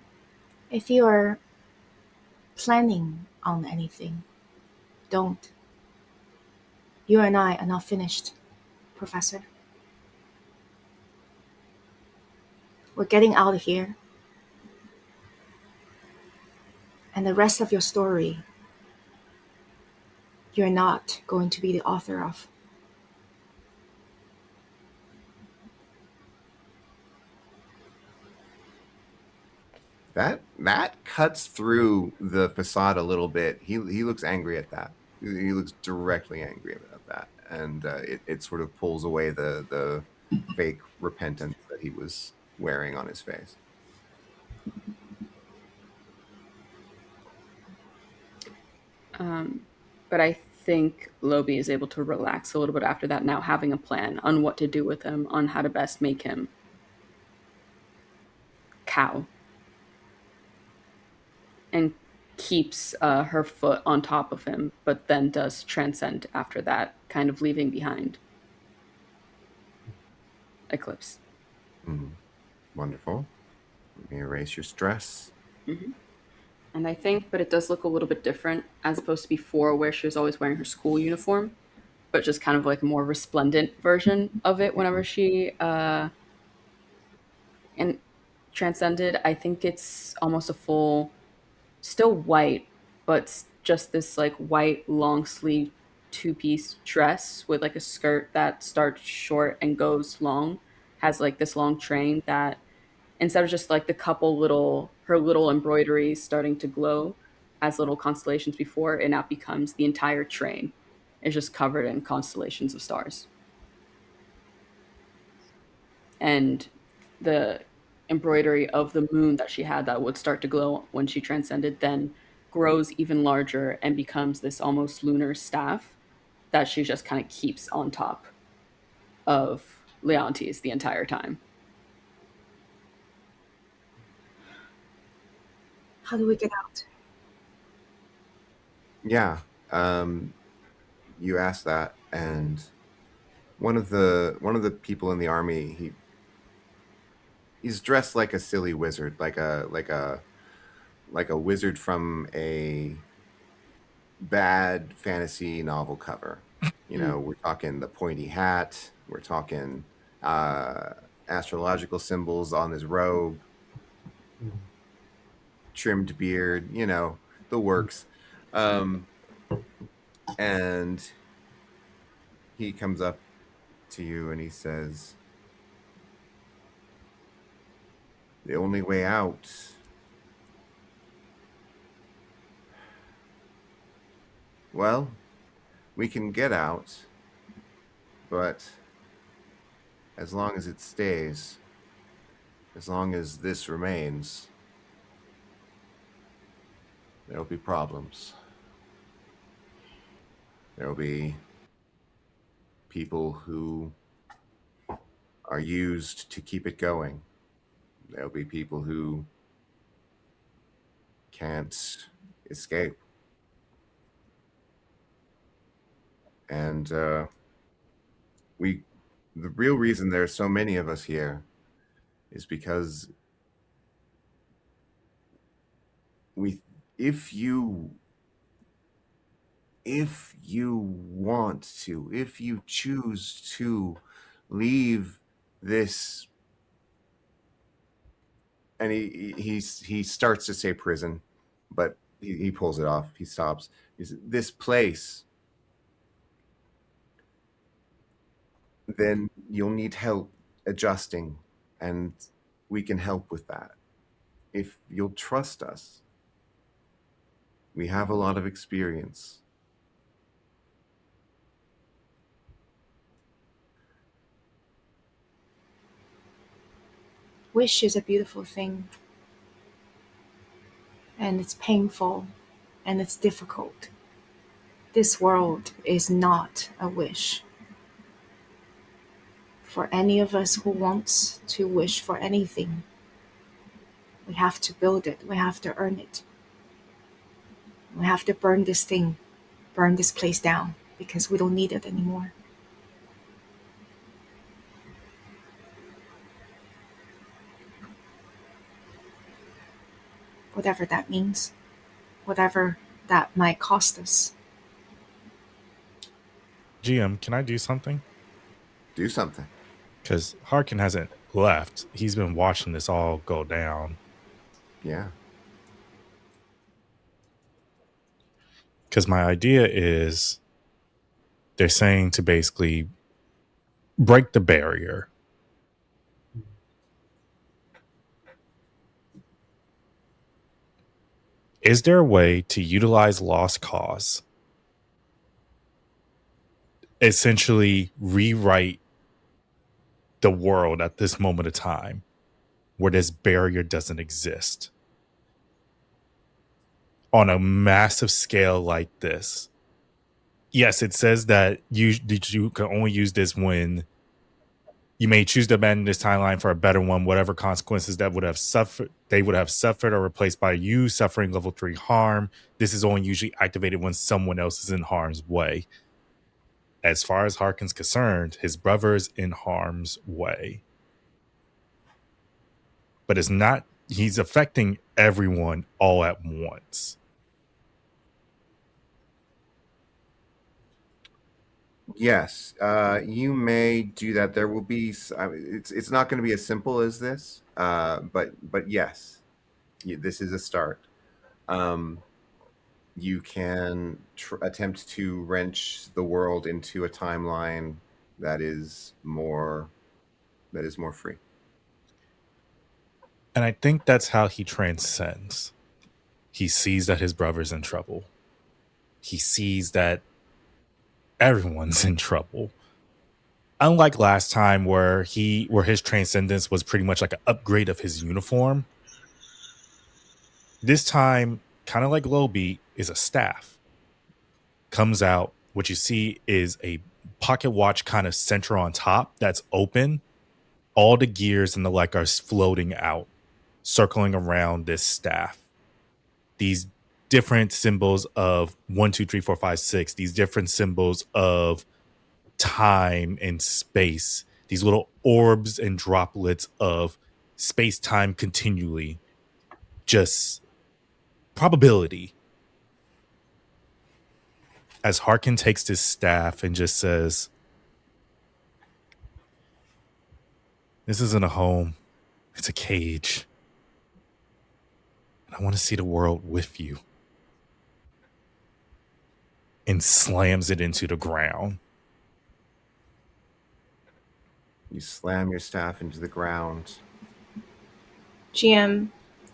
If you are planning on anything, don't. You and I are not finished, Professor. We're getting out of here. And the rest of your story, you're not going to be the author of. That cuts through the facade a little bit. He looks angry at that. He looks directly angry about that, and it sort of pulls away the fake repentance that he was wearing on his face. But I think Lobi is able to relax a little bit after that, now having a plan on what to do with him, on how to best make him cow. And keeps her foot on top of him, but then does transcend after that, kind of leaving behind Eclipse. Mm. Wonderful. Let me erase your stress. Mm-hmm. And I think, but it does look a little bit different as opposed to before, where she was always wearing her school uniform, but just kind of like a more resplendent version of it whenever she and transcended. I think it's almost a full, still white, but just this like white long sleeve two-piece dress with like a skirt that starts short and goes long, has like this long train that instead of just like the couple little her little embroideries starting to glow as little constellations before, it now becomes the entire train is just covered in constellations of stars. And the embroidery of the moon that she had that would start to glow when she transcended then grows even larger and becomes this almost lunar staff that she just kind of keeps on top of Leontes the entire time. How do we get out? Yeah. You asked that, and one of the people in the army, he's dressed like a silly wizard, like a wizard from a bad fantasy novel cover. You know, we're talking the pointy hat, we're talking uh astrological symbols on his robe, Mhm. trimmed beard, you know, the works. Um and he comes up to you and he says, "The only way out, well, we can get out, but as long as it stays, as long as this remains, there'll be problems. There'll be people who are used to keep it going. There'll be people who can't escape. And we, the real reason there's so many of us here is because we, if you, want to, if you choose to leave this, and he starts to say prison, but he pulls it off. He stops. This place, then you'll need help adjusting, and we can help with that. If you'll trust us, we have a lot of experience. Wish is a beautiful thing, and it's painful, and it's difficult. This world is not a wish. For any of us who wants to wish for anything, we have to build it, we have to earn it. We have to burn this thing, burn this place down, because we don't need it anymore. Whatever that means, whatever that might cost us. GM, can I do something? Do something. Because Harken hasn't left. He's been watching this all go down. Yeah. Because my idea is they're saying to basically break the barrier. Is there a way to utilize lost cause? Essentially rewrite the world at this moment of time where this barrier doesn't exist on a massive scale like this. Yes, it says that you can only use this when you may choose to abandon this timeline for a better one, whatever consequences that they would have suffered are replaced by you suffering level 3 harm. This is only usually activated when someone else is in harm's way. As far as Harken's concerned, his brother is in harm's way. But it's not, he's affecting everyone all at once. Yes, you may do that. There will be. I mean, it's not going to be as simple as this, but yes, this is a start. Um, you can attempt to wrench the world into a timeline that is more free. And I think that's how he transcends. He sees that his brother's in trouble. He sees that everyone's in trouble. Unlike last time where his transcendence was pretty much like an upgrade of his uniform, this time, kind of like Lobi, is a staff. Comes out, what you see is a pocket watch kind of center on top that's open. All the gears and the like are floating out, circling around this staff. These different symbols of 1, 2, 3, 4, 5, 6, these different symbols of time and space, these little orbs and droplets of space time continually, just probability. As Harken takes this staff and just says, "This isn't a home, it's a cage. And I want to see the world with you." And slams it into the ground. You slam your staff into the ground. GM.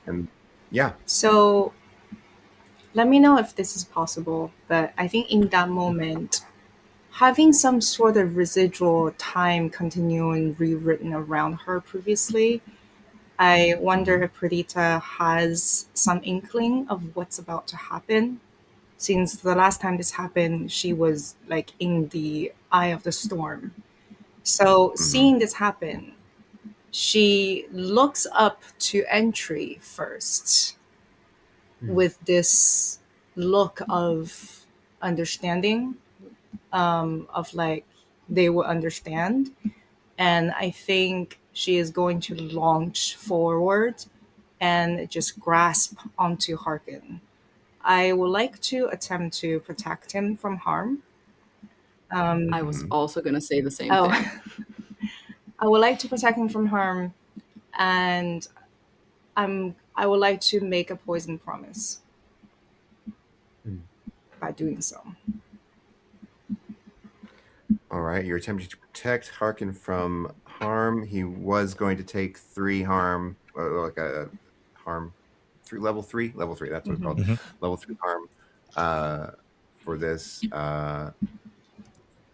And yeah. So let me know if this is possible, but I think in that moment, having some sort of residual time continuum rewritten around her previously, I wonder if Perdita has some inkling of what's about to happen. Since the last time this happened, she was like in the eye of the storm. So seeing this happen, she looks up to Entry first with this look of understanding, of like they will understand. And I think she is going to launch forward and just grasp onto Harken. I would like to attempt to protect him from harm. I was also going to say the same Oh. thing. I would like to protect him from harm, and I would like to make a poison promise by doing so. All right, you're attempting to protect Harken from harm. He was going to take 3 harm, like a harm, level 3. Level 3. That's what it's called. Mm-hmm. Level 3 harm for this.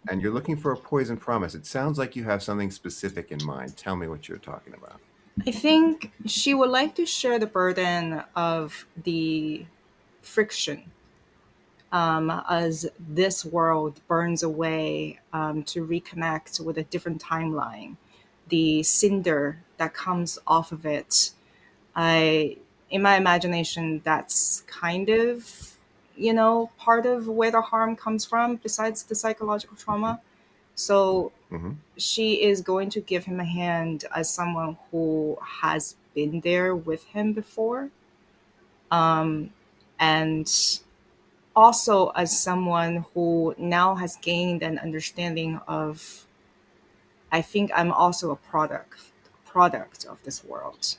And you're looking for a poison promise. It sounds like you have something specific in mind. Tell me what you're talking about. I think she would like to share the burden of the friction, as this world burns away, to reconnect with a different timeline. The cinder that comes off of it, in my imagination, that's kind of, part of where the harm comes from, besides the psychological trauma. So she is going to give him a hand as someone who has been there with him before. And also as someone who now has gained an understanding of, I think I'm also a product of this world.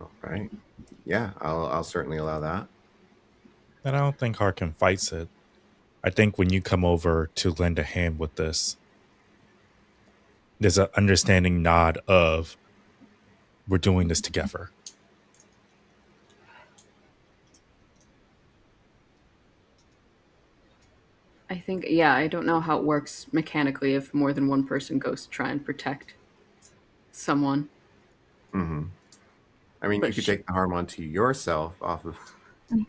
All right. Yeah, I'll certainly allow that. And I don't think Harken fights it. I think when you come over to lend a hand with this, there's an understanding nod of, we're doing this together. I think, yeah, I don't know how it works mechanically if more than one person goes to try and protect someone. I mean, But you could take the harm onto yourself by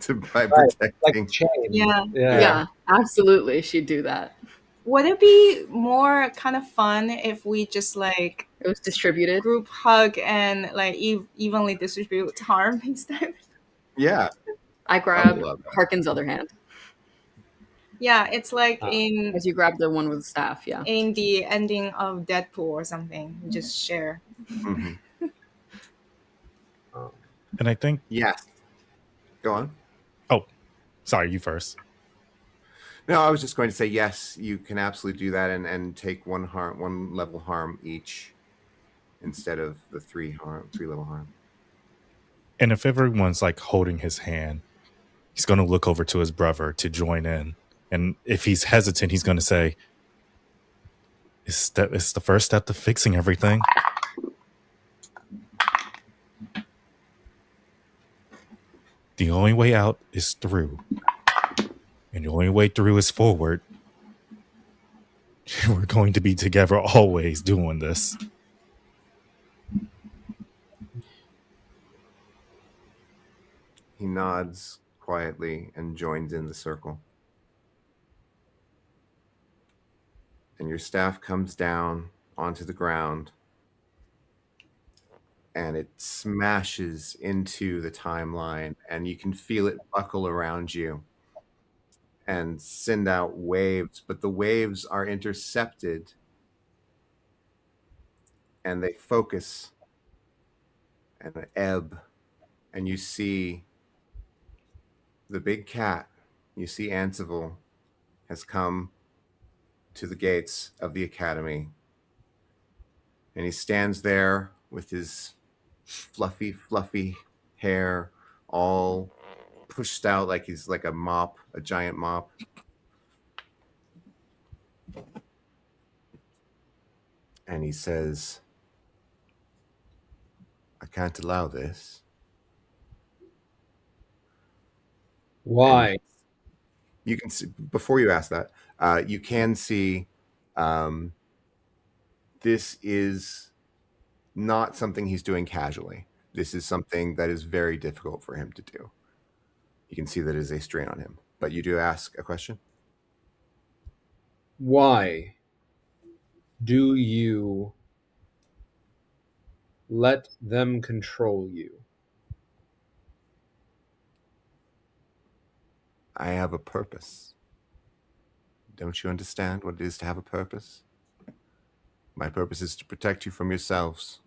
Right, protecting. like chain. Yeah, absolutely, she'd do that. Would it be more kind of fun if we just like It was distributed. group hug and like evenly distribute harm instead? Yeah. I grab love that. Harken's other hand Yeah, it's like as you grab the one with the staff. Yeah. in the ending of Deadpool or something. You just share. And I think, Yes. Go on. oh, sorry, you first. No, I was just going to say yes. You can absolutely do that and take one level harm each. instead of the three level harm. And if everyone's like holding his hand, he's going to look over to his brother to join in. And if he's hesitant, he's going to say, it's the first step to fixing everything. The only way out is through. And the only way through is forward. We're going to be together always doing this. He nods quietly and joins in the circle. And your staff comes down onto the ground and it smashes into the timeline, and you can feel it buckle around you and send out waves, but the waves are intercepted and they focus and ebb, and you see the big cat, you see Ansivel has come to the gates of the academy, and he stands there with his fluffy hair all pushed out like he's like a mop, a giant mop. And he says, I can't allow this. Why? You can see, before you ask that, you can see this is not something he's doing casually. This is something that is very difficult for him to do. You can see that it is a strain on him. But you do ask a question? Why do you let them control you? I have a purpose. Don't you understand what it is to have a purpose? My purpose is to protect you from yourselves.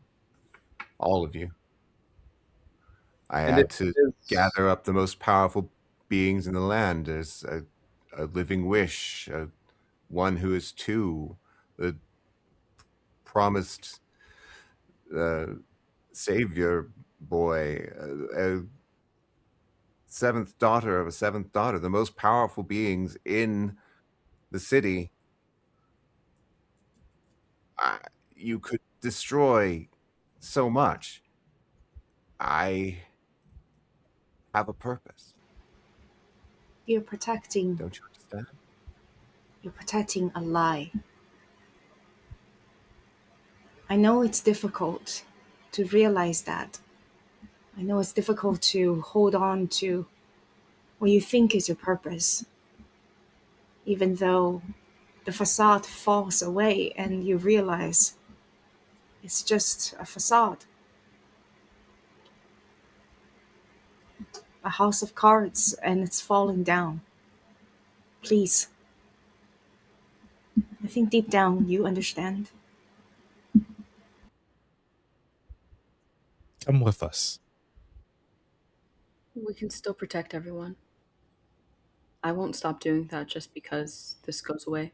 All of you. I And had it to is gather up the most powerful beings in the land as a living wish, one who is two, the promised savior boy, a seventh daughter of a seventh daughter, the most powerful beings in the city. You could destroy so much. I have a purpose. You're protecting. Don't you understand? You're protecting a lie. I know it's difficult to realize that. I know it's difficult to hold on to what you think is your purpose, even though the facade falls away and you realize it's just a facade, a house of cards, and it's falling down. Please, I think deep down you understand. Come with us. We can still protect everyone. I won't stop doing that just because this goes away.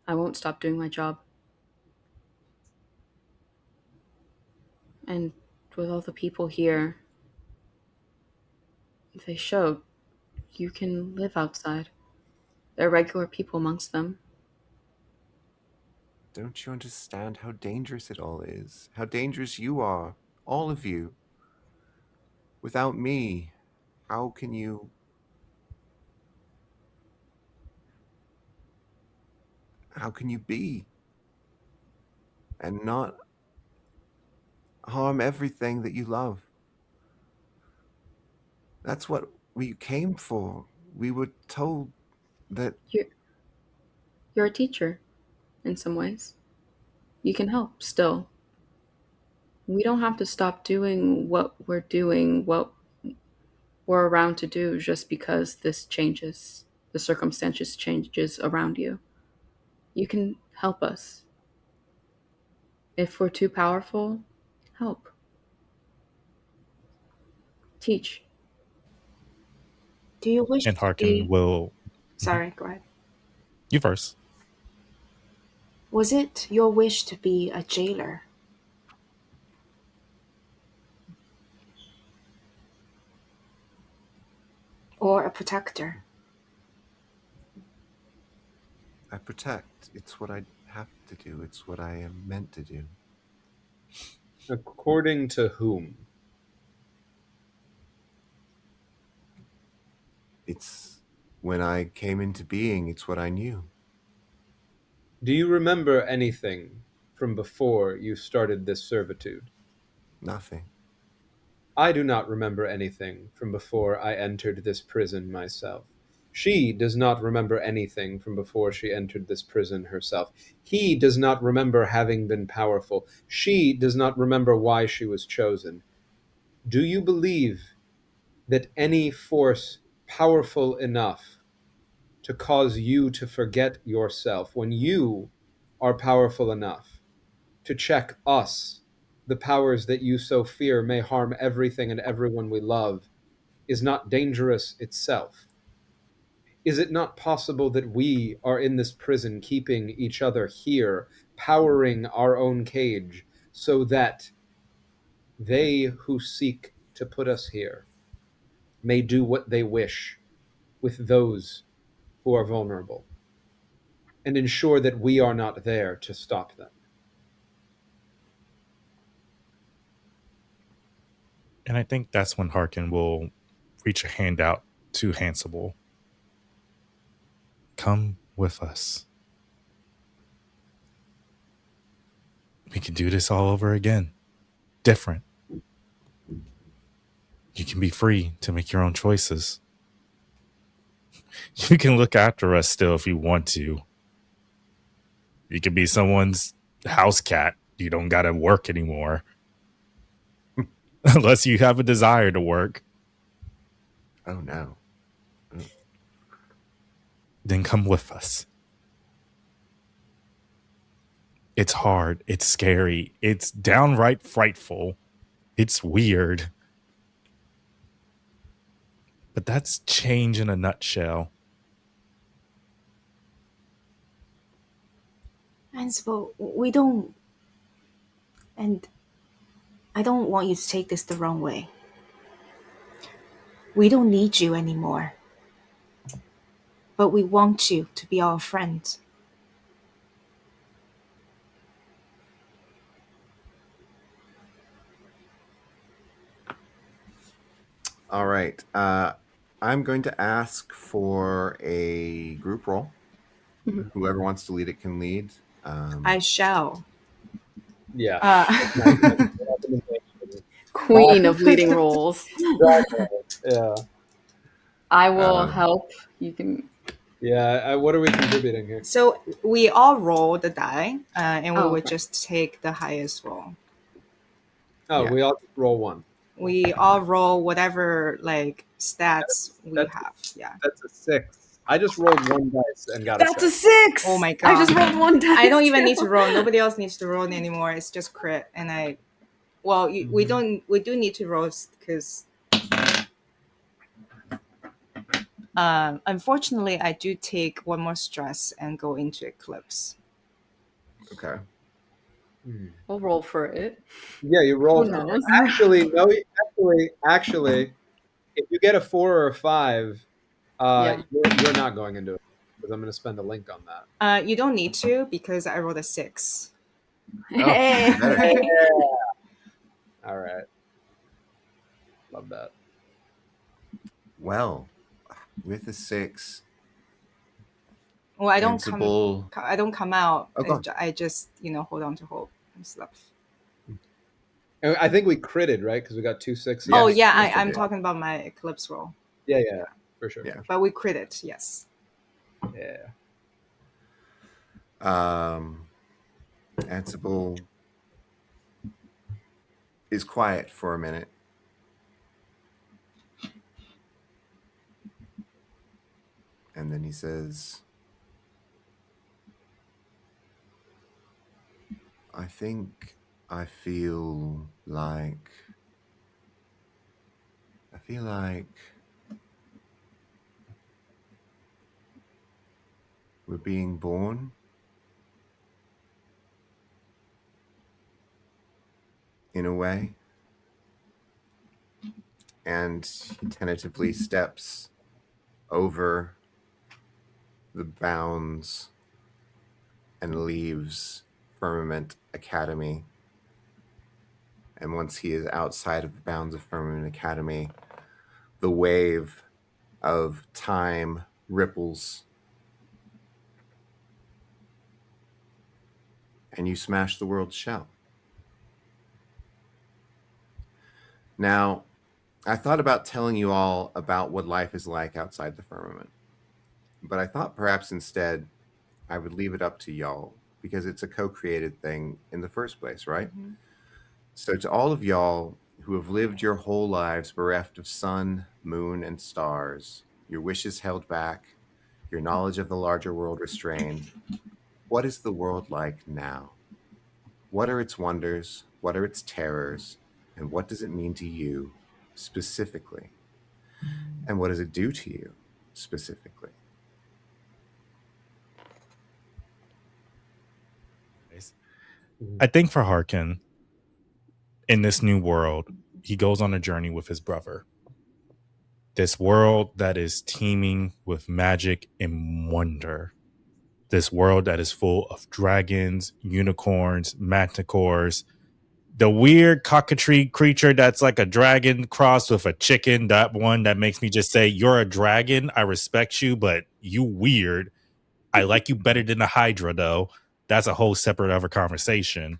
I won't stop doing my job. And with all the people here, they showed you can live outside. There are regular people amongst them. Don't you understand how dangerous it all is? How dangerous you are, all of you. Without me, how can you be and not harm everything that you love? That's what we came for. We were told that. You're a teacher, in some ways. You can help still. We don't have to stop doing what we're doing, what we're around to do just because this changes, the circumstances changes around you. You can help us. If we're too powerful, help. Teach. Do you wish And to Harken be. will. Mhm. Sorry, go ahead. You first. Was it your wish to be a jailer? Or a protector? I protect. It's what I have to do. It's what I am meant to do. According to whom? It's when I came into being, it's what I knew. Do you remember anything from before you started this servitude? Nothing. I do not remember anything from before I entered this prison myself. She does not remember anything from before she entered this prison herself. He does not remember having been powerful. She does not remember why she was chosen. Do you believe that any force powerful enough to cause you to forget yourself, when you are powerful enough to check us, the powers that you so fear may harm everything and everyone we love, is not dangerous itself? Is it not possible that we are in this prison, keeping each other here, powering our own cage, so that they who seek to put us here may do what they wish with those who are vulnerable, and ensure that we are not there to stop them? And I think that's when Harken will reach a hand out to Hansible. Come with us. We can do this all over again. Different. You can be free to make your own choices. You can look after us still if you want to. You can be someone's house cat. You don't got to work anymore. Unless you have a desire to work. Oh no. Then come with us. It's hard. It's scary. It's downright frightful. It's weird. But that's change in a nutshell. And so we don't, and I don't want you to take this the wrong way. We don't need you anymore. But we want you to be our friend. All right. I'm going to ask for a group roll. Mhm. Whoever wants to lead it can lead. I shall. Yeah. Uh, Queen of leading roles. Yeah. I will Um, help. You can. Yeah. What are we contributing here? so we all roll the die, and we Oh, would okay. just take the highest roll. Oh, Yeah. we all just roll one. We all roll whatever like stats we That's have. Yeah. that's a 6. I just rolled one dice and got That's a a 6. 6. Oh my I just god. rolled one dice. I don't even need too. to roll. Nobody else needs to roll anymore. It's just crit, and we don't. We do need to roll because unfortunately, I do take one more stress and go into eclipse. okay. We'll roll for it. Yeah, you roll. Who knows? Actually, no. Actually, if you get a 4 or a 5, Yeah. you're not going into it because I'm going to spend a link on that. You don't need to because I rolled a 6. Oh, Hey. better. All right. Love that. Well, with a 6, Well, I don't come. Ansible. I don't come out. Oh, go on. I just hold on to hope and stuff. And I think we critted, right? Because we got 2 6s. Oh Yes, yeah, yes, we I'm did. talking about my eclipse roll. Yeah, for sure. Yeah. But we critted, yes. Yeah. Ansible is quiet for a minute. And then he says, I think I feel like we're being born in a way. And he tentatively steps over the bounds and leaves Firmament Academy. And once he is outside of the bounds of Firmament Academy, the wave of time ripples, and you smash the world's shell. Now, I thought about telling you all about what life is like outside the firmament, but I thought perhaps instead I would leave it up to y'all because it's a co-created thing in the first place, right? Mm-hmm. So to all of y'all who have lived your whole lives bereft of sun, moon, and stars, your wishes held back, your knowledge of the larger world restrained, what is the world like now? What are its wonders? What are its terrors? And what does it mean to you specifically? And what does it do to you specifically? I think for Harken, in this new world, he goes on a journey with his brother. This world that is teeming with magic and wonder. This world that is full of dragons, unicorns, manticores, the weird cockatoo creature that's like a dragon crossed with a chicken. That one that makes me just say, you're a dragon. I respect you, but you weird. I like you better than a Hydra, though. That's a whole separate other conversation.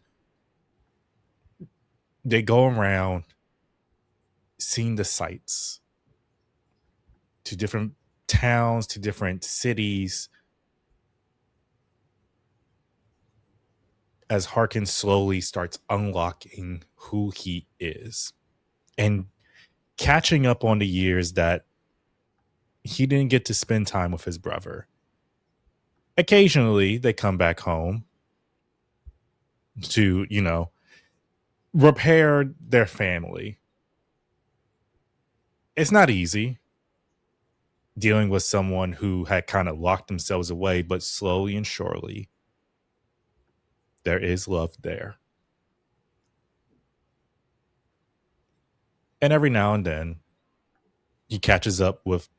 They go around seeing the sights to different towns, to different cities, as Harken slowly starts unlocking who he is and catching up on the years that he didn't get to spend time with his brother. Occasionally, they come back home to, repair their family. It's not easy dealing with someone who had kind of locked themselves away, but slowly and surely, there is love there. And every now and then, he catches up with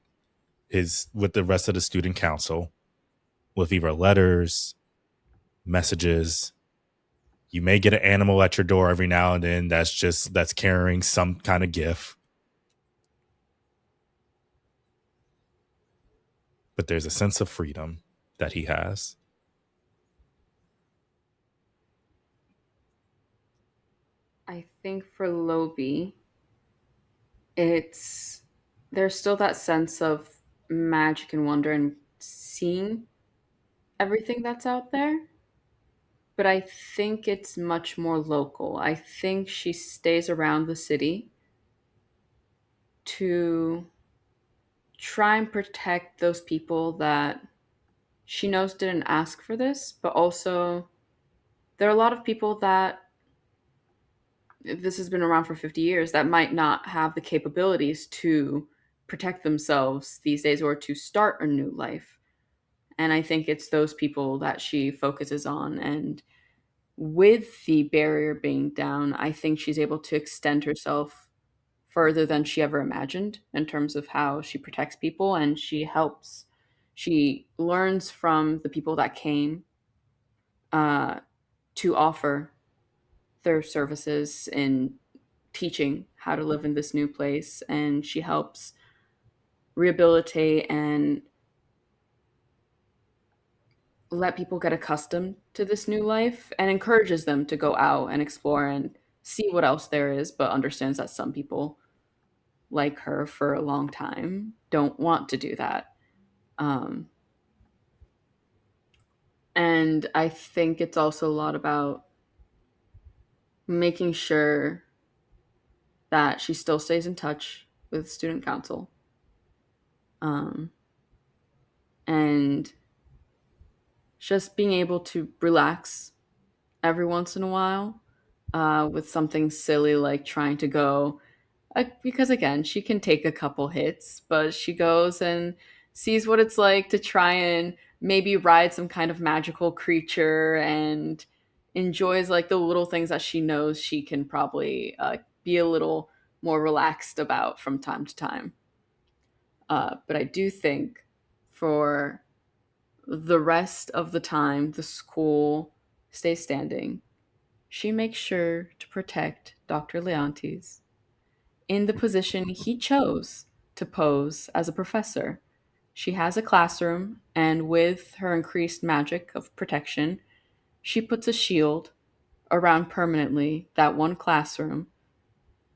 the rest of the student council with either letters, messages. You may get an animal at your door every now and then that's carrying some kind of gift. But there's a sense of freedom that he has. I think for Lobi, there's still that sense of magic and wonder and seeing everything that's out there. But I think it's much more local. I think she stays around the city to try and protect those people that she knows didn't ask for this, but also there are a lot of people that this has been around for 50 years that might not have the capabilities to protect themselves these days or to start a new life. And I think it's those people that she focuses on. And with the barrier being down, I think she's able to extend herself further than she ever imagined in terms of how she protects people and she helps. She learns from the people that came uh, to offer their services in teaching how to live in this new place, and she helps rehabilitate and let people get accustomed to this new life and encourages them to go out and explore and see what else there is, but understands that some people like her for a long time don't want to do that. And I think it's also a lot about making sure that she still stays in touch with student council, and just being able to relax every once in a while with something silly like trying to go, because again, she can take a couple hits, but she goes and sees what it's like to try and maybe ride some kind of magical creature and enjoys like the little things that she knows she can probably be a little more relaxed about from time to time. But I do think for the rest of the time the school stays standing, she makes sure to protect Dr. Leontes in the position he chose to pose as a professor. She has a classroom, and with her increased magic of protection, she puts a shield around permanently that one classroom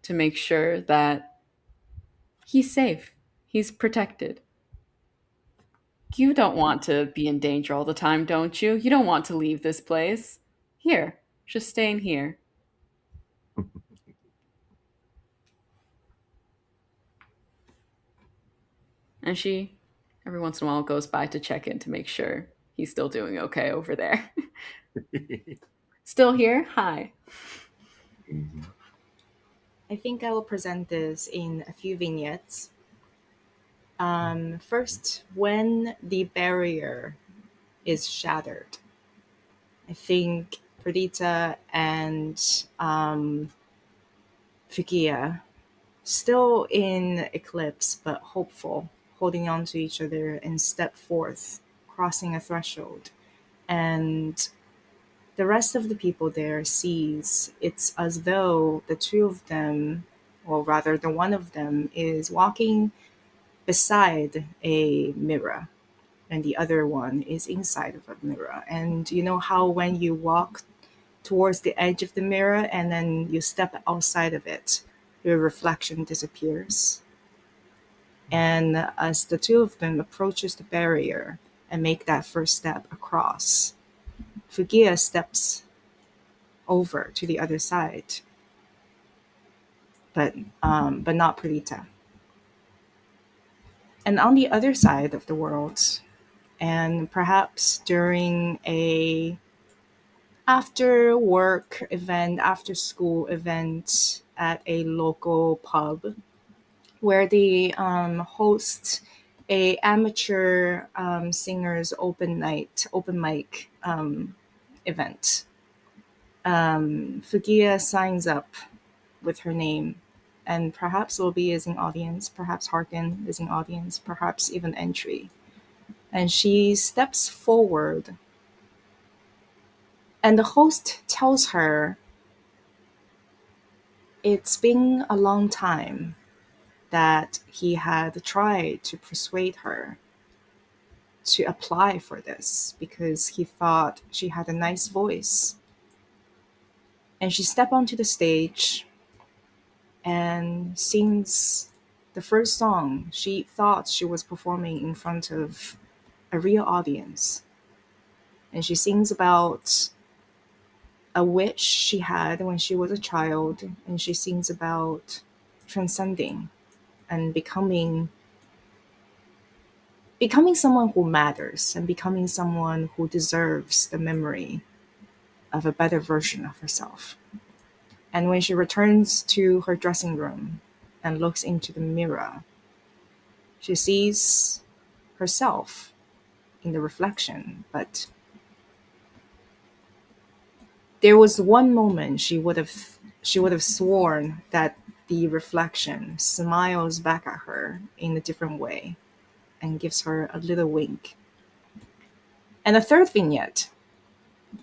to make sure that he's safe, he's protected. You don't want to be in danger all the time, don't you? You don't want to leave this place. Here, just stay in here. And she, every once in a while, goes by to check in to make sure he's still doing okay over there. Still here? Hi. Mhm. I think I will present this in a few vignettes. First, when the barrier is shattered, I think Perdita and Fuguea, still in eclipse but hopeful, holding on to each other and step forth, crossing a threshold. And the rest of the people there sees it's as though the two of them, or rather the one of them, is walking beside a mirror and the other one is inside of a mirror. And you know how when you walk towards the edge of the mirror and then you step outside of it, your reflection disappears. And as the two of them approaches the barrier and make that first step across, Fugia steps over to the other side, but not Perdita. And on the other side of the world, and perhaps during a after work event, after school event at a local pub, where they host a amateur singers open mic event. Fugia signs up with her name, and perhaps Lobi is in audience, perhaps Harken is in audience, perhaps even Entry. And she steps forward, and the host tells her it's been a long time that he had tried to persuade her to apply for this because he thought she had a nice voice. And she stepped onto the stage and sings the first song she thought she was performing in front of a real audience. And she sings about a wish she had when she was a child, and she sings about transcending and becoming someone who matters and becoming someone who deserves the memory of a better version of herself. And when she returns to her dressing room and looks into the mirror, she sees herself in the reflection. But there was one moment she would have sworn that the reflection smiles back at her in a different way and gives her a little wink. And a third vignette,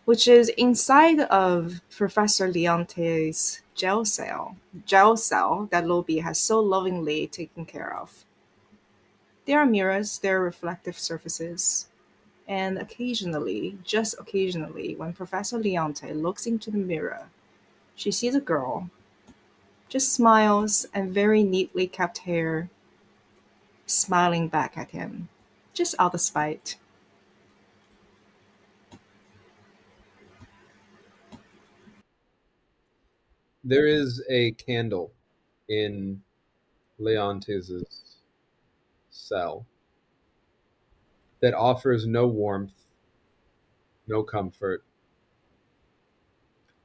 which is inside of Professor Leonte's jail cell that Lobi has so lovingly taken care of. There are mirrors, there are reflective surfaces, and occasionally, just occasionally, when Professor Leonte looks into the mirror, she sees a girl, just smiles and very neatly kept hair, smiling back at him, just out of spite. There is a candle in Leontes' cell that offers no warmth, no comfort,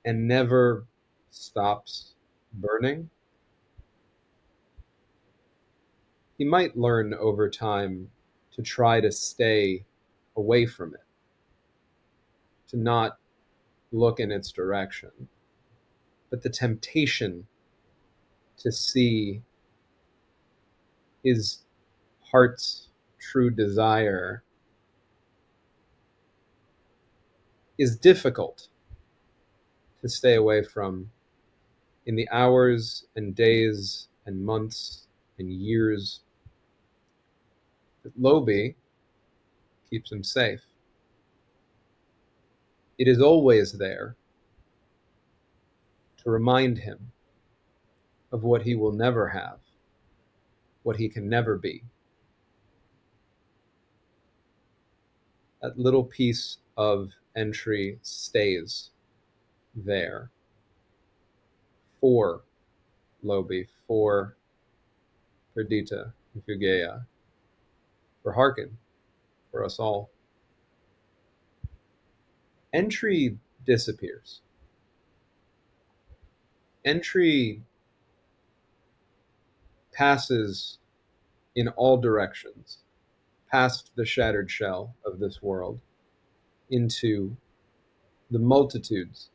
and never stops burning. He might learn over time to try to stay away from it, to not look in its direction, but the temptation to see his heart's true desire is difficult to stay away from in the hours and days and months and years that Lobi keeps him safe. It is always there to remind him of what he will never have, what he can never be. That little piece of entry stays there for Lobi, for Perdita and Fuguea, for Harken, for us all. Entry disappears. Entry passes in all directions, past the shattered shell of this world, into the multitudes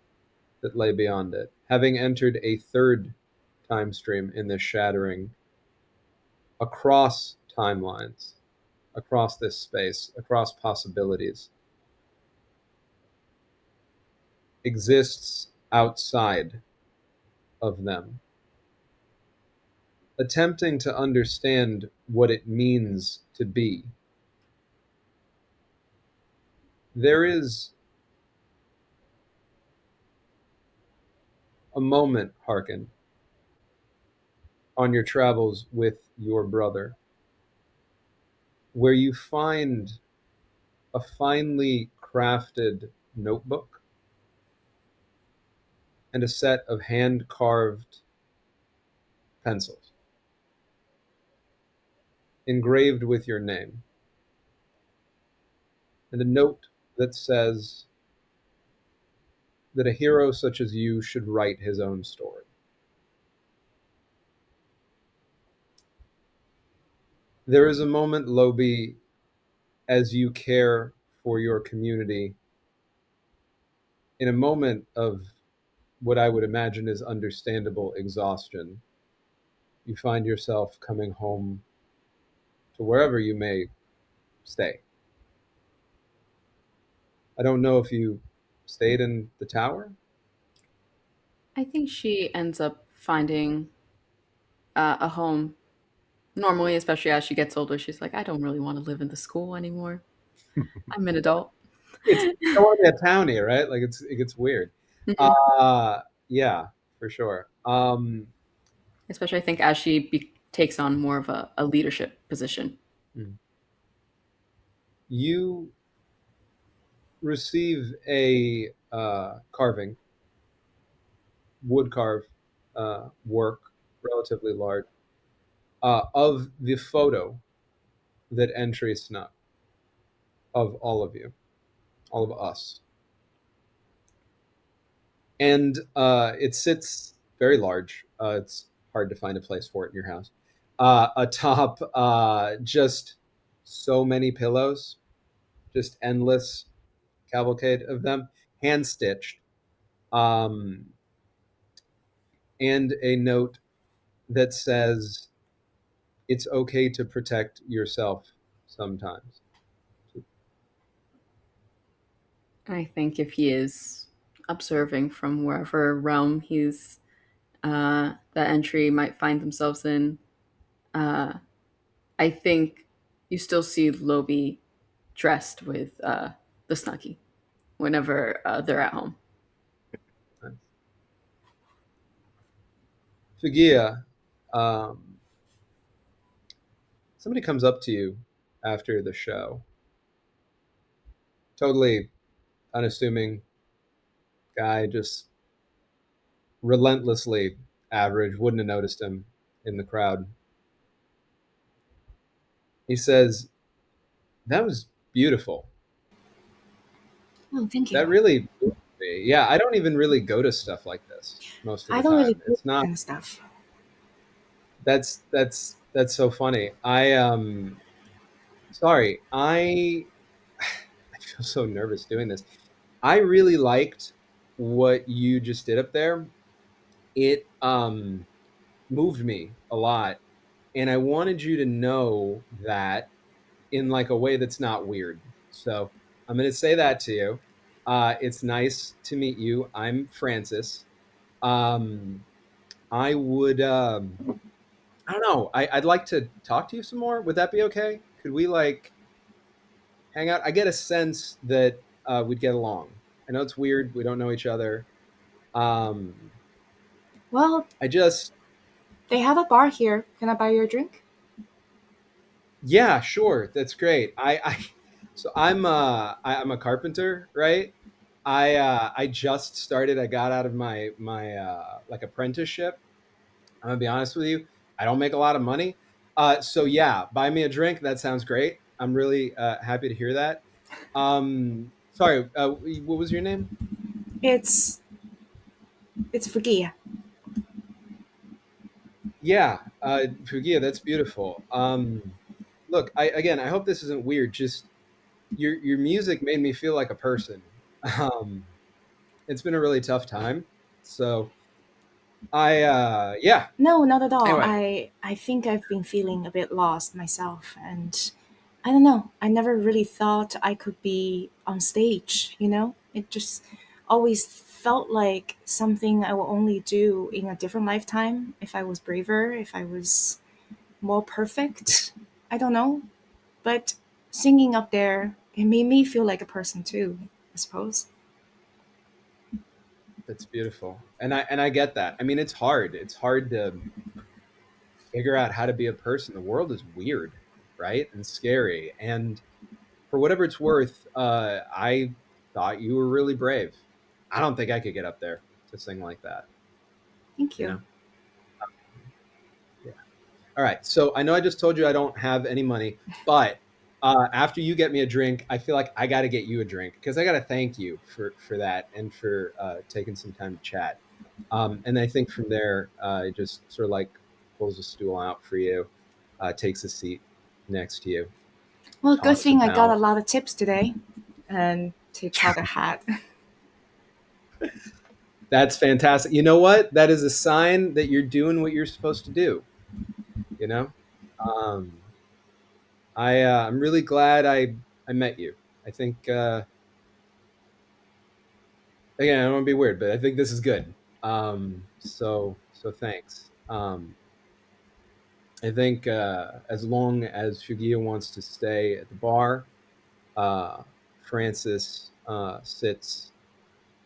that lay beyond it. Having entered a third time stream in this shattering, across timelines, across this space, across possibilities, exists outside of them, attempting to understand what it means to be. There is a moment, Harken, on your travels with your brother, where you find a finely crafted notebook and a set of hand-carved pencils engraved with your name, and a note that says that a hero such as you should write his own story. There is a moment, Lobi, as you care for your community, in a moment of what I would imagine is understandable exhaustion, you find yourself coming home to wherever you may stay. I don't know if you stayed in the tower. I think she ends up finding a home. Normally, especially as she gets older, she's like, I don't really want to live in the school anymore. I'm an adult. It's totally a townie, right? Like it gets weird. Mhm. Uh yeah, for sure. Especially, I think, as she takes on more of a leadership position. You receive a carving, wood carve work, relatively large, of the photo that Entry snuck of all of you, all of us. And it sits very large. It's hard to find a place for it in your house. Atop just so many pillows, just endless cavalcade of them, hand stitched, um, and a note that says, "It's okay to protect yourself sometimes." I think if he is observing from wherever realm that entry might find themselves in, uh, I think you still see Lobi dressed with the Snuggie whenever they're at home. Fuguea, somebody comes up to you after the show, totally unassuming guy, just relentlessly average, wouldn't have noticed him in the crowd. He says, "That was beautiful. Oh, thank you. That really moved me." Yeah, I don't even really go to stuff like this most of I the don't really time. do It's that not. kind of stuff. That's so funny. I sorry. I I feel so nervous doing this. I really liked what you just did up there, it moved me a lot, and I wanted you to know that in like a way that's not weird. So I'm going to say that to you. It's nice to meet you. I'm Francis. Um, I would, I don't know. I'd like to talk to you some more. Would that be okay? Could we like hang out? I get a sense that we'd get along. I know it's weird. We don't know each other. Um, Well, I just, they have a bar here. Can I buy you a drink? yeah, sure. That's great. So I'm a carpenter, right? I just started. I got out of my like apprenticeship. I'm gonna be honest with you. I don't make a lot of money. So yeah, buy me a drink. That sounds great. I'm really happy to hear that. Sorry, what was your name? It's Fuguea. Yeah, Fuguea, that's beautiful. Look, I hope this isn't weird. Just your music made me feel like a person. Um, it's been a really tough time. So yeah. No, not at all. Anyway, I think I've been feeling a bit lost myself, and I don't know. I never really thought I could be on stage. It just always felt like something I will only do in a different lifetime if I was braver, if I was more perfect. I don't know, but singing up there, it made me feel like a person too, I suppose. that's beautiful, and I get that. I mean, it's hard. It's hard to figure out how to be a person. The world is weird, right, and scary. And for whatever it's worth, I thought you were really brave. I don't think I could get up there to sing like that. Thank You you. know? Yeah. All right. So I know I just told you I don't have any money, but after you get me a drink, I feel like I got to get you a drink because I got to thank you for that and for taking some time to chat. And I think from there, it just sort of like pulls a stool out for you, takes a seat next to you, Well, good talks thing I got a about. lot of tips today, and takes out a hat. That's fantastic. You know what? That is a sign that you're doing what you're supposed to do. You know, um, I'm really glad I met you. I think again I don't want to be weird, but I think this is good. So thanks. I think as long as Fuguea wants to stay at the bar, uh, Francis sits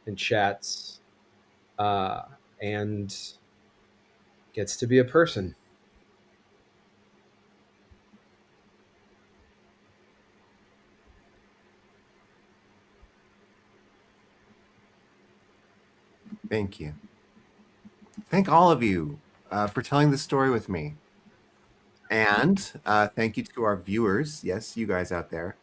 and chats uh, and gets to be a person. Thank you. Thank all of you for telling this story with me. And thank you to our viewers, yes, you guys out there,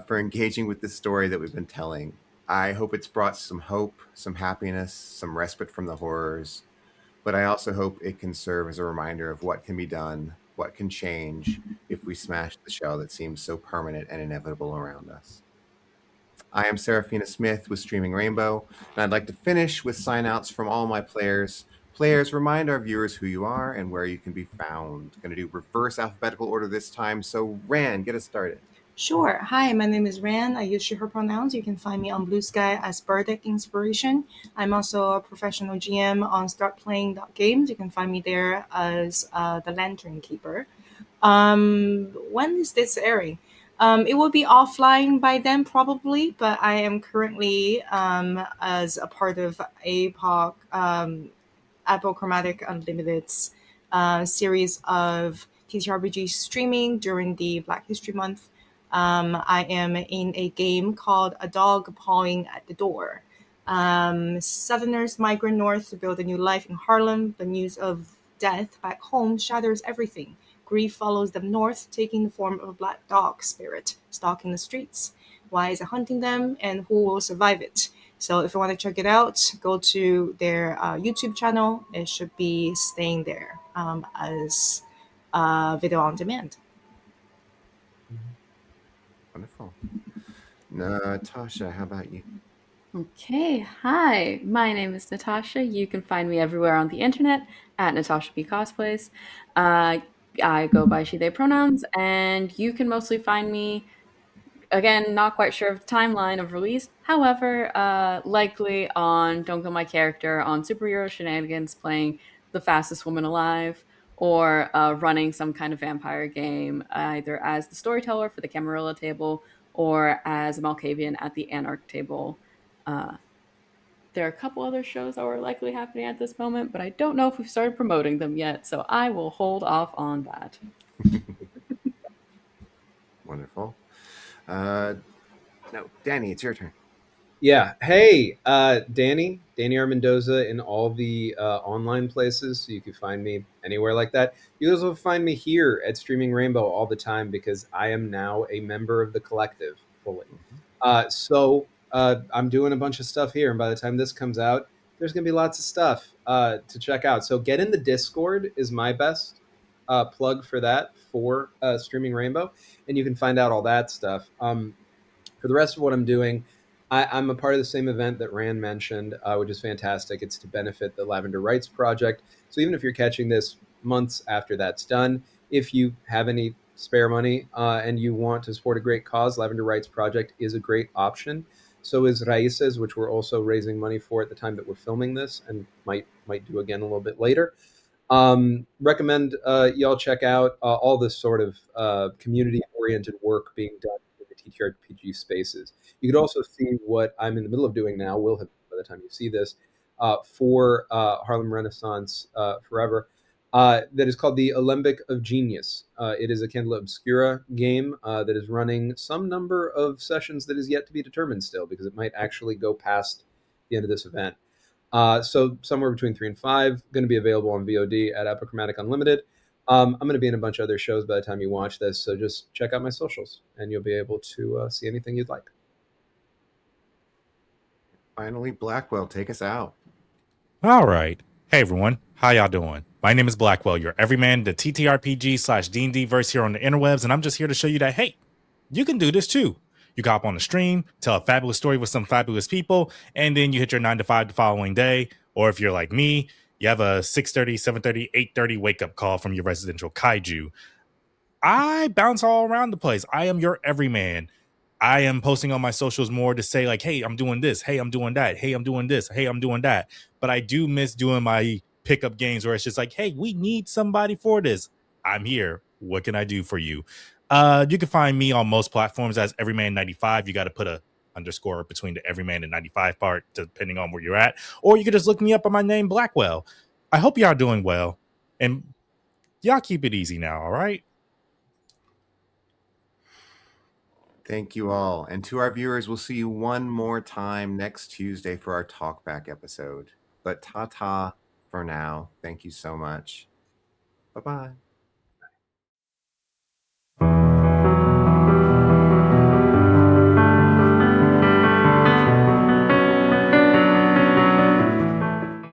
for engaging with this story that we've been telling. I hope it's brought some hope, some happiness, some respite from the horrors, but I also hope it can serve as a reminder of what can be done, what can change if we smash the shell that seems so permanent and inevitable around us. I am Serafina Smith with Streaming Rainbow, and I'd like to finish with signouts from all my players. Players, remind our viewers who you are and where you can be found. Going to do reverse alphabetical order this time, so Ran, get us started. Sure. Hi, my name is Ran. I use she, her pronouns. You can find me on Blue Sky as Burdick Inspiration. I'm also a professional GM on startplaying.games. You can find me there as the Lantern Keeper. When is this airing? It will be offline by then, probably, but I am currently as a part of APOC, Apple Chromatic Unlimited's series of TTRPG streaming during the Black History Month. I am in a game called A Dog Pawing at the Door. Southerners migrate north to build a new life in Harlem. The news of death back home shatters everything. Grief follows them north, taking the form of a black dog spirit stalking the streets. Why is it hunting them, and who will survive it? So if you want to check it out, go to their YouTube channel. It should be staying there as video on demand. Wonderful. Natasha, how about you? Okay, hi. My name is Natasha. You can find me everywhere on the internet at Natasha B Cosplays. Uh, I go by she/they pronouns, and you can mostly find me. Again, not quite sure of the timeline of release. However, likely on Don't Kill My Character on Superhero Shenanigans, playing the fastest woman alive, or running some kind of vampire game, either as the storyteller for the Camarilla table or as a Malkavian at the Anarch table. Uh, there are a couple other shows that were likely happening at this moment, but I don't know if we've started promoting them yet, so I will hold off on that. Wonderful. No, Danny, it's your turn. Yeah. Hey, Danny R. Mendoza in all the online places. So you can find me anywhere like that. You also find me here at Streaming Rainbow all the time because I am now a member of the collective fully. I'm doing a bunch of stuff here. And by the time this comes out, there's going to be lots of stuff to check out. So get in the Discord is my best plug for that for Streaming Rainbow. And you can find out all that stuff. For the rest of what I'm doing, I'm a part of the same event that Rand mentioned, which is fantastic. It's to benefit the Lavender Rights Project. So even if you're catching this months after that's done, if you have any spare money and you want to support a great cause, Lavender Rights Project is a great option. So is Raices, which we're also raising money for at the time that we're filming this, and might do again a little bit later. Recommend y'all check out all this sort of community-oriented work being done in the TTRPG spaces. You could also see what I'm in the middle of doing now, will have by the time you see this, for Harlem Renaissance Forever. That is called the Alembic of Genius. It is a Candela Obscura game that is running some number of sessions that is yet to be determined still, because it might actually go past the end of this event. So somewhere between 3 and 5, going to be available on VOD at Epichromatic Unlimited. I'm going to be in a bunch of other shows by the time you watch this, so just check out my socials, and you'll be able to see anything you'd like. Finally, Blackwell, take us out. All right. Hey everyone, how y'all doing? My name is Blackwell, your everyman, the TTRPG/D&D verse here on the interwebs, and I'm just here to show you that, hey, you can do this too. You can hop on the stream, tell a fabulous story with some fabulous people, and then you hit your 9 to 5 the following day. Or if you're like me, you have a 6:30, 7:30, 8:30 wake up call from your residential kaiju. I bounce all around the place. I am your everyman. I am posting on my socials more to say, like, hey, I'm doing this. Hey, I'm doing that. Hey, I'm doing this. Hey, I'm doing that. But I do miss doing my pickup games where it's just like, hey, we need somebody for this. I'm here. What can I do for you? You can find me on most platforms as Everyman95. You got to put a underscore between the Everyman and 95 part, depending on where you're at. Or you can just look me up on my name, Blackwell. I hope y'all doing well. And y'all keep it easy now, all right? Thank you all. And to our viewers, we'll see you one more time next Tuesday for our talkback episode. But ta-ta for now. Thank you so much. Bye-bye.